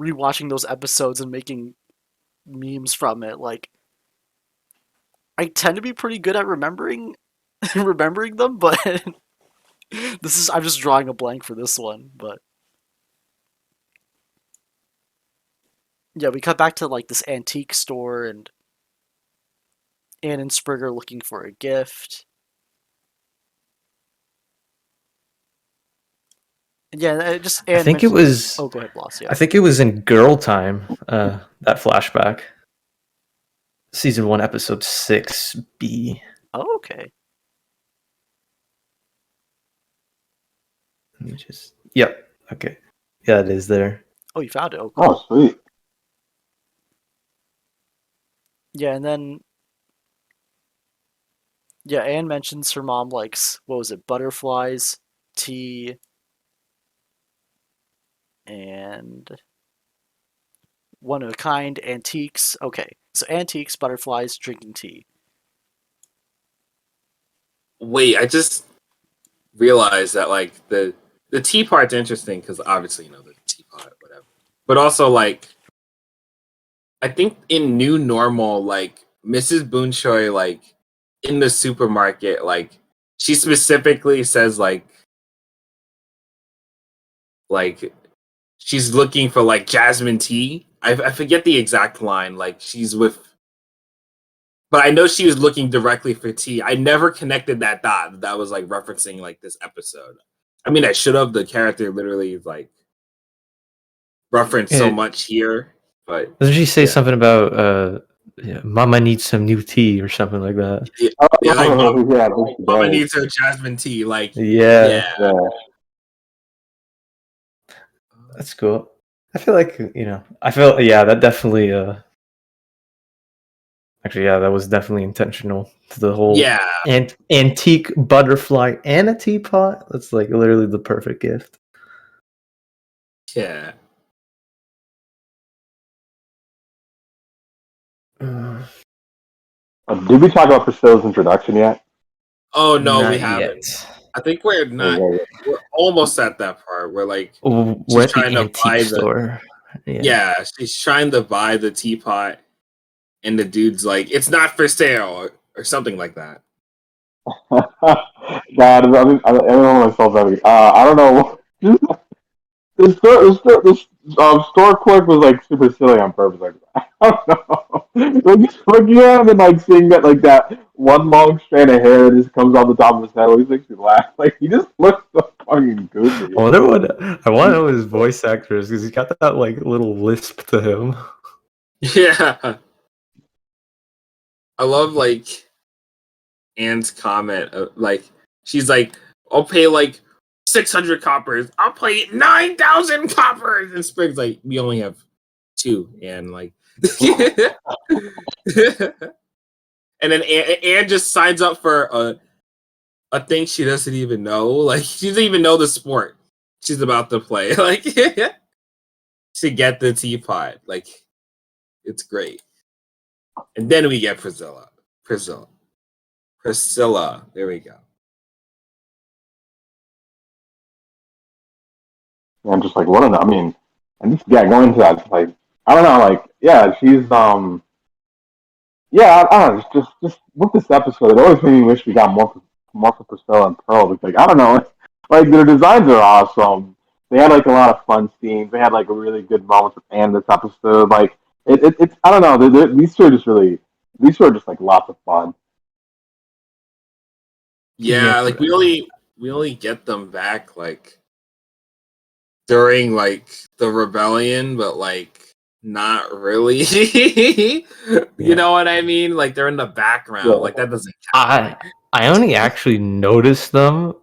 rewatching those episodes and making memes from it, like I tend to be pretty good at remembering remembering them, but I'm just drawing a blank for this one. But yeah, we cut back to like this antique store, and Anne and Sprig are looking for a gift. And yeah, just Anne I think it mentioned- was. Oh, go ahead, Bloss. Yeah. I think it was in Girl Time. That flashback. Season 1, episode 6B. Oh, okay. Let me just. Yep. Okay. Yeah, it is there. Oh, you found it. Oh, cool. Oh, sweet. Yeah, and then yeah, Anne mentions her mom likes, what was it, butterflies, tea, and one of a kind antiques. Okay, so antiques, butterflies, drinking tea. Wait, I just realized that like the tea part's interesting because obviously the teapot, whatever. But also like I think in New Normal, like Mrs. Boonchoy, like in the supermarket, like she specifically says like she's looking for like jasmine tea. I forget the exact line. Like she's with, but I know she was looking directly for tea. I never connected that dot. That was like referencing like this episode. I mean, I should have. The character literally is like referenced so much here, but Doesn't she say yeah. something about Mama needs some new tea or something like that? Yeah, Oh, like yeah, Mama needs her jasmine tea. Like Yeah, yeah. that's cool. I feel like I feel that definitely. Actually, yeah, that was definitely intentional. The whole yeah. antique butterfly and a teapot. That's like literally the perfect gift. Yeah. Did we talk about Priscilla's introduction yet? Oh no, Not we haven't. yet. I think we're not. Yeah. We're almost at that part where like We're she's at the trying to buy antique the store. yeah, she's trying to buy the teapot, and the dude's like, "It's not for sale," or something like that. God, everyone myself. I don't know. This store clerk was like super silly on purpose. Like, I don't know. Like just looking at him and like seeing that like that one long strand of hair that just comes off the top of his head always makes me laugh. Like he just looks so fucking goofy. I want to know his voice actor is because he's got that like little lisp to him. Yeah, I love like Anne's comment. Like she's like, "I'll pay like 600 coppers. I'll pay 9,000 coppers." And Sprig's like, "We only have 2," and like. And then Anne just signs up for a thing she doesn't even know. Like she doesn't even know the sport she's about to play. Like to get the teapot. Like it's great. And then we get Priscilla. There we go. And I'm just like, what? I mean, and just, yeah, going into that, like, I don't know, like, yeah, she's yeah, I don't know. Just with this episode, it always made me wish we got more for Priscilla and Pearl. Because, like, I don't know, like their designs are awesome. They had like a lot of fun scenes. They had like a really good moments at the end of this episode. Like it's I don't know. These two are just really these two are just like lots of fun. Yeah, like we only get them back like during like the rebellion, but like not really. You know what I mean? Like they're in the background. Yeah. Like that doesn't count. I only actually noticed them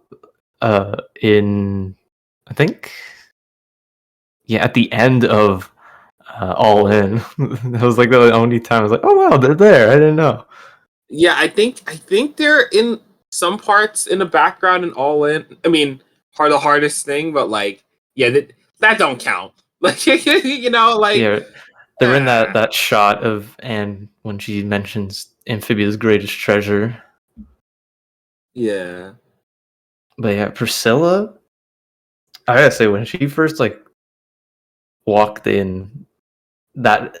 in I think at the end of All In. That was like the only time I was like, oh wow, they're there. I didn't know. Yeah, I think they're in some parts in the background and all in. I mean, the hardest thing, but like, yeah, that don't count. Like, like, Yeah, they're in that shot of Anne when she mentions Amphibia's greatest treasure. yeah, But yeah, Priscilla, I gotta say, when she first like walked in, that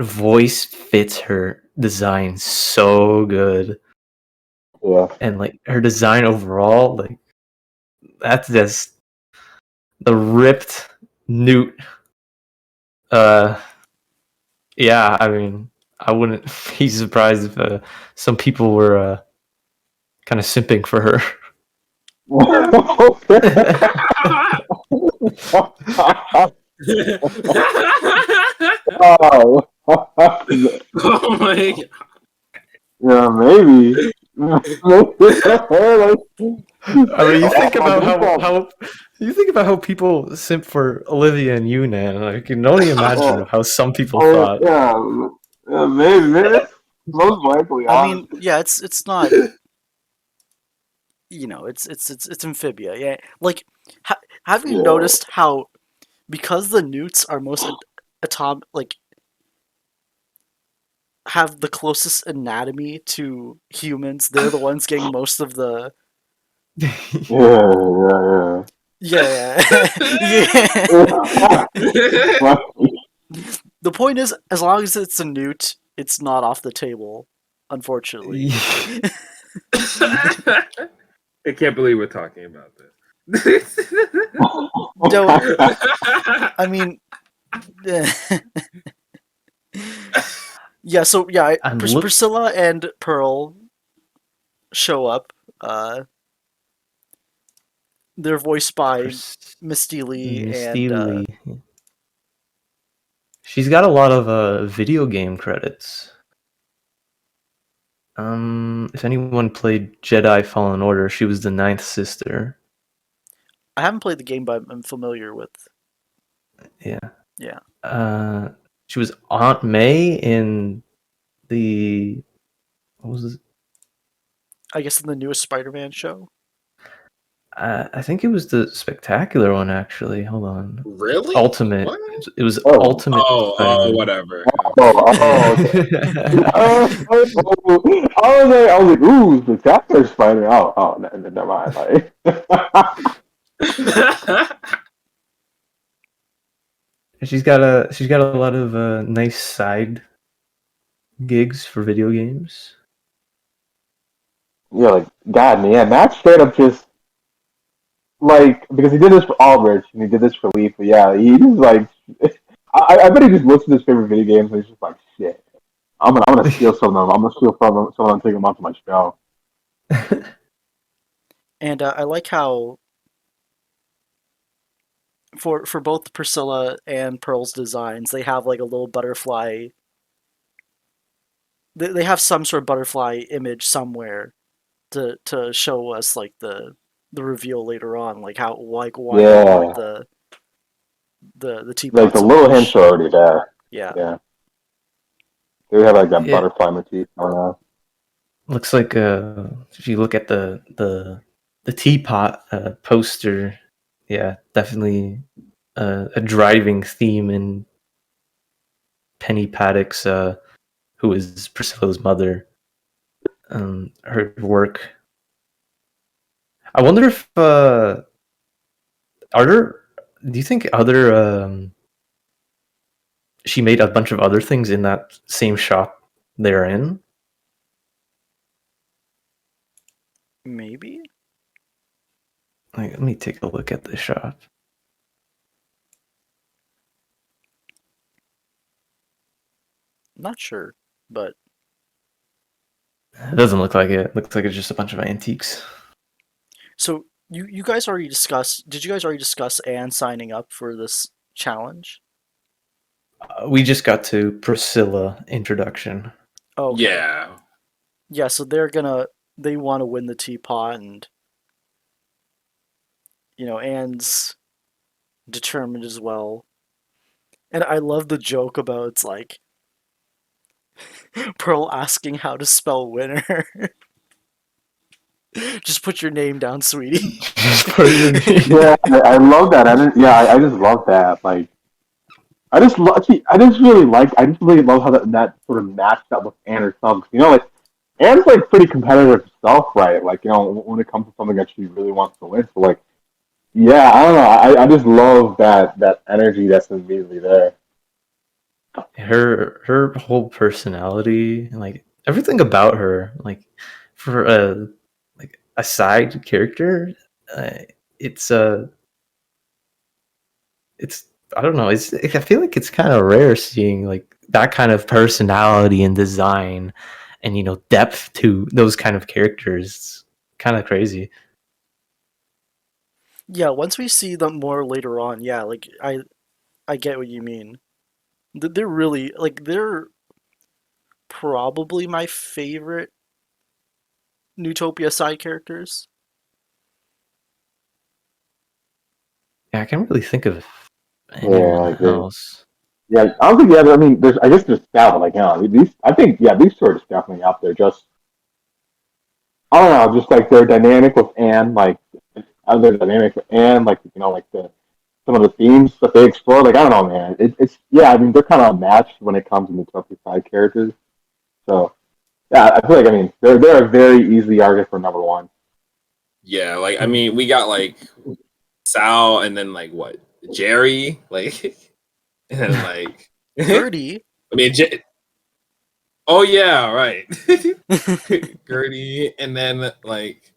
voice fits her design so good. Yeah. And like her design overall, like that's just the ripped Newt. Yeah, I mean, I wouldn't be surprised if some people were kind of simping for her. Oh. oh my god. Yeah, maybe. I mean, you think about how people simp for Olivia and Yunnan. I can only imagine how some people thought. Yeah, maybe. Most likely. I mean, yeah, it's not. It's Amphibia. Yeah, like, have you noticed how because the newts are most atom like have the closest anatomy to humans, they're the ones getting most of the. Yeah. Yeah, yeah. The point is, as long as it's a newt, it's not off the table, unfortunately. I can't believe we're talking about this. Don't. I mean, yeah. So yeah, And look, Priscilla and Pearl show up. They're voiced by Misty Lee Misty and Lee. She's got a lot of video game credits. If anyone played Jedi Fallen Order, she was the ninth sister. I haven't played the game, but I'm familiar with. Yeah. Yeah. She was Aunt May in the what was it? I guess in the newest Spider-Man show. I think it was the spectacular one actually. Hold on. Really? Ultimate. What? It was Oh. Ultimate. Oh, whatever. Okay. I was like, ooh, spectacular spider. Oh, never mind. Like, she's got a lot of nice side gigs for video games. yeah, like God, man, Matt straight up just like because he did this for Aldrich and he did this for Leaf. But yeah, he just like I bet he just looks at his favorite video games and he's just like, shit, I'm gonna steal some of them. I'm gonna steal some of them and take them onto my show. And I like how for both Priscilla and Pearl's designs, they have like a little butterfly. They have some sort of butterfly image somewhere to show us like the reveal later on, like how why Yeah. the teapot. Like the little hints are already there. Yeah. Yeah. They have like that Yeah. butterfly motif going on. Looks like if you look at the teapot poster, yeah, definitely a driving theme in Penny Paddock's who is Priscilla's mother. Her work. I wonder if are there. Do you think other she made a bunch of other things in that same shop they're in. Maybe? Like, let me take a look at the shop. Not sure, but It doesn't look like it. It looks like it's just a bunch of antiques. so you guys already discussed. Did you guys already discuss Anne signing up for this challenge? We just got to Priscilla introduction. Oh, okay. Yeah. Yeah, so they want to win the teapot, and Anne's determined as well. And I love the joke about it's like Pearl asking how to spell winner. Just put your name down, sweetie. Just put your name. Yeah, I love that. I just love that. Like, I just really love how that sort of matched up with Anne herself. Like Anne's like pretty competitive herself, right? Like, when it comes to something that she really wants to win. So like, yeah, I don't know. I just love that energy that's immediately there. Her whole personality and like everything about her, like for a side character, uh, it's it's I don't know. I feel like it's kind of rare seeing like that kind of personality and design, and depth to those kind of characters. It's kind of crazy. Yeah, once we see them more later on, yeah, like I get what you mean. They're really like they're probably my favorite Newtopia side characters. Yeah, I can't really think of Yeah, anyone like else. yeah. I don't think I mean, I guess there's Scout, but like, these. I think these two are just definitely up there. Just I don't know, just like their dynamic with Anne, like other dynamic with Anne, like like the some of the themes that they explore. Like I don't know, man. It's yeah. I mean, they're kind of matched when it comes to the Tokyo side characters. So yeah, I feel like they're a very easy argument for number one. Yeah, like I mean, we got like Sal, and then like what Jerry, like, and then like Gertie. I mean, oh yeah, right, Gertie, and then like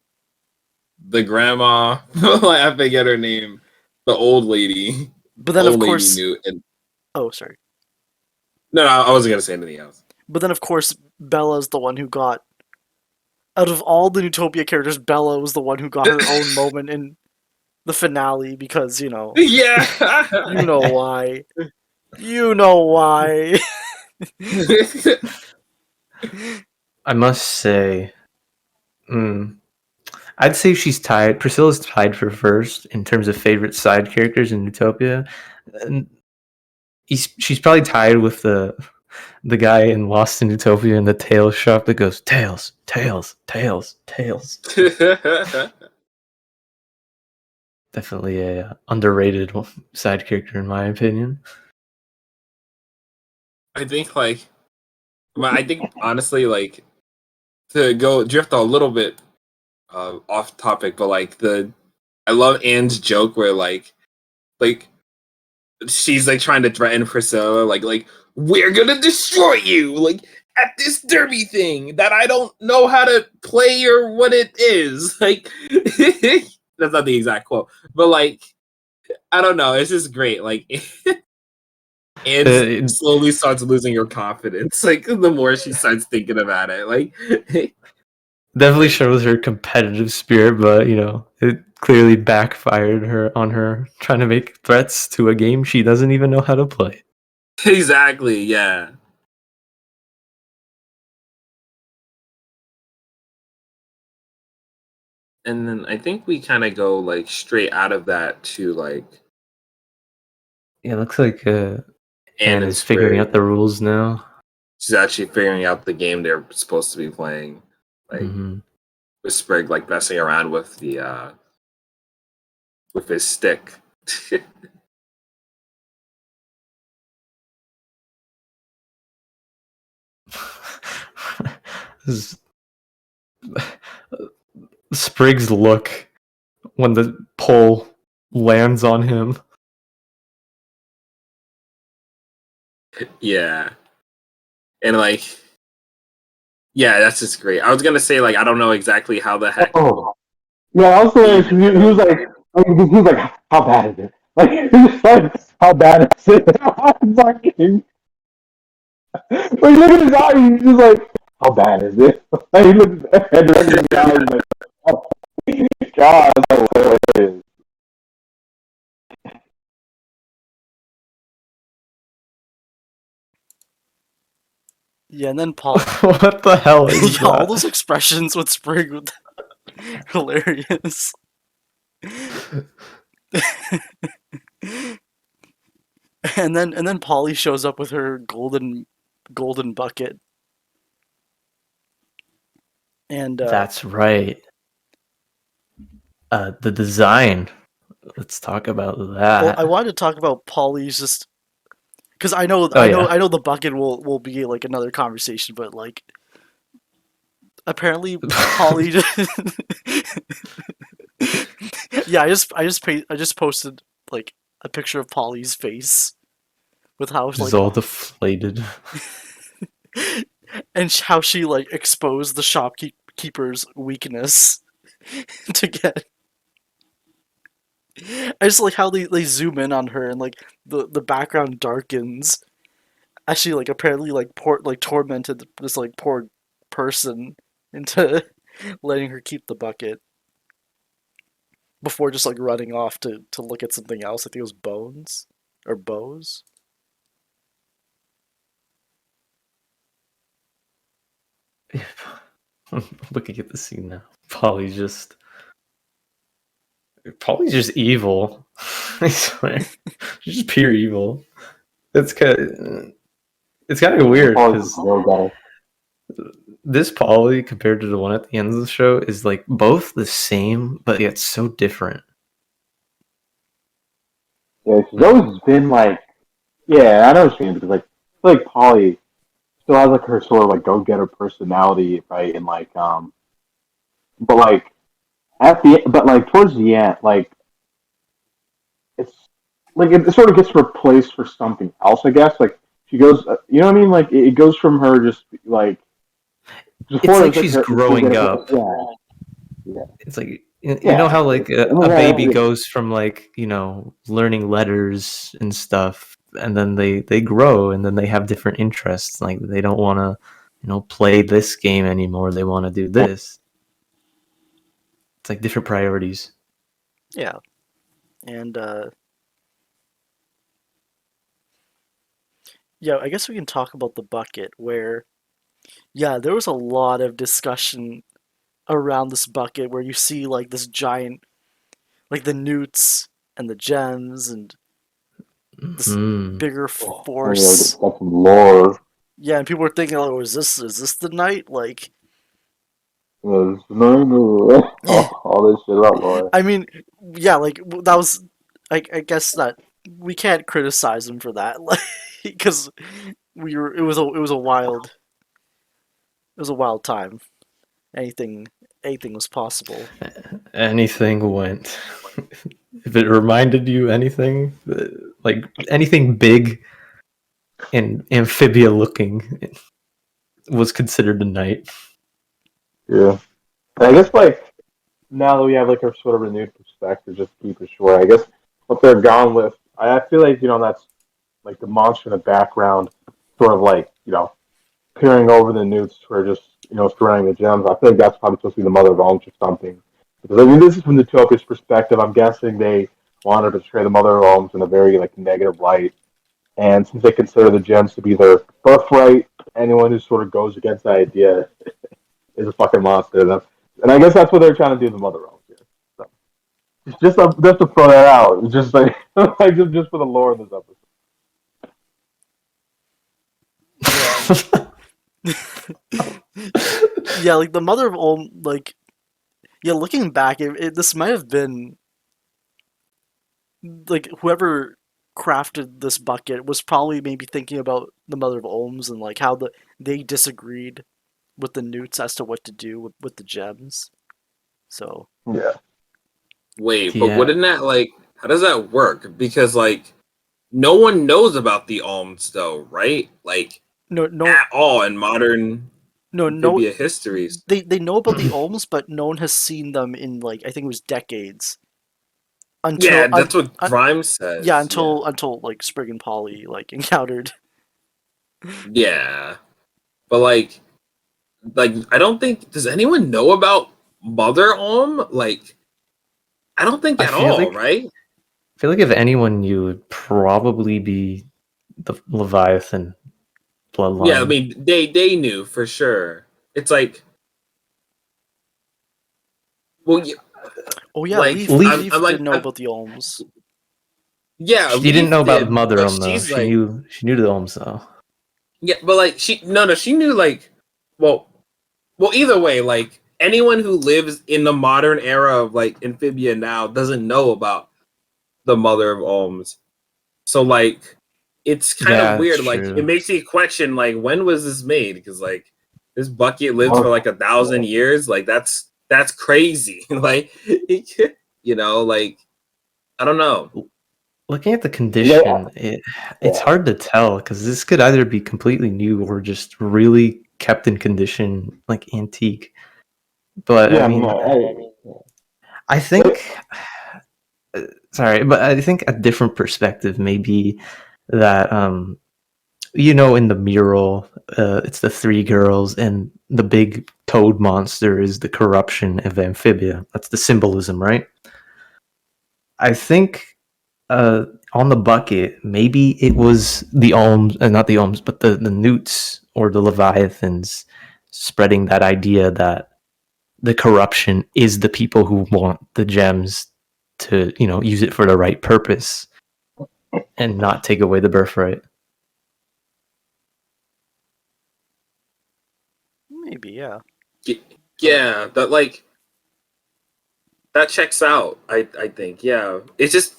the grandma, like, I forget her name, the old lady, But the then of old lady course, knew, and oh sorry. no, I wasn't gonna say anything else. But then of course Bella's the one who got out of all the Newtopia characters, Bella was the one who got her own moment in the finale because, Yeah. you know why. You know why. I must say, I'd say she's tied. Priscilla's tied for first in terms of favorite side characters in Utopia. And she's probably tied with the guy in Lost in Utopia in the Tails shop that goes tails, tails, tails, tails. Definitely a underrated side character in my opinion. I think like, well, I think honestly, like to go drift a little bit off topic, but like I love Anne's joke where like she's like trying to threaten Priscilla, like we're gonna destroy you, like at this derby thing that I don't know how to play or what it is. Like that's not the exact quote, but like I don't know, it's just great. Like Anne slowly starts losing her confidence, like the more she starts thinking about it. Like definitely shows her competitive spirit, but it clearly backfired on her trying to make threats to a game she doesn't even know how to play. exactly, yeah. And then I think we kind of go like straight out of that to like Yeah, it looks like Anne Anne and is figuring out Sprig. the rules now. She's actually figuring out the game they're supposed to be playing. Like Mm-hmm. with Sprig like messing around with the with his stick. Sprig's look when the pole lands on him. Yeah. And like Yeah, that's just great. I was gonna say like I don't know exactly how the heck. Oh, yeah, also he was like, how bad is it? Like, he was like, how bad is it? I'm fucking. When you look at his eyes, he's just like, how bad is it? Like, he looks at directly in the eyes, and like, oh, God, that's hilarious. Yeah, and then Paul. What the hell is Yeah, all that? those expressions with Spring were hilarious. And then Polly shows up with her golden bucket, and That's right. The design. Let's talk about well, that. I wanted to talk about Polly's just because I know Oh, yeah. I know the bucket will be like another conversation, but like apparently Polly. Yeah, I just posted like a picture of Polly's face with how Just like all deflated. and how she like exposed the shopkeeper's weakness to get. I just like how they zoom in on her and like the background darkens as she like apparently like tormented this like poor person into letting her keep the bucket before just like running off to look at something else. I think it was bones or bows. Looking at the scene now. Polly's just evil. I swear. She's just pure evil. It's kind of weird because this Polly compared to the one at the end of the show is like both the same, but yet so different. Yeah, she's always been like, yeah, I know what you mean, because like Polly still has like her sort of like go-getter personality, right? And like, but like but like towards the end, like it's like it sort of gets replaced for something else, I guess. Like she goes, you know what I mean? Like it goes from her just like It's like like she's her, growing up. yeah, yeah, It's like you know yeah, how like a yeah, baby yeah. goes from like learning letters and stuff, and then they grow and then they have different interests. Like they don't want to play this game anymore. They want to do this. It's like different priorities. Yeah, and yeah, I guess we can talk about the bucket where yeah, there was a lot of discussion around this bucket where you see like this giant like the newts and the gems and this Mm. bigger Oh, force. that's some lore. Yeah, and people were thinking, "Oh, is this the night?" Like, All this shit about lore. I mean, yeah, like that was. I guess that we can't criticize him for that, like, because we were. It was a wild. It was a wild time. Anything anything was possible. Anything went. If it reminded you anything, like anything big and amphibia looking, it was considered a night. Yeah, and I guess like now that we have like our sort of renewed perspective, just to keep it short. I guess what they're gone with, I feel like that's like the monster in the background, sort of like peering over the newts or just surrounding the gems. I feel like that's probably supposed to be the mother of Olms or something. Because I mean, this is from the Topi's perspective. I'm guessing they wanted to portray the mother of Olms in a very like negative light, and since they consider the gems to be their birthright, anyone who sort of goes against that idea is a fucking monster. And I guess that's what they're trying to do to the mother of Olms here. So, just to throw that out, it's just like just for the lore of this episode. Yeah, like the mother of all, like, yeah, looking back, this might have been like whoever crafted this bucket was probably maybe thinking about the mother of Olms and like how they disagreed with the newts as to what to do with the gems. So Yeah. Wait, but Yeah. wouldn't that like how does that work? Because like no one knows about the alms though, right? Like no, at all in modern No, Amphibia histories. they know about the Olms, but no one has seen them in like I think it was decades. Yeah, Until that's what un- Grimes says. yeah, until like Sprig and Polly like encountered. Yeah. But like I don't think does anyone know about Mother Olm? Like I don't think I at feel all, like right? I feel like if anyone knew, it would probably be the Leviathan Yeah, I bloodline. mean they knew for sure. It's like well yeah, Oh yeah, like Leaf Leaf- Leaf did know I'm about the Olms. yeah, She didn't Leaf know about did, Mother but Olm though. she's like She knew the Olms though. yeah, but like she knew like well either way, like anyone who lives in the modern era of like Amphibia now doesn't know about the Mother of Olms. So like it's kind of Yeah, that's weird. Like it true. makes you question like when was this made? Because like this bucket lived for Well, like 1,000 years. Like that's crazy. Like you know, like I don't know. Looking at the yeah, condition, it's yeah, hard to tell because this could either be completely new or just really kept in condition, like antique. But I yeah. mean, I It, think, sorry, but I think a different perspective may be that, in the mural, it's the three girls, and the big toad monster is the corruption of Amphibia. That's the symbolism, right? I think on the bucket, maybe it was the Olms, not the Olms, but the Newts or the Leviathans spreading that idea that the corruption is the people who want the gems to, use it for the right purpose and not take away the birthright. Maybe, yeah. Yeah, that like that checks out. I think yeah. It's just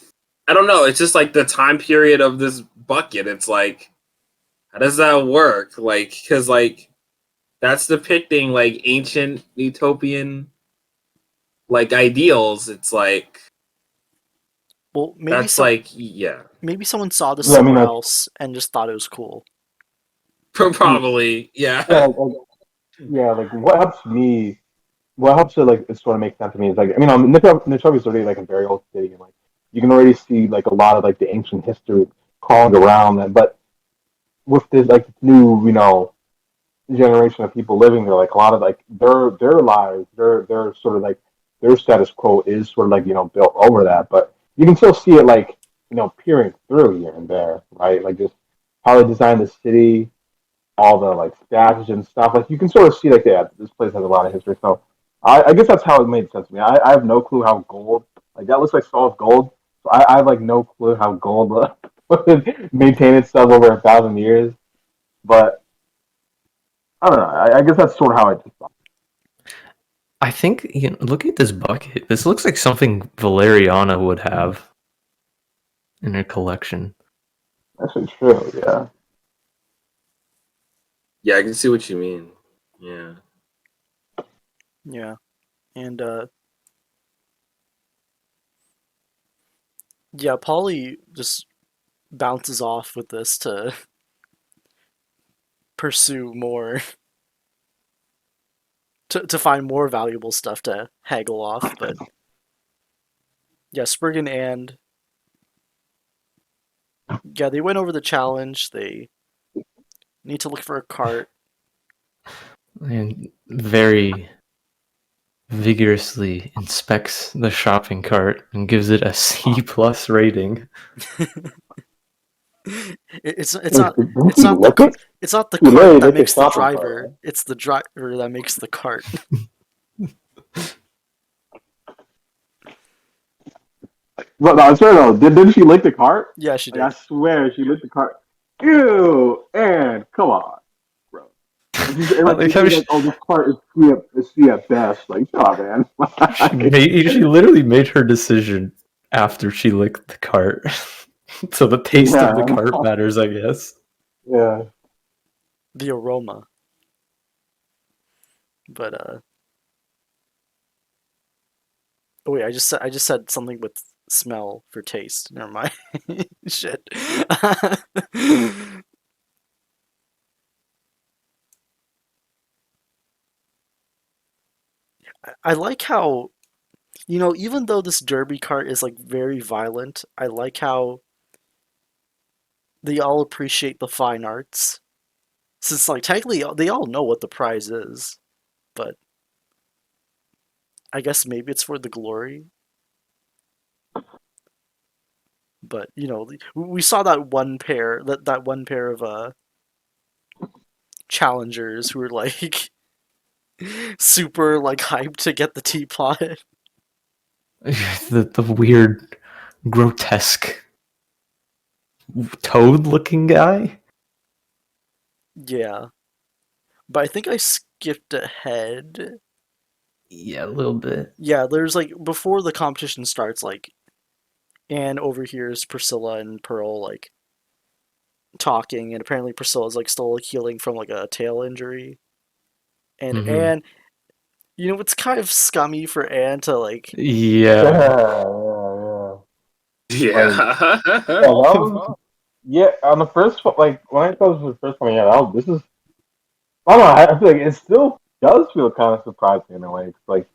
I don't know. It's just like the time period of this bucket. It's like how does that work? Like because like that's depicting like ancient utopian like ideals. It's like Well, that's like yeah, maybe someone saw this yeah, I mean, somewhere else and just thought it was cool. probably yeah, yeah. yeah. Like what helps to like sort of make sense to me is like, I mean, Nitrobi is already like a very old city, and like you can already see like a lot of like the ancient history crawling around that. But with this like new, generation of people living there, like a lot of like their lives, their sort of like their status quo is sort of like built over that, but you can still see it like peering through here and there, right? Like just how they designed the city, all the like statues and stuff. Like you can sort of see like yeah, this place has a lot of history. So I guess that's how it made sense to me. I have no clue how gold like that looks like solid gold. So I have like no clue how gold would maintain itself over 1,000 years, but I don't know. I guess that's sort of how I just thought. I think, looking at this bucket, this looks like something Valeriana would have in her collection. That's true. Yeah. Yeah, I can see what you mean. Yeah. Yeah. And yeah, Polly just bounces off with this to pursue more to find more valuable stuff to haggle off, but yeah, Spriggan and yeah, they went over the challenge. They need to look for a cart. And very vigorously inspects the shopping cart and gives it a C plus rating. It's Didn't it's he not the lick it? it's not the He cart literally that licked the makes the shopping cart. driver. It's the driver that makes the cart. But no, I'm sorry though. Didn't she lick the cart? Yeah, she Like I did. swear she licked the cart. Ew! And come on, bro. And I like like she's how like, oh, this cart is C at best. Like, shut up, man. she literally made her decision after she licked the cart. So the taste of the Yeah, cart matters, I guess. yeah. The aroma. But oh wait, I just said something with smell for taste. Never mind. Shit. I like how, even though this derby cart is like very violent, I like how they all appreciate the fine arts. Since like technically they all know what the prize is, but I guess maybe it's for the glory. But we saw that one pair of challengers who were like super like hyped to get the teapot. The weird, grotesque toad-looking guy. Yeah, but I think I skipped ahead. Yeah, a little bit. Yeah, there's like before the competition starts, like Anne overhears Priscilla and Pearl like talking, and apparently Priscilla's like still like healing from like a tail injury, and Mhm. Anne, it's kind of scummy for Anne to like. Yeah. Yeah. Yeah, on the first, like, when I thought this was the first one, yeah, this is, I don't know, I feel like it still does feel kind of surprising in a way. It's like,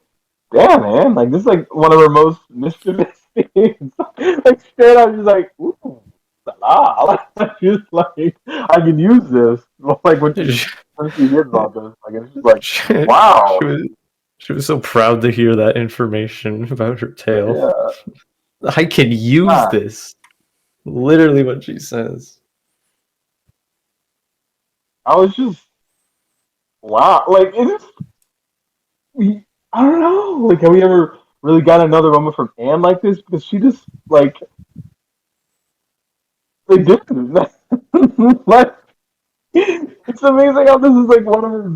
damn, man, like, this is like one of her most mischievous scenes. Like, straight up, she's like, ooh, she's like, I can use this. Like, when she hears about this, like, it's just like, wow. She was so proud to hear that information about her tail. Yeah. I can use this. Literally what she says. I was just, wow. Like, I don't know. Like, have we ever really got another moment from Anne like this? Because she just, like, they didn't. Like, it's amazing how this is like one of her.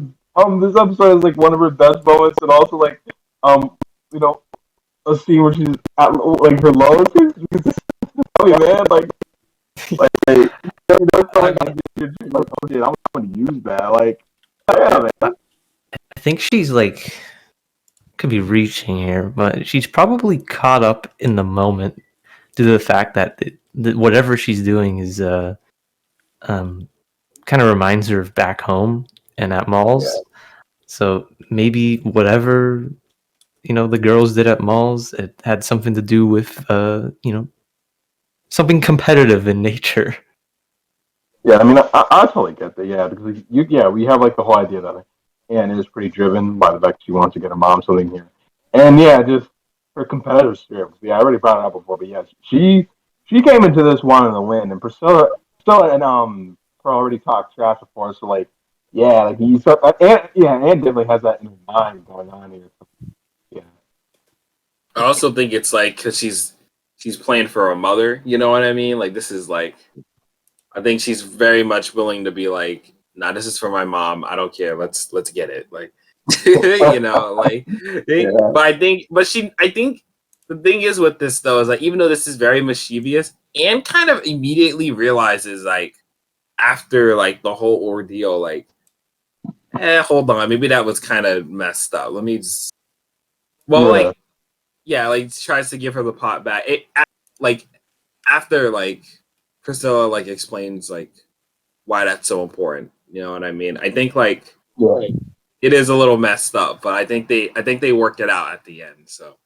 This episode is like one of her best moments, and also like, you know, a scene where she's at like her lowest. Because oh yeah, man, like, okay, I'm gonna use that. Like, yeah, man. I think she's like, could be reaching here, but she's probably caught up in the moment due to the fact that whatever she's doing is kind of reminds her of back home and at malls. Yeah. So maybe whatever the girls did at malls, it had something to do with something competitive in nature. Yeah, I mean, I totally get that. Yeah, because we have like the whole idea that Anne is pretty driven by the fact she wants to get her mom something here, and yeah, just her competitive spirit. Yeah, I already brought it up before, but yeah, she came into this wanting to win, and Priscilla and Pearl already talked trash before, so like, yeah, like Anne definitely has that in her mind going on here. So, yeah, I also think it's like because she's playing for her mother. You know what I mean? Like this is like. I think she's very much willing to be like, nah, this is for my mom. I don't care. Let's get it. Like, like, yeah. but I think the thing is with this though is like, even though this is very mischievous, Anne kind of immediately realizes like after like the whole ordeal, like, hold on, maybe that was kind of messed up. Let me just, like tries to give her the pot back. Like after like. Priscilla like explains like why that's so important. You know what I mean? I think like it is a little messed up, but I think they worked it out at the end. So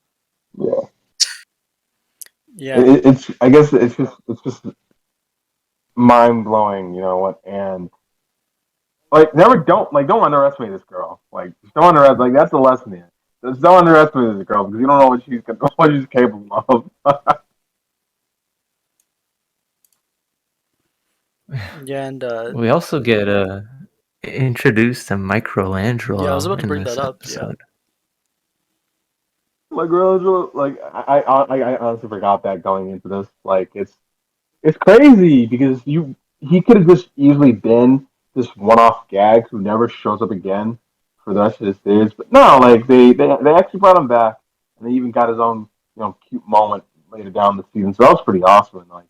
yeah, it's I guess it's just mind blowing. You know what? And like don't underestimate this girl. Like don't underestimate. Like that's the lesson here. Just don't underestimate this girl because you don't know what she's capable of. Yeah, and we also get introduced to Michelangelo. Yeah, I was about to in bring this that up. episode. Yeah. Michelangelo, like I honestly forgot that going into this. Like it's crazy because he could have just easily been this one-off gag who never shows up again for the rest of his days. But no, like they actually brought him back, and they even got his own cute moment later down the season. So that was pretty awesome. And like,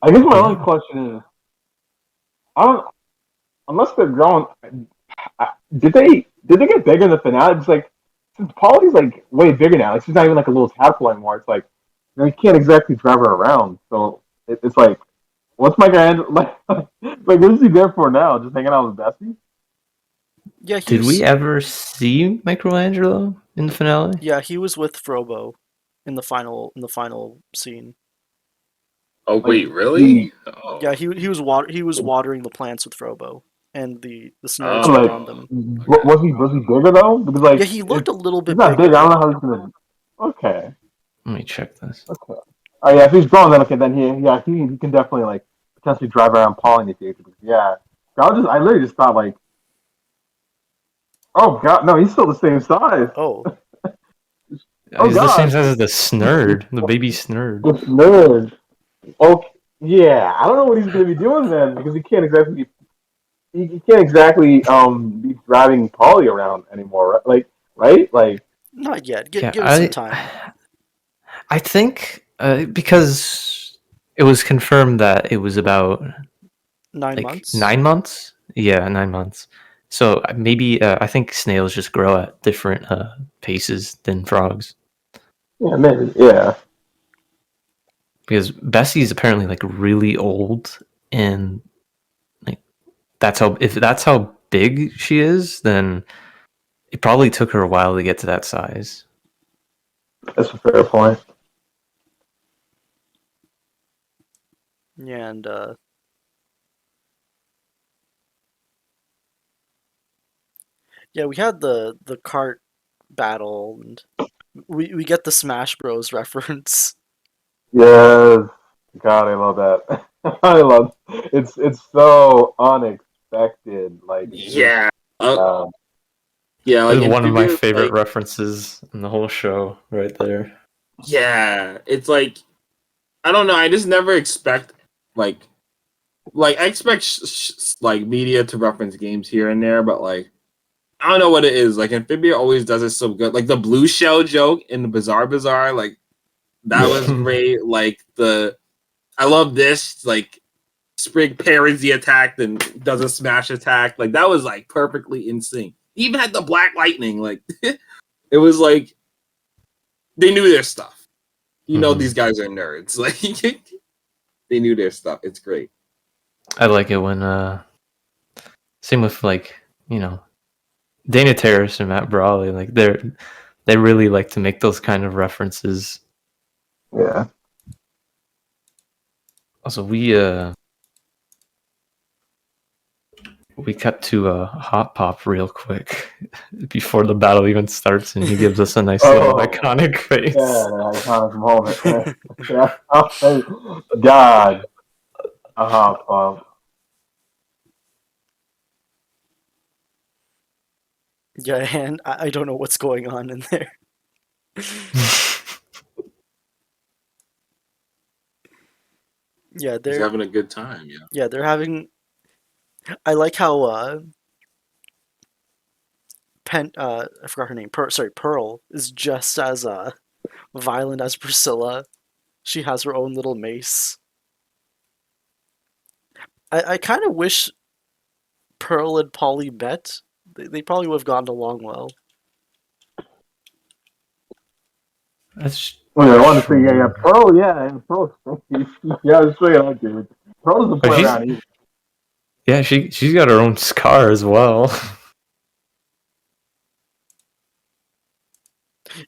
I guess my only question is, I don't unless they're growing. Did they get bigger in the finale? It's like since Polly's like way bigger now, like she's not even like a little tadpole anymore. It's like you can't exactly drive her around. So it's like, what's my grand like? Like what is he there for now? Just hanging out with Bessie? Yeah, Did we ever see Michelangelo in the finale? Yeah, he was with Frobo in the final scene. Oh Like, wait, really? Oh. Yeah, he was watering the plants with Frobo, and the snares were like, on them. Okay. was he bigger though? Because like, Yeah, he looked a little he's bit not bigger. big. I don't know how he's gonna. Okay. Let me check this. Okay. Oh yeah, if he's grown, then okay, then he can definitely like potentially drive around pawing the future. Yeah. I literally just thought like, oh god, no, he's still the same size. Oh, Oh He's the same god, size as the Snurd, the baby Snurd. this nerd. Okay, yeah, I don't know what he's gonna be doing then because he can't exactly be driving Polly around anymore, right? Like, not yet. Yeah, Give it some time. I think because it was confirmed that it was about 9 like months. 9 months. Yeah, 9 months. So maybe I think snails just grow at different paces than frogs. yeah, maybe, yeah. Because Bessie is apparently like really old, and like if that's how big she is, then it probably took her a while to get to that size. That's a fair point. Yeah, and yeah, we had the cart battle, and we get the Smash Bros reference. Yes, God, I love that. I love it's so unexpected. Like, Yeah. um, Yeah, like It's one of my Amphibia, favorite like, references in the whole show, right there. yeah, it's like I don't know. I just never expect like I expect like media to reference games here and there, but like I don't know what it is. Like Amphibia always does it so good. Like the blue shell joke in the Bazaar, like that was great. Like I love this. Like Sprig parries the attack, then does a smash attack. Like that was like perfectly in sync. He even had the black lightning. Like it was like they knew their stuff. You know, these guys are nerds. Like they knew their stuff. It's great. I like it when same with like, Dana Terrace and Matt Brawley, like they really like to make those kind of references. yeah. Also, we cut to Hot Pop real quick before the battle even starts, and he gives us a nice little iconic face. Yeah, an iconic moment. Yeah. Oh, God. Wow. Yeah, and I don't know what's going on in there. Yeah, He's having a good time. Yeah. yeah, they're having. I like how I forgot her name. Pearl is just as violent as Priscilla. She has her own little mace. I kind of wish Pearl and Polly met. They probably would have gotten along well. That's Wait, I want to say, yeah, Pearl, yeah, Pearl, yeah, I was saying, like, dude, Pearl doesn't play around either. Yeah, she's got her own scar as well.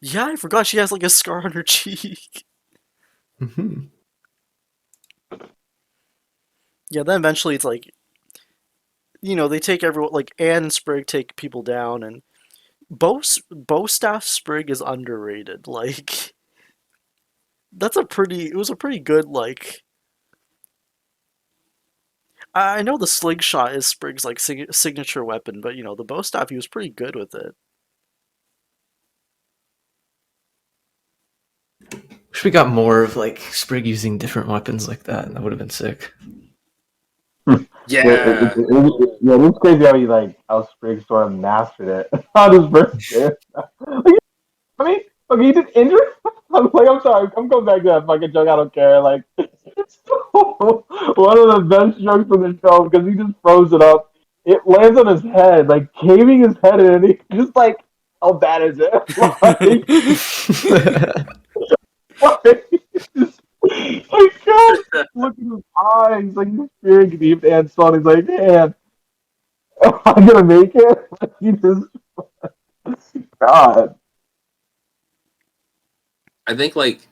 Yeah, I forgot she has like a scar on her cheek. Yeah, then eventually it's like, they take everyone, like Anne and Sprig take people down, and Bowstaff Sprig is underrated. Like, it was a pretty good, like, I know the slingshot is Sprig's like signature weapon, but the Bowstaff, he was pretty good with it. Wish we got more of like Sprig using different weapons like that. That would have been sick. Yeah. It's crazy how Sprig sort of mastered it on his first game. I mean, okay, he did injury. I'm sorry, I'm going back to that fucking joke. I don't care. Like, it's one of the best jokes in the show because he just throws it up. It lands on his head, like caving his head in, and he just like, how bad is it? My God, look at his eyes, like he's very deep and son. He's like, man, I'm gonna make it. You just God. I think like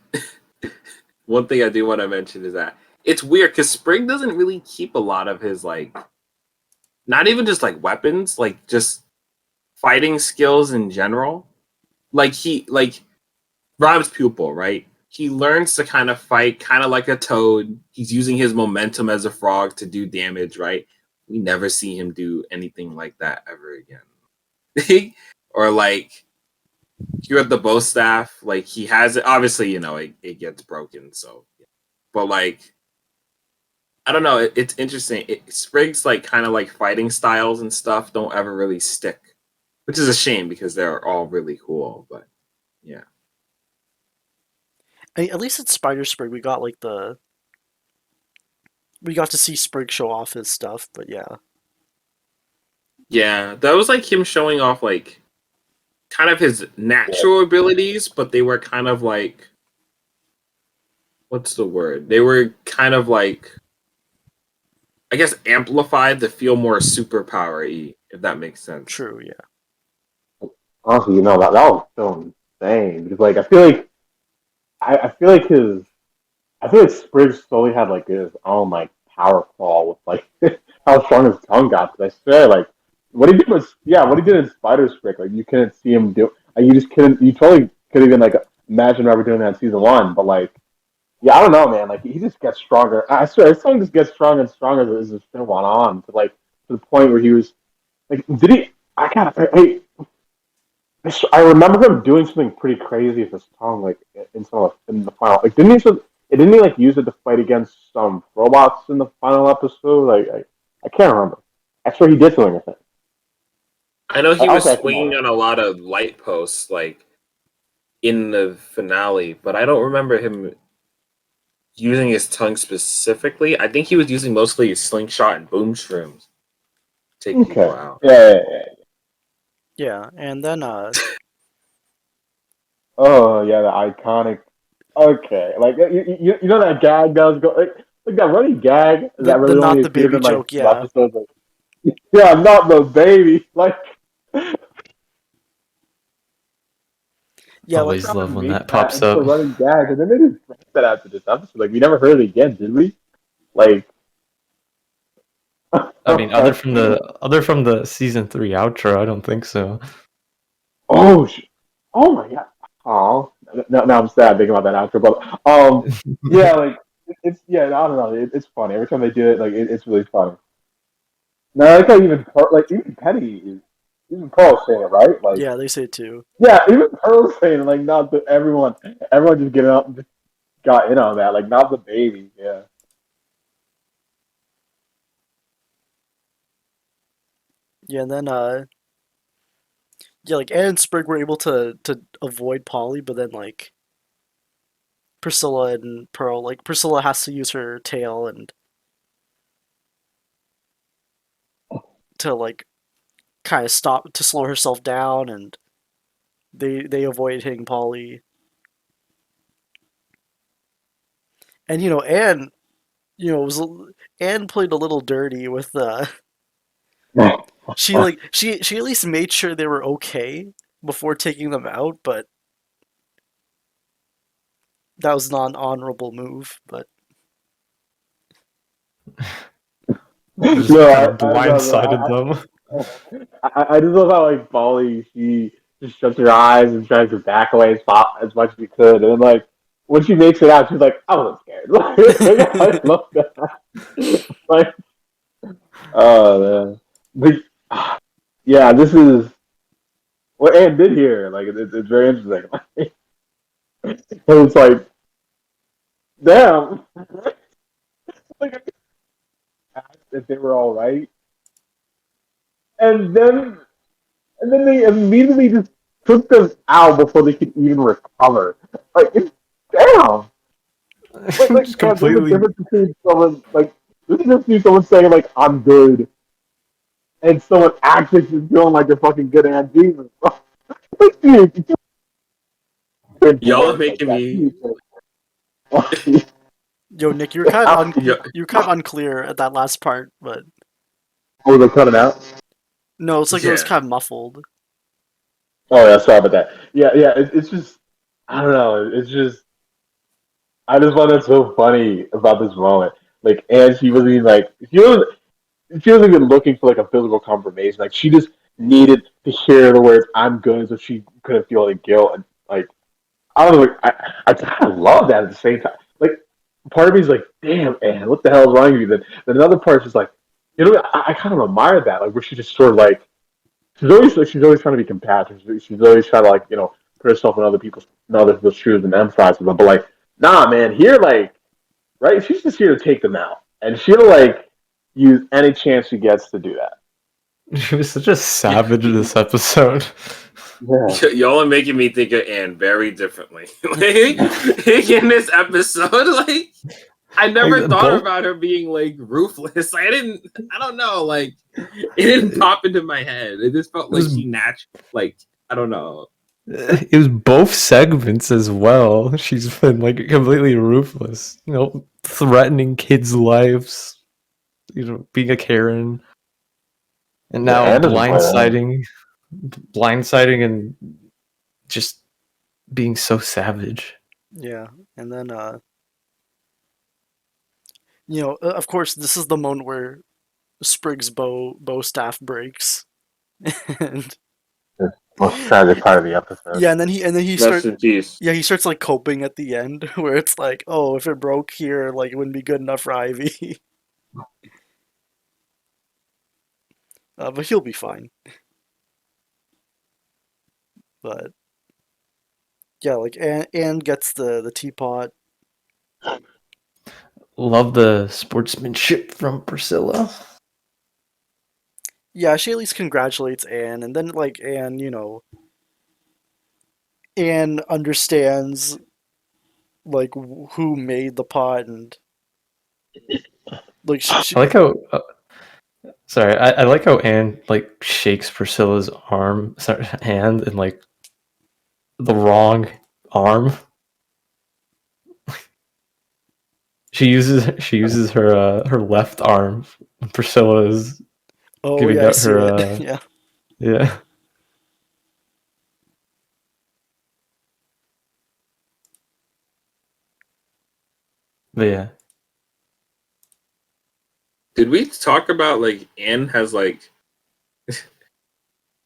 one thing I do want to mention is that it's weird because Spring doesn't really keep a lot of his like, not even just like weapons, like just fighting skills in general. Like he like Rob's pupil, right? He learns to kind of fight kind of like a toad. He's using his momentum as a frog to do damage, right? We never see him do anything like that ever again. Or like you have the bow staff, like he has it. Obviously, it gets broken. So, but like I don't know. It's interesting. Sprig's like kind of like fighting styles and stuff don't ever really stick, which is a shame because they're all really cool. But yeah, At least at Spider Sprig, we got to see Sprig show off his stuff. But yeah, yeah, that was like him showing off like kind of his natural abilities, but they were kind of like, what's the word? They were kind of like, I guess, amplified to feel more superpower-y, if that makes sense. true. Yeah, Honestly, that was so insane because like I feel like Sprigg slowly had like his own like power call with like how strong his tongue got. Because I swear, like what he did in Spider Sprig, like you couldn't see him do. Like, you just couldn't. You totally could even like imagine Robert doing that in season one. But like, yeah, I don't know, man. Like he just gets stronger. I swear, his tongue just gets stronger and stronger as the show went on to the point where he was like, did he? I kind of I remember him doing something pretty crazy with his tongue, like in the final. Like, didn't he like use it to fight against some robots in the final episode? Like, I can't remember. I swear he did something with it. I know he was Okay, come swinging on a lot of light posts, like in the finale, but I don't remember him using his tongue specifically. I think he was using mostly his slingshot and boom shrooms to take people Okay. out. Yeah. yeah. And then Oh yeah, the iconic. Okay, like you know that gag that was going like that running gag the that really not only the appeared baby in like joke. two Yeah, episodes. Like, yeah, not the baby. Like. Yeah, like Always Robert love when made that that pops into a up. running gag, and then they just scrapped that after this episode. Like we never heard it again, did we? Like, I mean, other from the season 3 outro, I don't think so. oh, oh my god, oh, now I'm sad thinking about that after, but yeah, like yeah, I don't know, it's funny every time they do it. Like it's really funny. Now I like how even Penny, even Pearl's saying it right. Like yeah. They say it too. yeah, even Pearl's saying it. Like not the everyone just getting up, just got in on that. Like not the baby. Yeah. Yeah, and then yeah, like Anne and Sprig were able to avoid Polly, but then like Priscilla and Pearl, like Priscilla has to use her tail and to like kind of stop to slow herself down, and they avoid hitting Polly. And Anne, was Anne played a little dirty with she at least made sure they were okay before taking them out, but that was not an honorable move. But Just No, kind of I love blindsided them. I just love how like Polly, she just shuts her eyes and tries to back away as much as she could, and then like when she makes it out, she's like, "I wasn't scared." Like, I love that. Like, oh man, but, yeah, this is what Anne did here. Like, it's very interesting. It's like, damn, like I asked if they were all right, and then they immediately just took them out before they could even recover. Like, damn. Just Damn, there's a completely. difference between someone like there's a difference between someone saying like I'm good and someone actually just feeling like they're fucking good and Jesus. Like, dude, you can't do Y'all are work like making that. me. yo, Nick, you were kind of Yo, unclear at that last part, but Oh, they're cutting out. No, it's like it was Yeah. kind of muffled. Oh yeah, sorry about that. Yeah, yeah. It's just I don't know. It's just I just find that so funny about this moment. Like, and she wasn't even like she wasn't even looking for like a physical confirmation. Like, she just needed to hear the words "I'm good," so she couldn't feel any guilt. And like, I don't know. Like, I kind of love that at the same time. Like, part of me is like, "Damn, Anne, what the hell is wrong with you?" Then another part is just like, I kind of admire that. Like, where she just sort of like she's always trying to be compassionate. She's always trying to like put herself in other people's shoes and empathize with them. But like, nah, man, here like right, she's just here to take them out, and she'll like use any chance she gets to do that. She was such a savage in this episode. Yeah, Y'all are making me think of Anne very differently. Like in this episode, like I never Like, thought both about her being like ruthless. I don't know, like it didn't pop into my head. It just felt It like was she natural, like I don't know. it was both segments as well. She's been like completely ruthless, threatening kids' lives, being a Karen, and yeah, now Anne doesn't play that. blindsiding, and just being so savage. Yeah, and then of course, this is the moment where Sprig's bow staff breaks, and It's the most tragic part of the episode. yeah, and then he Rest starts. in peace. Yeah, he starts like coping at the end, where it's like, oh, if it broke here, like it wouldn't be good enough for Ivy. But he'll be fine. But yeah, like Anne gets the teapot. Love the sportsmanship from Priscilla. Yeah, she at least congratulates Anne, and then like Anne understands like who made the pot, and like I like how. Sorry, I like how Anne like shakes Priscilla's hand, and like the wrong arm. She uses her left arm. Priscilla is oh giving yeah, I out see her it. Yeah. yeah. But yeah. Did we talk about like Anne has like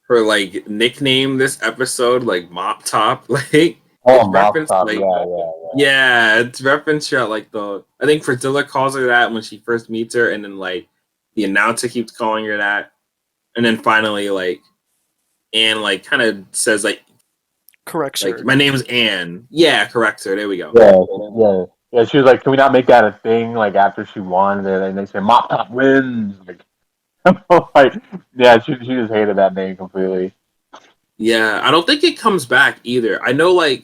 her like nickname this episode, like Mop Top? Like it's Oh, mouth referenced top. like Yeah. yeah, it's referenced throughout like the I think Priscilla calls her that when she first meets her, and then like the announcer keeps calling her that, and then finally like Anne like kind of says Corrects like her. my name's Anne. Yeah, corrects her. There we go. Yeah. She was like, "Can we not make that a thing?" Like after she won, and they say "Mop Top wins." Like, like yeah, she just hated that name completely. Yeah, I don't think it comes back either. I know like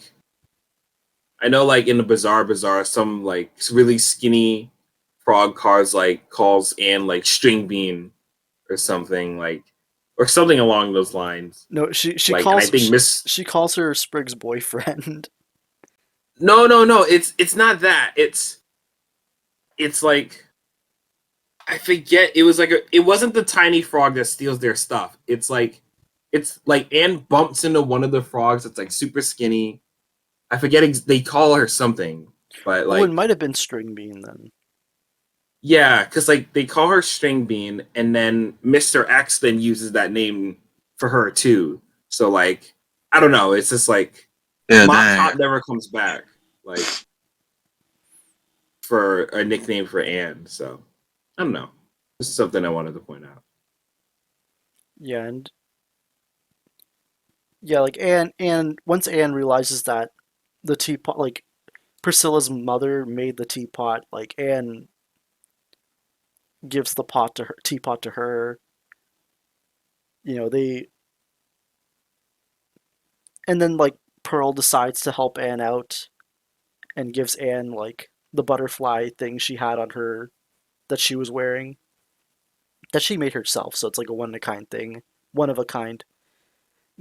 in the Bazaar, some like really skinny frog cars like calls Anne like string bean or something like or something along those lines. No, she Like, and I calls think Miss she calls her Sprig's boyfriend. no, it's not that. It's like I forget. It was like it wasn't the tiny frog that steals their stuff. It's like Anne bumps into one of the frogs that's like super skinny. I forget they call her something, but Oh, it like might have been String Bean then. yeah, because like they call her String Bean, and then Mr. X then uses that name for her too. So like I don't know. It's just like Yeah, Mop dang. Top never comes back. Like for a nickname for Anne. So I don't know. This is something I wanted to point out. Yeah, and yeah, like Anne once Anne realizes that the teapot, like Priscilla's mother made the teapot, like Anne gives the teapot to her. They and then like Pearl decides to help Anne out and gives Anne like the butterfly thing she had on her that she was wearing that she made herself. So it's like a one of a kind thing, one of a kind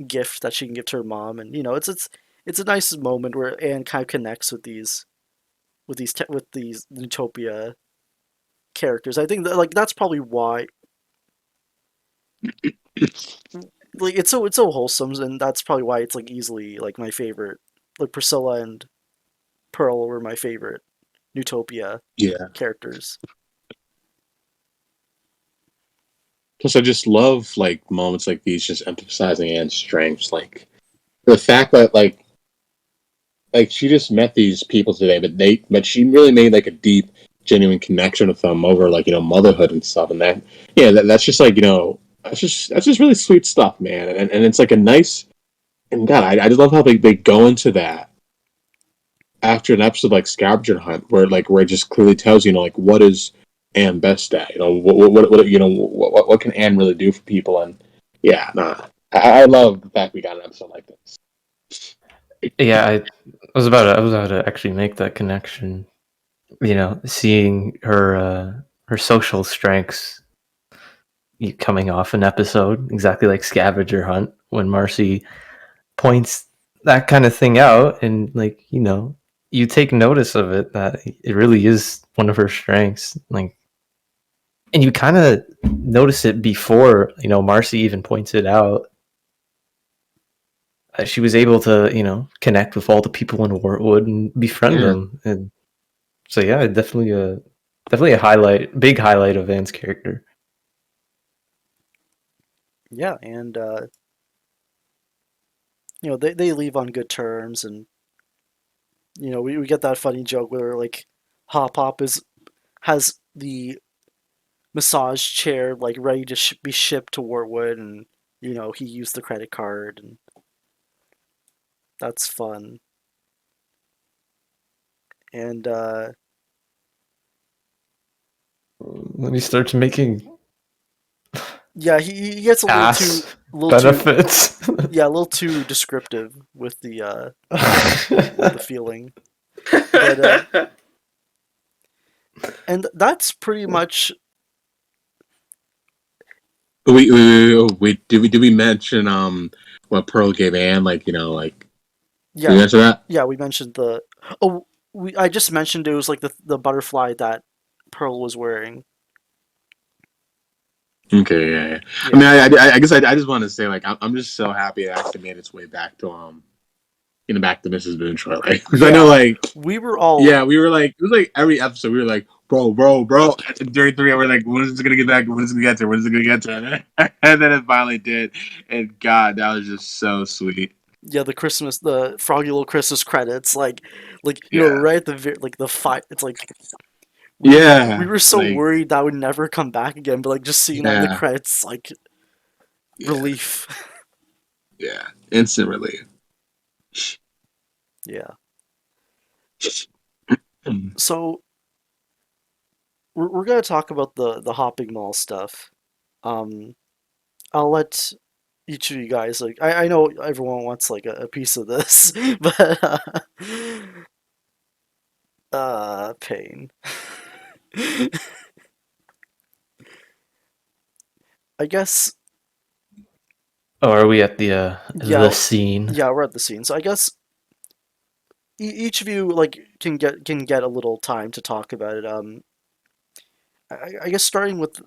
gift that she can give to her mom, and it's a nice moment where Anne kind of connects with these Utopia characters. I think that like that's probably why like it's so wholesome, and that's probably why it's like easily like my favorite. Like Priscilla and Pearl were my favorite Newtopia Yeah. characters. Plus, I just love like moments like these, just emphasizing Anne's strengths. Like the fact that like she just met these people today, but she really made like a deep, genuine connection with them over like motherhood and stuff, and that's just like that's just really sweet stuff, man. And it's like a nice, and God, I just love how they go into that after an episode like Scavenger Hunt, where it just clearly tells like what is Anne best at, what can Anne really do for people, and yeah, nah, I love the fact we got an episode like this. Yeah, I was about to actually make that connection. Seeing her social strengths coming off an episode exactly like Scavenger Hunt, when Marcy points that kind of thing out, and you take notice of it, that it really is one of her strengths, and you kind of notice it before Marcy even points it out. She was able to connect with all the people in Wartwood and befriend them, and so yeah, definitely a big highlight of Anne's character. Yeah, and they leave on good terms, and we get that funny joke where like Hop Hop has the massage chair like ready to be shipped to Wartwood, and he used the credit card, and that's fun. And When he starts making yeah, he gets a ass little too benefits. yeah, a little too descriptive with the feeling. But and that's pretty much. Wait, did we mention what Pearl gave Anne? Like did we Yeah, mention that? yeah, we mentioned the. Oh, I just mentioned it was like the butterfly that Pearl was wearing. Okay, yeah. Yeah. I mean, I guess I just want to say, like, I'm just so happy it actually made its way back to back to Mrs. Moonshore, like, because I know, like, we were all. yeah, we were like, it was like every episode we were like, bro, and during 3 we're like, when is it gonna get back? When is it gonna get to? When is it gonna get to? And then it finally did, and God, that was just so sweet. Yeah, the Froggy Little Christmas credits, like Yeah. right at the fight. It's like. Yeah, We were so like, worried that would never come back again, but like just seeing that in the Yeah. credits, like relief. yeah, instant relief. Yeah. So we're gonna talk about the hopping mall stuff. I'll let each of you guys like I know everyone wants like a piece of this, but pain. I guess. Oh, are we at the Yeah, scene? yeah, we're at the scene. So I guess each of you like can get a little time to talk about it. I guess starting with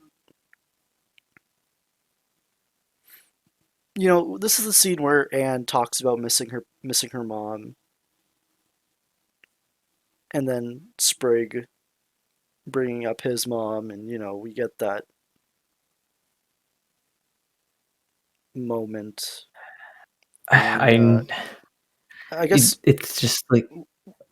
this is the scene where Anne talks about missing her mom, and then Sprig bringing up his mom, and we get that moment. And, I guess it's just like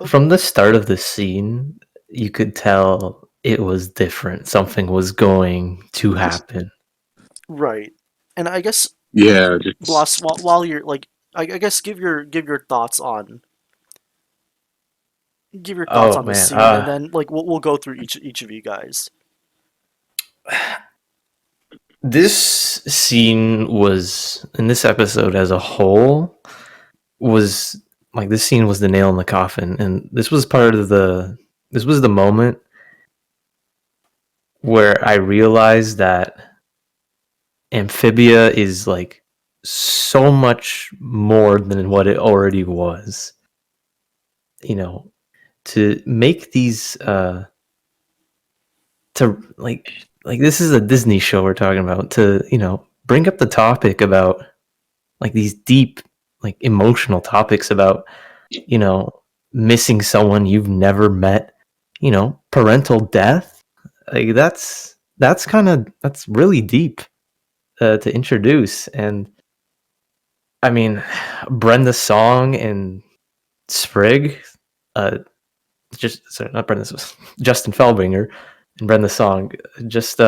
from the start of the scene, you could tell it was different. Something was going to happen. right, and I guess Yeah, Bloss, while you're like, I guess give your thoughts on Oh the man, scene, and then like we'll go through each of you guys. this scene was, in this episode as a whole, was like, this scene was the nail in the coffin, and this was the moment where I realized that Amphibia is like so much more than what it already was. To make these to like this is a Disney show we're talking about, to bring up the topic about like these deep, like emotional topics about, you know, missing someone you've never met, you know, parental death. Like that's really deep to introduce. And I mean, Brenda Song and Sprig, uh, just sorry, not Brenda, Justin Felbinger and Brenda Song, just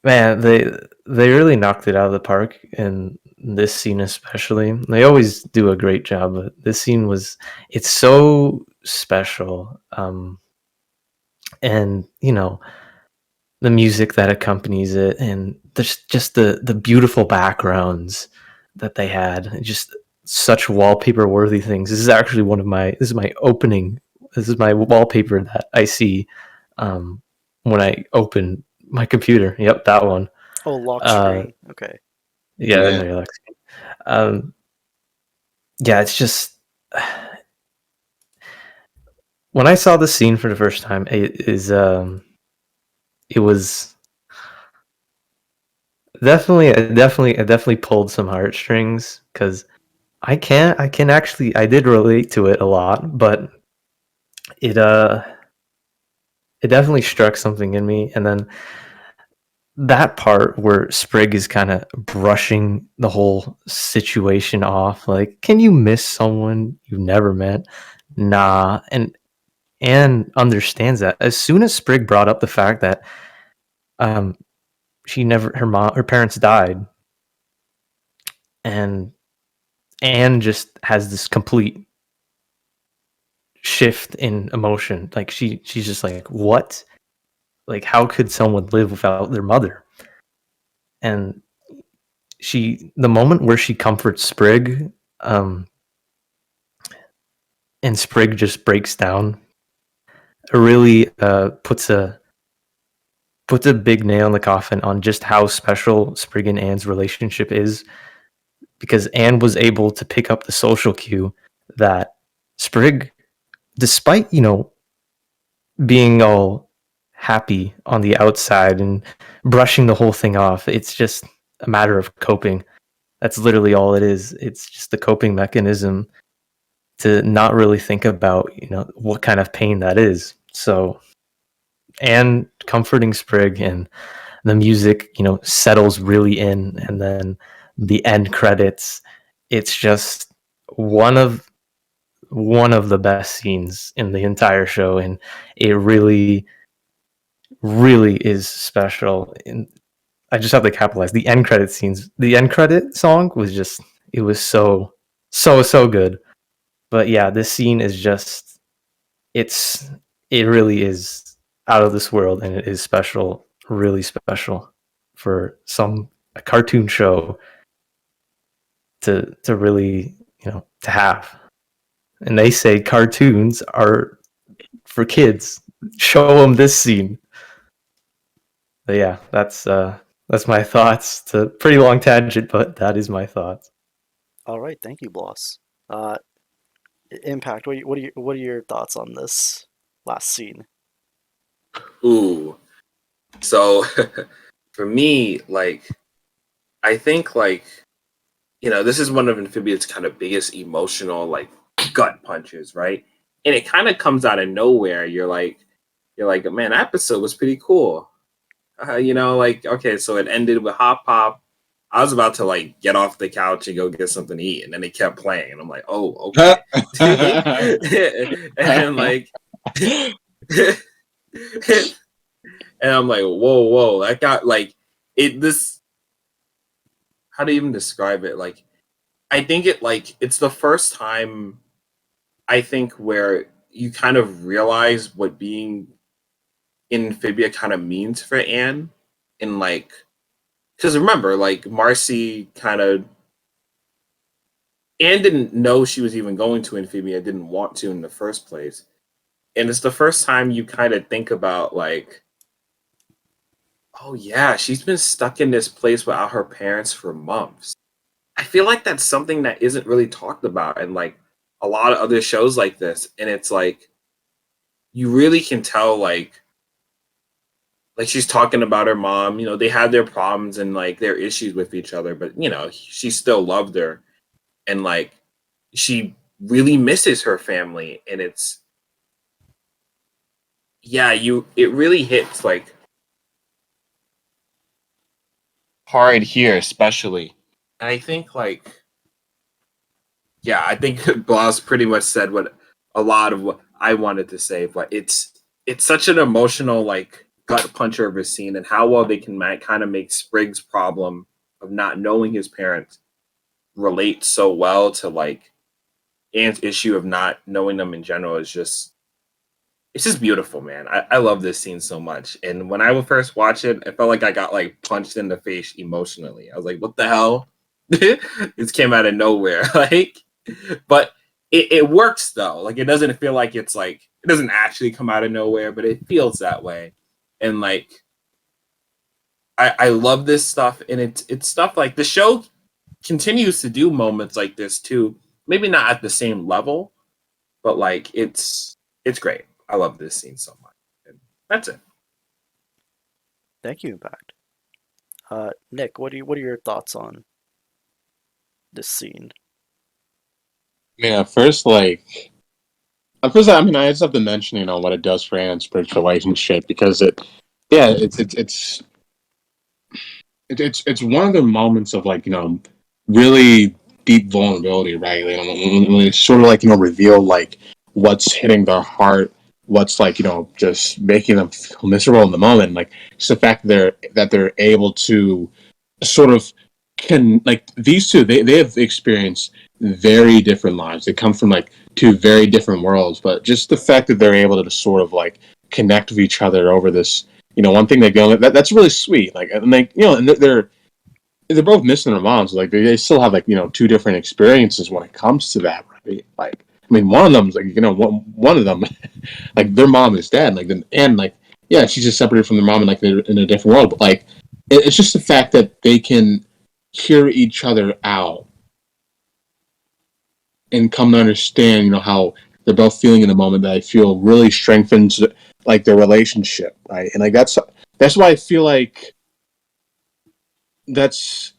man, they really knocked it out of the park in this scene especially. They always do a great job, but this scene it's so special. And you know, the music that accompanies it and just the beautiful backgrounds that they had, just such wallpaper worthy things. This is actually this is my opening, this is my wallpaper that I see when I open my computer. Yep, that one. Oh, lock screen. Okay. Yeah, Yeah. no, um, yeah, it's just when I saw this scene for the first time, it was it definitely pulled some heartstrings because I did relate to it a lot, but it it definitely struck something in me. And then that part where Sprig is kind of brushing the whole situation off, like, can you miss someone you've never met? Nah. And Anne understands that. As soon as Sprig brought up the fact that um her parents died, and Anne just has this complete shift in emotion. Like she's just like, what? Like, how could someone live without their mother? And the moment where she comforts Sprig, and Sprig just breaks down, it really puts a big nail in the coffin on just how special Sprig and Anne's relationship is, because Anne was able to pick up the social cue that Sprig, despite, you know, being all happy on the outside and brushing the whole thing off, it's just a matter of coping. That's literally all it is. It's just the coping mechanism to not really think about, you know, what kind of pain that is. So, and comforting Sprig, and the music, you know, settles really in, and then the end credits, it's just one of the best scenes in the entire show, and it really is special. And I just have to capitalize the end credit scenes. The end credit song was just, it was so good. But yeah, this scene is just, it really is out of this world, and it is special, really special for a cartoon show to really, you know, to have. And they say cartoons are for kids. Show them this scene. But yeah, that's my thoughts. It's a pretty long tangent, but that is my thoughts. All right. Thank you, Bloss. Impact. What are your thoughts on this last scene? Ooh. So for me, like, I think, like, you know, this is one of Amphibia's kind of biggest emotional, like, gut punches, right? And it kind of comes out of nowhere. You're like, man, that episode was pretty cool. You know, like, okay, so it ended with Hop Pop. I was about to, like, get off the couch and go get something to eat, and then they kept playing, and I'm like, oh, okay. And like, and I'm like, whoa, that got, like, how do you even describe it? Like, I think it's the first time, I think, where you kind of realize what being in Amphibia kind of means for Anne. And, like, because remember, like, Marcy Anne didn't know she was even going to Amphibia, didn't want to in the first place. And it's the first time you kind of think about, like, oh yeah, she's been stuck in this place without her parents for months. I feel like that's something that isn't really talked about in, like, a lot of other shows like this. And it's like, you really can tell, like, like she's talking about her mom. You know, they had their problems and like their issues with each other, but you know, she still loved her, and like she really misses her family, and it's yeah, it really hits like hard here, especially. And I think like yeah, I think Bloss pretty much said what a lot of what I wanted to say, but it's such an emotional like gut puncher of a scene, and how well they can kind of make Sprig's problem of not knowing his parents relate so well to like Anne's issue of not knowing them in general is just it's just beautiful, man. I love this scene so much. And when I would first watch it, I felt like I got like punched in the face emotionally. I was like, what the hell? This came out of nowhere. Like, but it works though. Like it doesn't feel like it's like it doesn't actually come out of nowhere, but it feels that way. And like I love this stuff, and it's stuff like the show continues to do moments like this too. Maybe not at the same level, but like it's great. I love this scene so much. And that's it. Thank you, Impact. Nick, what are your thoughts on this scene? Yeah, I mean, I just have to mention, you know, what it does for Anne and Sprig's relationship because yeah, it's one of the moments of like, you know, really deep vulnerability, right? Like, when it's sort of like, you know, reveal like what's hitting their heart, what's like, you know, just making them feel miserable in the moment. Like just the fact that they're able to sort of can like these two they have experienced very different lives. They come from like two very different worlds, but just the fact that they're able to sort of like connect with each other over this, you know, one thing they go that's really sweet. Like and like you know, and they're both missing their moms. Like they still have like, you know, two different experiences when it comes to that. Right? Like I mean, one of them's like, you know, one of them like their mom is dead. Like and like yeah, she's just separated from their mom and like they're in a different world. But like it's just the fact that they can hear each other out and come to understand, you know, how they're both feeling in the moment that I feel really strengthens like their relationship, right? And like that's why I feel like that's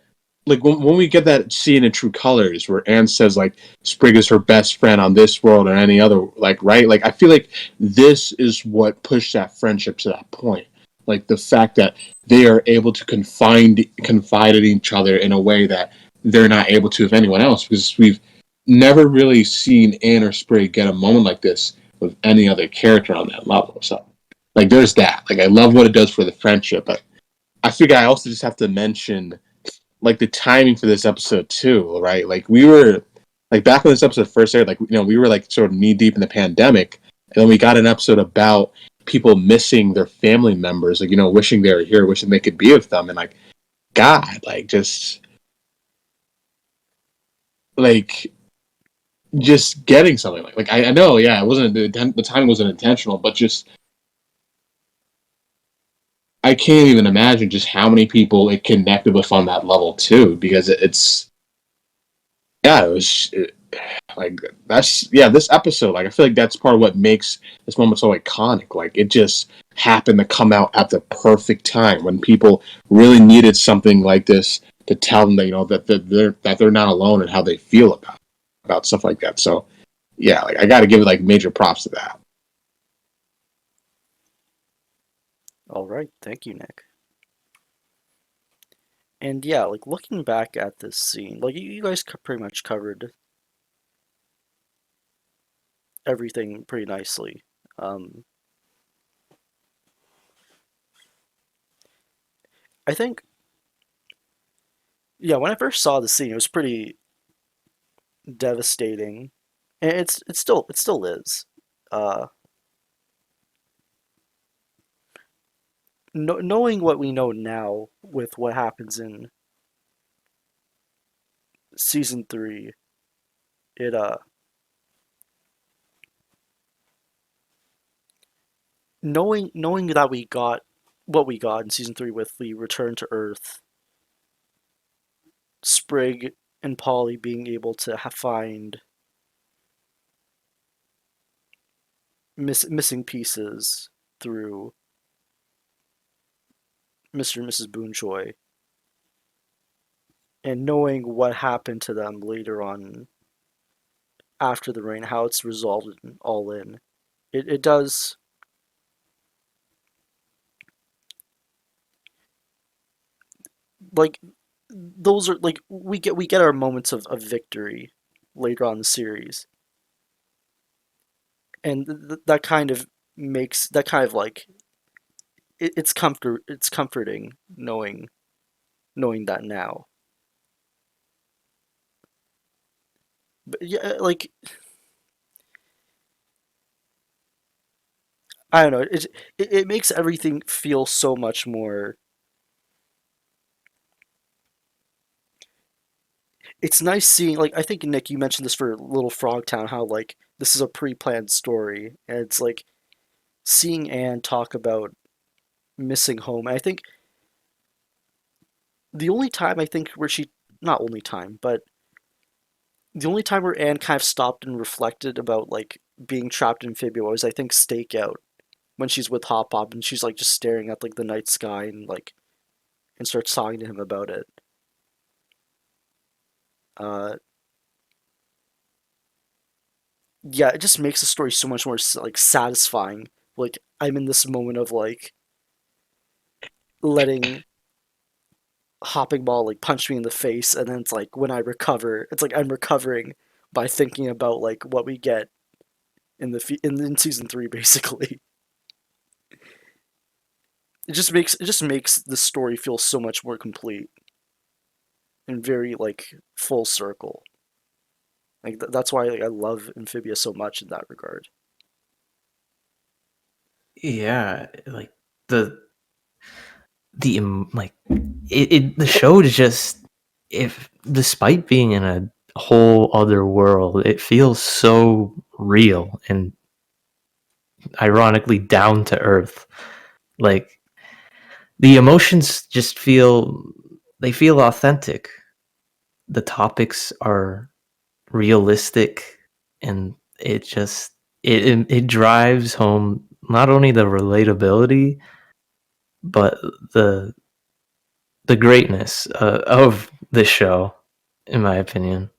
like when we get that scene in True Colors where Anne says like Sprig is her best friend on this world or any other, like right, like I feel like this is what pushed that friendship to that point, like the fact that they are able to confide in each other in a way that they're not able to with anyone else, because we've never really seen Anne or Sprig get a moment like this with any other character on that level. So like there's that, like I love what it does for the friendship, but I figure I also just have to mention like the timing for this episode too, right? Like we were like back when this episode first aired, like you know, we were like sort of knee deep in the pandemic, and then we got an episode about people missing their family members, like you know, wishing they were here, wishing they could be with them, and like God, like like just getting something like I know, yeah, it wasn't the timing wasn't intentional, but just I can't even imagine just how many people it connected with on that level too, because it's yeah, like that's yeah, this episode, like I feel like that's part of what makes this moment so iconic. Like it just happened to come out at the perfect time when people really needed something like this to tell them that, you know, that they're not alone and how they feel about stuff like that. So yeah, like I got to give it like major props to that. All right, thank you, Nick. And yeah, like looking back at this scene, like you guys pretty much covered everything pretty nicely. Um, I think, yeah, when I first saw the scene, it was pretty devastating, and it still is. Uh, knowing what we know now with what happens in season three, it knowing that we got what we got in season three with the return to Earth, Sprig and Polly being able to find missing pieces through Mr. and Mrs. Boonchoy, and knowing what happened to them later on after the rain, how it's resolved all in, it does. Like, those are like we get our moments of victory later on in the series, and that kind of makes that kind of like it's comforting knowing that now. But yeah, like I don't know, it makes everything feel so much more. It's nice seeing, like, I think Nick, you mentioned this for Little Frogtown, how like this is a pre-planned story, and it's like seeing Anne talk about missing home. And I think the only time I think where she, not only time, but the only time where Anne kind of stopped and reflected about like being trapped in Amphibia was, I think, Stakeout, when she's with Hop Hop and she's like just staring at like the night sky and like and starts talking to him about it. Uh, yeah, it just makes the story so much more like satisfying. Like, I'm in this moment of like letting Hopping Ball like punch me in the face, and then it's like when I recover, it's like I'm recovering by thinking about like what we get in season 3 basically. It just makes the story feel so much more complete and very like full circle. Like that's why like, I love Amphibia so much in that regard. Yeah, like the like the show is just, if despite being in a whole other world, it feels so real and ironically down to earth. Like the emotions just feel authentic. The topics are realistic, and it drives home not only the relatability but the greatness of the show, in my opinion.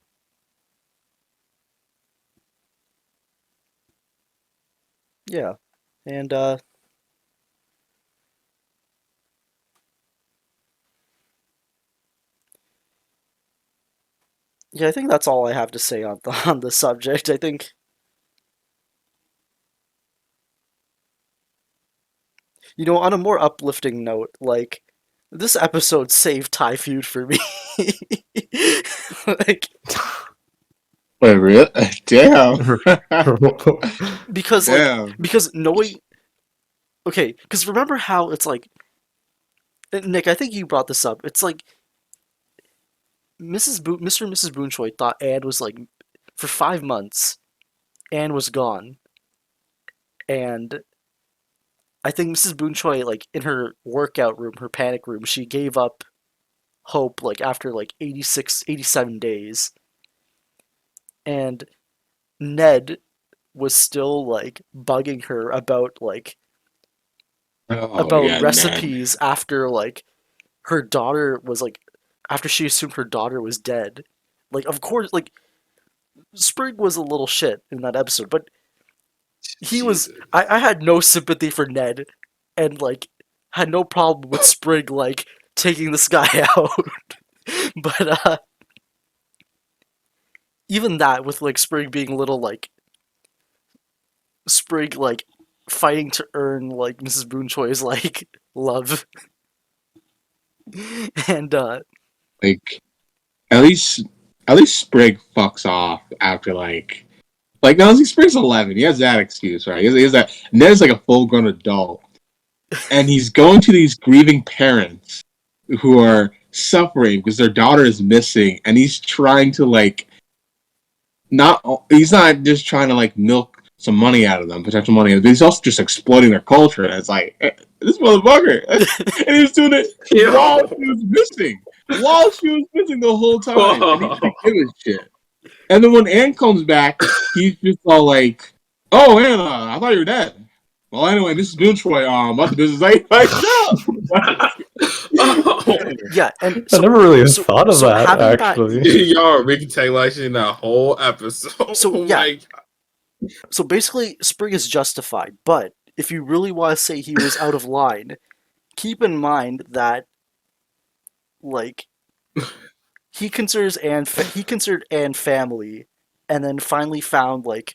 Yeah, and yeah, I think that's all I have to say on on the subject. I think, on a more uplifting note, like this episode saved Thai feud for me. Like, Wait, really? Damn. because Damn. because knowing, okay, because remember how it's like, Nick, I think you brought this up. It's like Mr. and Mrs. Boonchoy thought Anne was like, for 5 months, Anne was gone, and I think Mrs. Boonchoy, like in her workout room, her panic room, she gave up hope like after like 86, 87 days, and Ned was still like bugging her Oh about yeah, Ned. recipes after like her daughter was like, after she assumed her daughter was dead. Like, of course, like Sprig was a little shit in that episode, but he was. Jesus. I had no sympathy for Ned, and like had no problem with Sprig like taking this guy out. But even that, with like Sprig being a little like Sprig like fighting to earn like Mrs. Boonchoy's like love, and Like at least Sprig fucks off after like now Sprig's 11. He has that excuse, right? He has that. Ned's like a full grown adult, and he's going to these grieving parents who are suffering because their daughter is missing, and he's trying to like he's not just trying to like milk some money out of them, potential money, but he's also just exploiting their culture. And it's like, this motherfucker, and he was doing it while she was missing. While she was missing the whole time, and he didn't give a shit. And then when Anne comes back, he's just all like, "Oh, Anna, I thought you were dead. Well, anyway, this is Bill Troy. What the business ain't like Yeah, and I never really so- thought of so that, having that- actually. Y'all are making tagline in that whole episode. So, Oh yeah. my So basically, Sprig is justified, but if you really want to say he was out of line, keep in mind that, like, he considers he considered Anne family, and then finally found Mrs.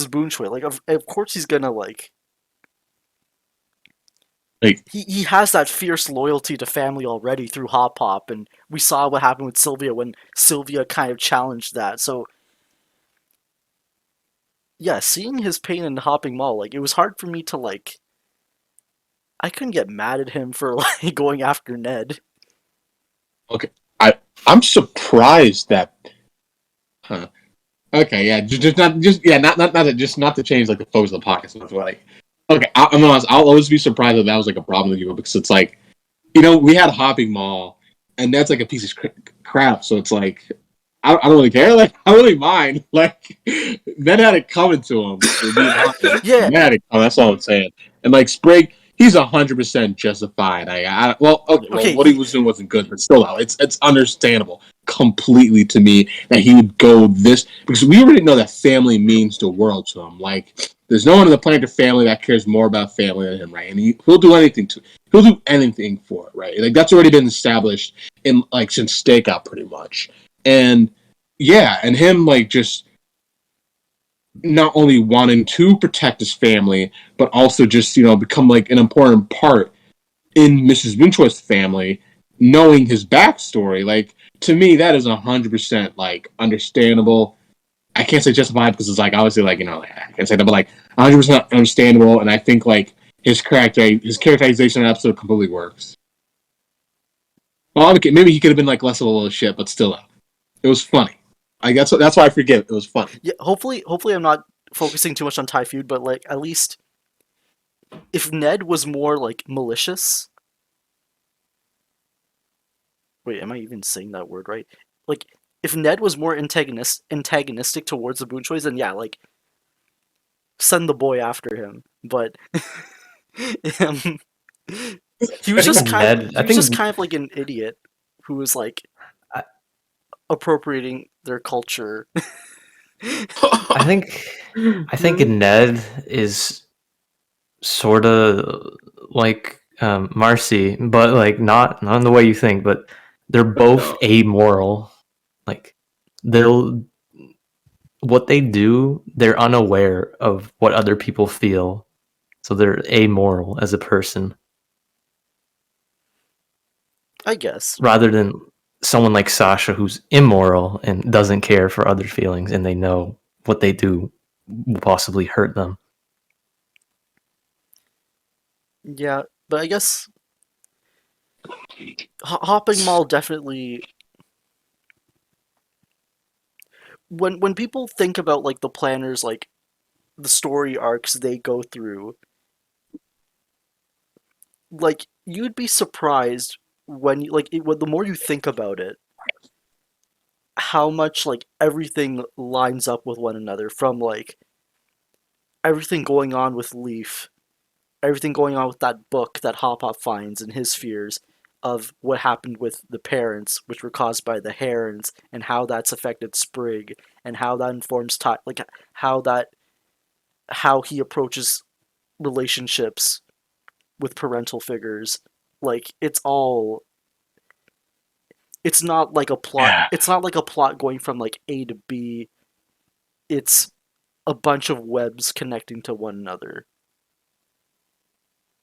Boonchoi. Like, of course he's gonna like. He has that fierce loyalty to family already through Hop Hop, and we saw what happened with Sylvia when Sylvia kind of challenged that. So, yeah, seeing his pain in Hopping Mall, like, it was hard for me to like. I couldn't get mad at him for like going after Ned. I'm surprised that. Huh. Okay, yeah, not to change like the focus of the podcast. But like, okay, I'm honest. I'll always be surprised that was like a problem with you because it's like, we had Hopping Mall, and that's like a piece of crap. So it's like, I don't really care. Like, I don't really mind. Like, Ned had it coming to him. Yeah. Ned had it coming, that's all I'm saying. And like Sprig, he's 100% justified. Okay, what he was doing wasn't good, but still, it's understandable completely to me that he would go this, because we already know that family means the world to him. Like, there's no one in the planet of family that cares more about family than him, right? And he'll do anything for it, right? Like, that's already been established in like since Stakeout, pretty much. And yeah, and him like just not only wanting to protect his family, but also just become like an important part in Mrs. Boonchoi's family, knowing his backstory. Like, to me, that is 100% like understandable. I can't say justified because it's like obviously like I can't say that, but like 100% understandable. And I think like his characterization in the episode completely works. Well, maybe he could have been like less of a little shit, but still, it was funny. That's why I forget it was funny. Yeah, hopefully I'm not focusing too much on Thai feud, but like at least if Ned was more like malicious. Wait, am I even saying that word right? Like, if Ned was more antagonistic towards the Boonchois, then yeah, like, send the boy after him. But he was just kind of like an idiot who was like appropriating their culture. I think Ned is sort of like Marcy, but like not in the way you think. But they're both amoral. Like, what they do, they're unaware of what other people feel, so they're amoral as a person. I guess. Rather than someone like Sasha who's immoral and doesn't care for other feelings, and they know what they do will possibly hurt them. Yeah, but I guess Hopping Mall definitely. When people think about like the planners, like the story arcs they go through, like you'd be surprised when you the more you think about it, how much like everything lines up with one another, from like everything going on with Leaf, everything going on with that book that Hop Hop finds and his fears of what happened with the parents, which were caused by the herons, and how that's affected Sprig, and how that informs like how he approaches relationships with parental figures. Like, it's not like a plot. Yeah. It's not like a plot going from like A to B. It's a bunch of webs connecting to one another.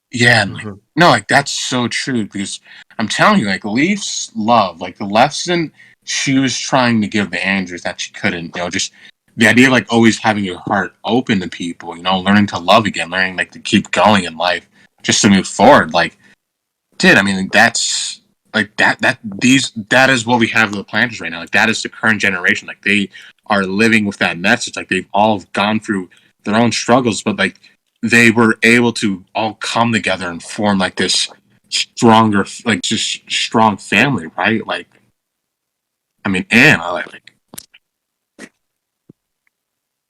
Yeah, and no, like that's so true, because I'm telling you, like Leaf's love, like the lesson she was trying to give the Andrews that she couldn't, just the idea of like always having your heart open to people, learning to love again, learning like to keep going in life, just to move forward. Like, I mean, like, that's like that is what we have with the planters right now. Like, that is the current generation. Like, they are living with that message. Like, they've all gone through their own struggles, but like they were able to all come together and form like this stronger, like just strong family, right? Like, I mean, Anne,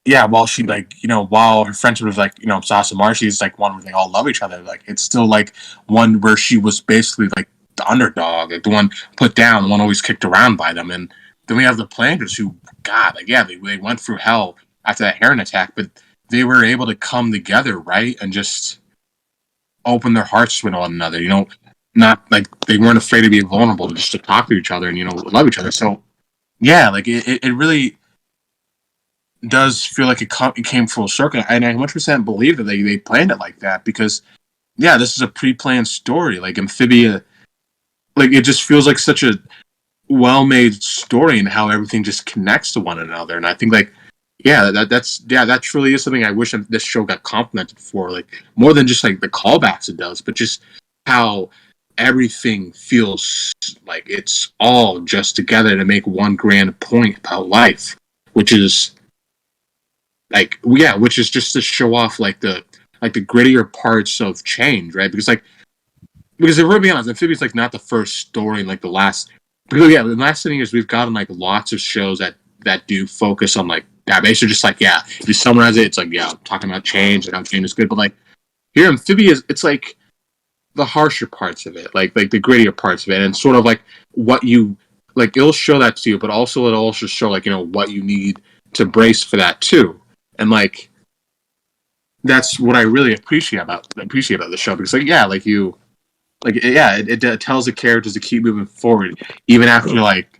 yeah, while she while her friendship was Sasha Marcy is like one where they all love each other. Like it's still like one where she was basically like the underdog, like the one put down, the one always kicked around by them. And then we have the Planters who, God, like yeah, they went through hell after that heron attack, but they were able to come together, right, and just open their hearts with one another. Not like they weren't afraid to be vulnerable, just to talk to each other and love each other. So yeah, like it really does feel like it came full circle, and I 100% believe that they planned it like that because, yeah, this is a pre-planned story. Like Amphibia, like it just feels like such a well-made story and how everything just connects to one another. And I think like, yeah, that truly is something I wish this show got complimented for, like more than just like the callbacks it does, but just how everything feels like it's all just together to make one grand point about life, which is. Which is just to show off like the grittier parts of change, right? Because if we're being honest, Amphibia's like not the first story in like the last. Because yeah, in the last 10 years we've gotten like lots of shows that do focus on like that. Basically, just like if you summarize it, it's like talking about change and how change is good. But like here, Amphibia it's like the harsher parts of it, like the grittier parts of it, and sort of like what you like. It'll show that to you, but also it'll also show like what you need to brace for that too. And like that's what I really appreciate about the show because it tells the characters to keep moving forward even after like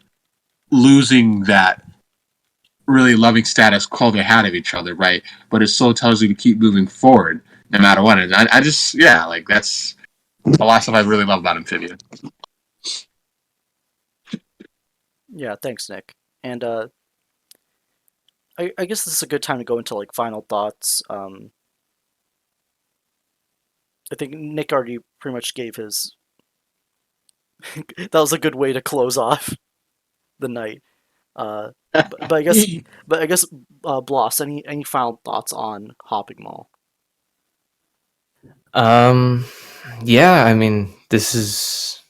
losing that really loving status quo they had of each other, right? But it still tells you to keep moving forward no matter what. And I just like that's a lot of stuff I really love about Amphibia. Yeah, thanks, Nick. And I guess this is a good time to go into like final thoughts. I think Nick already pretty much gave his. That was a good way to close off the night. But I guess, Bloss, any final thoughts on Hopping Mall? Yeah, I mean, this is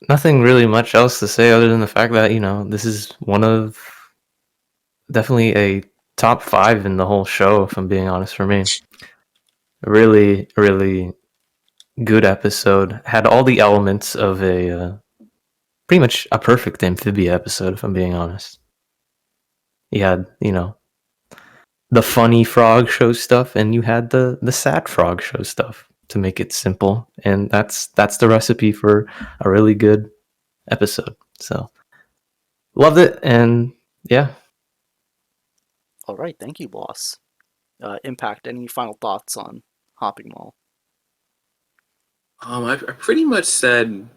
nothing really much else to say other than the fact that this is one of definitely a top 5 in the whole show, if I'm being honest. For me, a really, really good episode. Had all the elements of a pretty much a perfect Amphibia episode, if I'm being honest. You had the funny frog show stuff, and you had the sad frog show stuff, to make it simple. And that's the recipe for a really good episode. So loved it, and yeah. All right, thank you, Bloss. Impact, any final thoughts on Hopping Mall? I pretty much said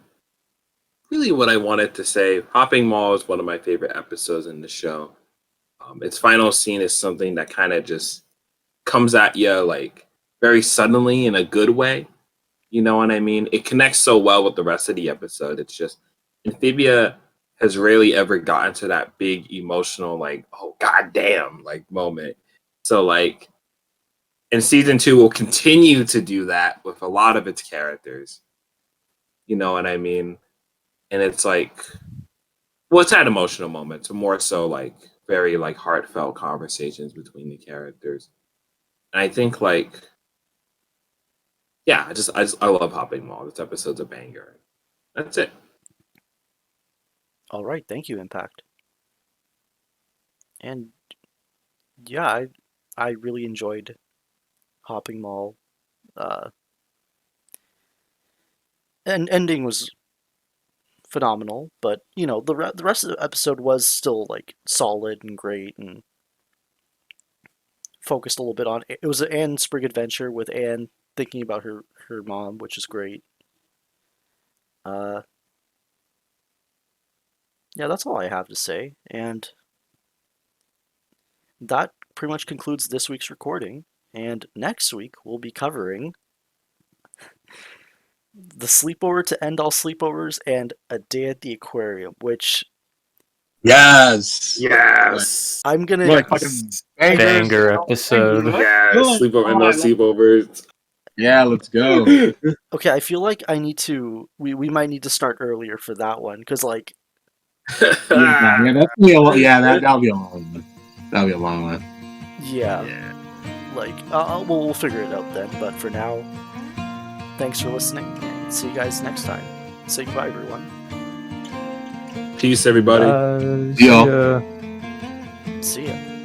really what I wanted to say. Hopping Mall is one of my favorite episodes in the show. Its final scene is something that kind of just comes at you like very suddenly in a good way. You know what I mean? It connects so well with the rest of the episode. It's just Amphibia has rarely ever gotten to that big emotional like oh goddamn like moment. So like and season 2 will continue to do that with a lot of its characters. You know what I mean? And it's like well, it's had emotional moments, more so like very like heartfelt conversations between the characters. And I think like yeah, I love Hopping Mall. This episode's a banger. That's it. All right, thank you, Impact. And yeah, I really enjoyed Hopping Mall. And ending was phenomenal, but the rest of the episode was still like solid and great and focused a little bit on it was an Anne Sprig adventure with Anne thinking about her mom, which is great. Yeah, that's all I have to say, and that pretty much concludes this week's recording. And next week we'll be covering The Sleepover to End All Sleepovers and A Day at the Aquarium, which Yes. I'm gonna Like fucking Banger episode. Yeah, sleepover and no sleepovers. Yeah, let's go. okay, I feel like I need to we might need to start earlier for that one because like Yeah, that's gonna be a that'll be a long one. That'll be a long one. Yeah. Like, we'll figure it out then. But for now, thanks for listening, and see you guys next time. Say goodbye, everyone. Peace, everybody. See Yeah. ya. See ya.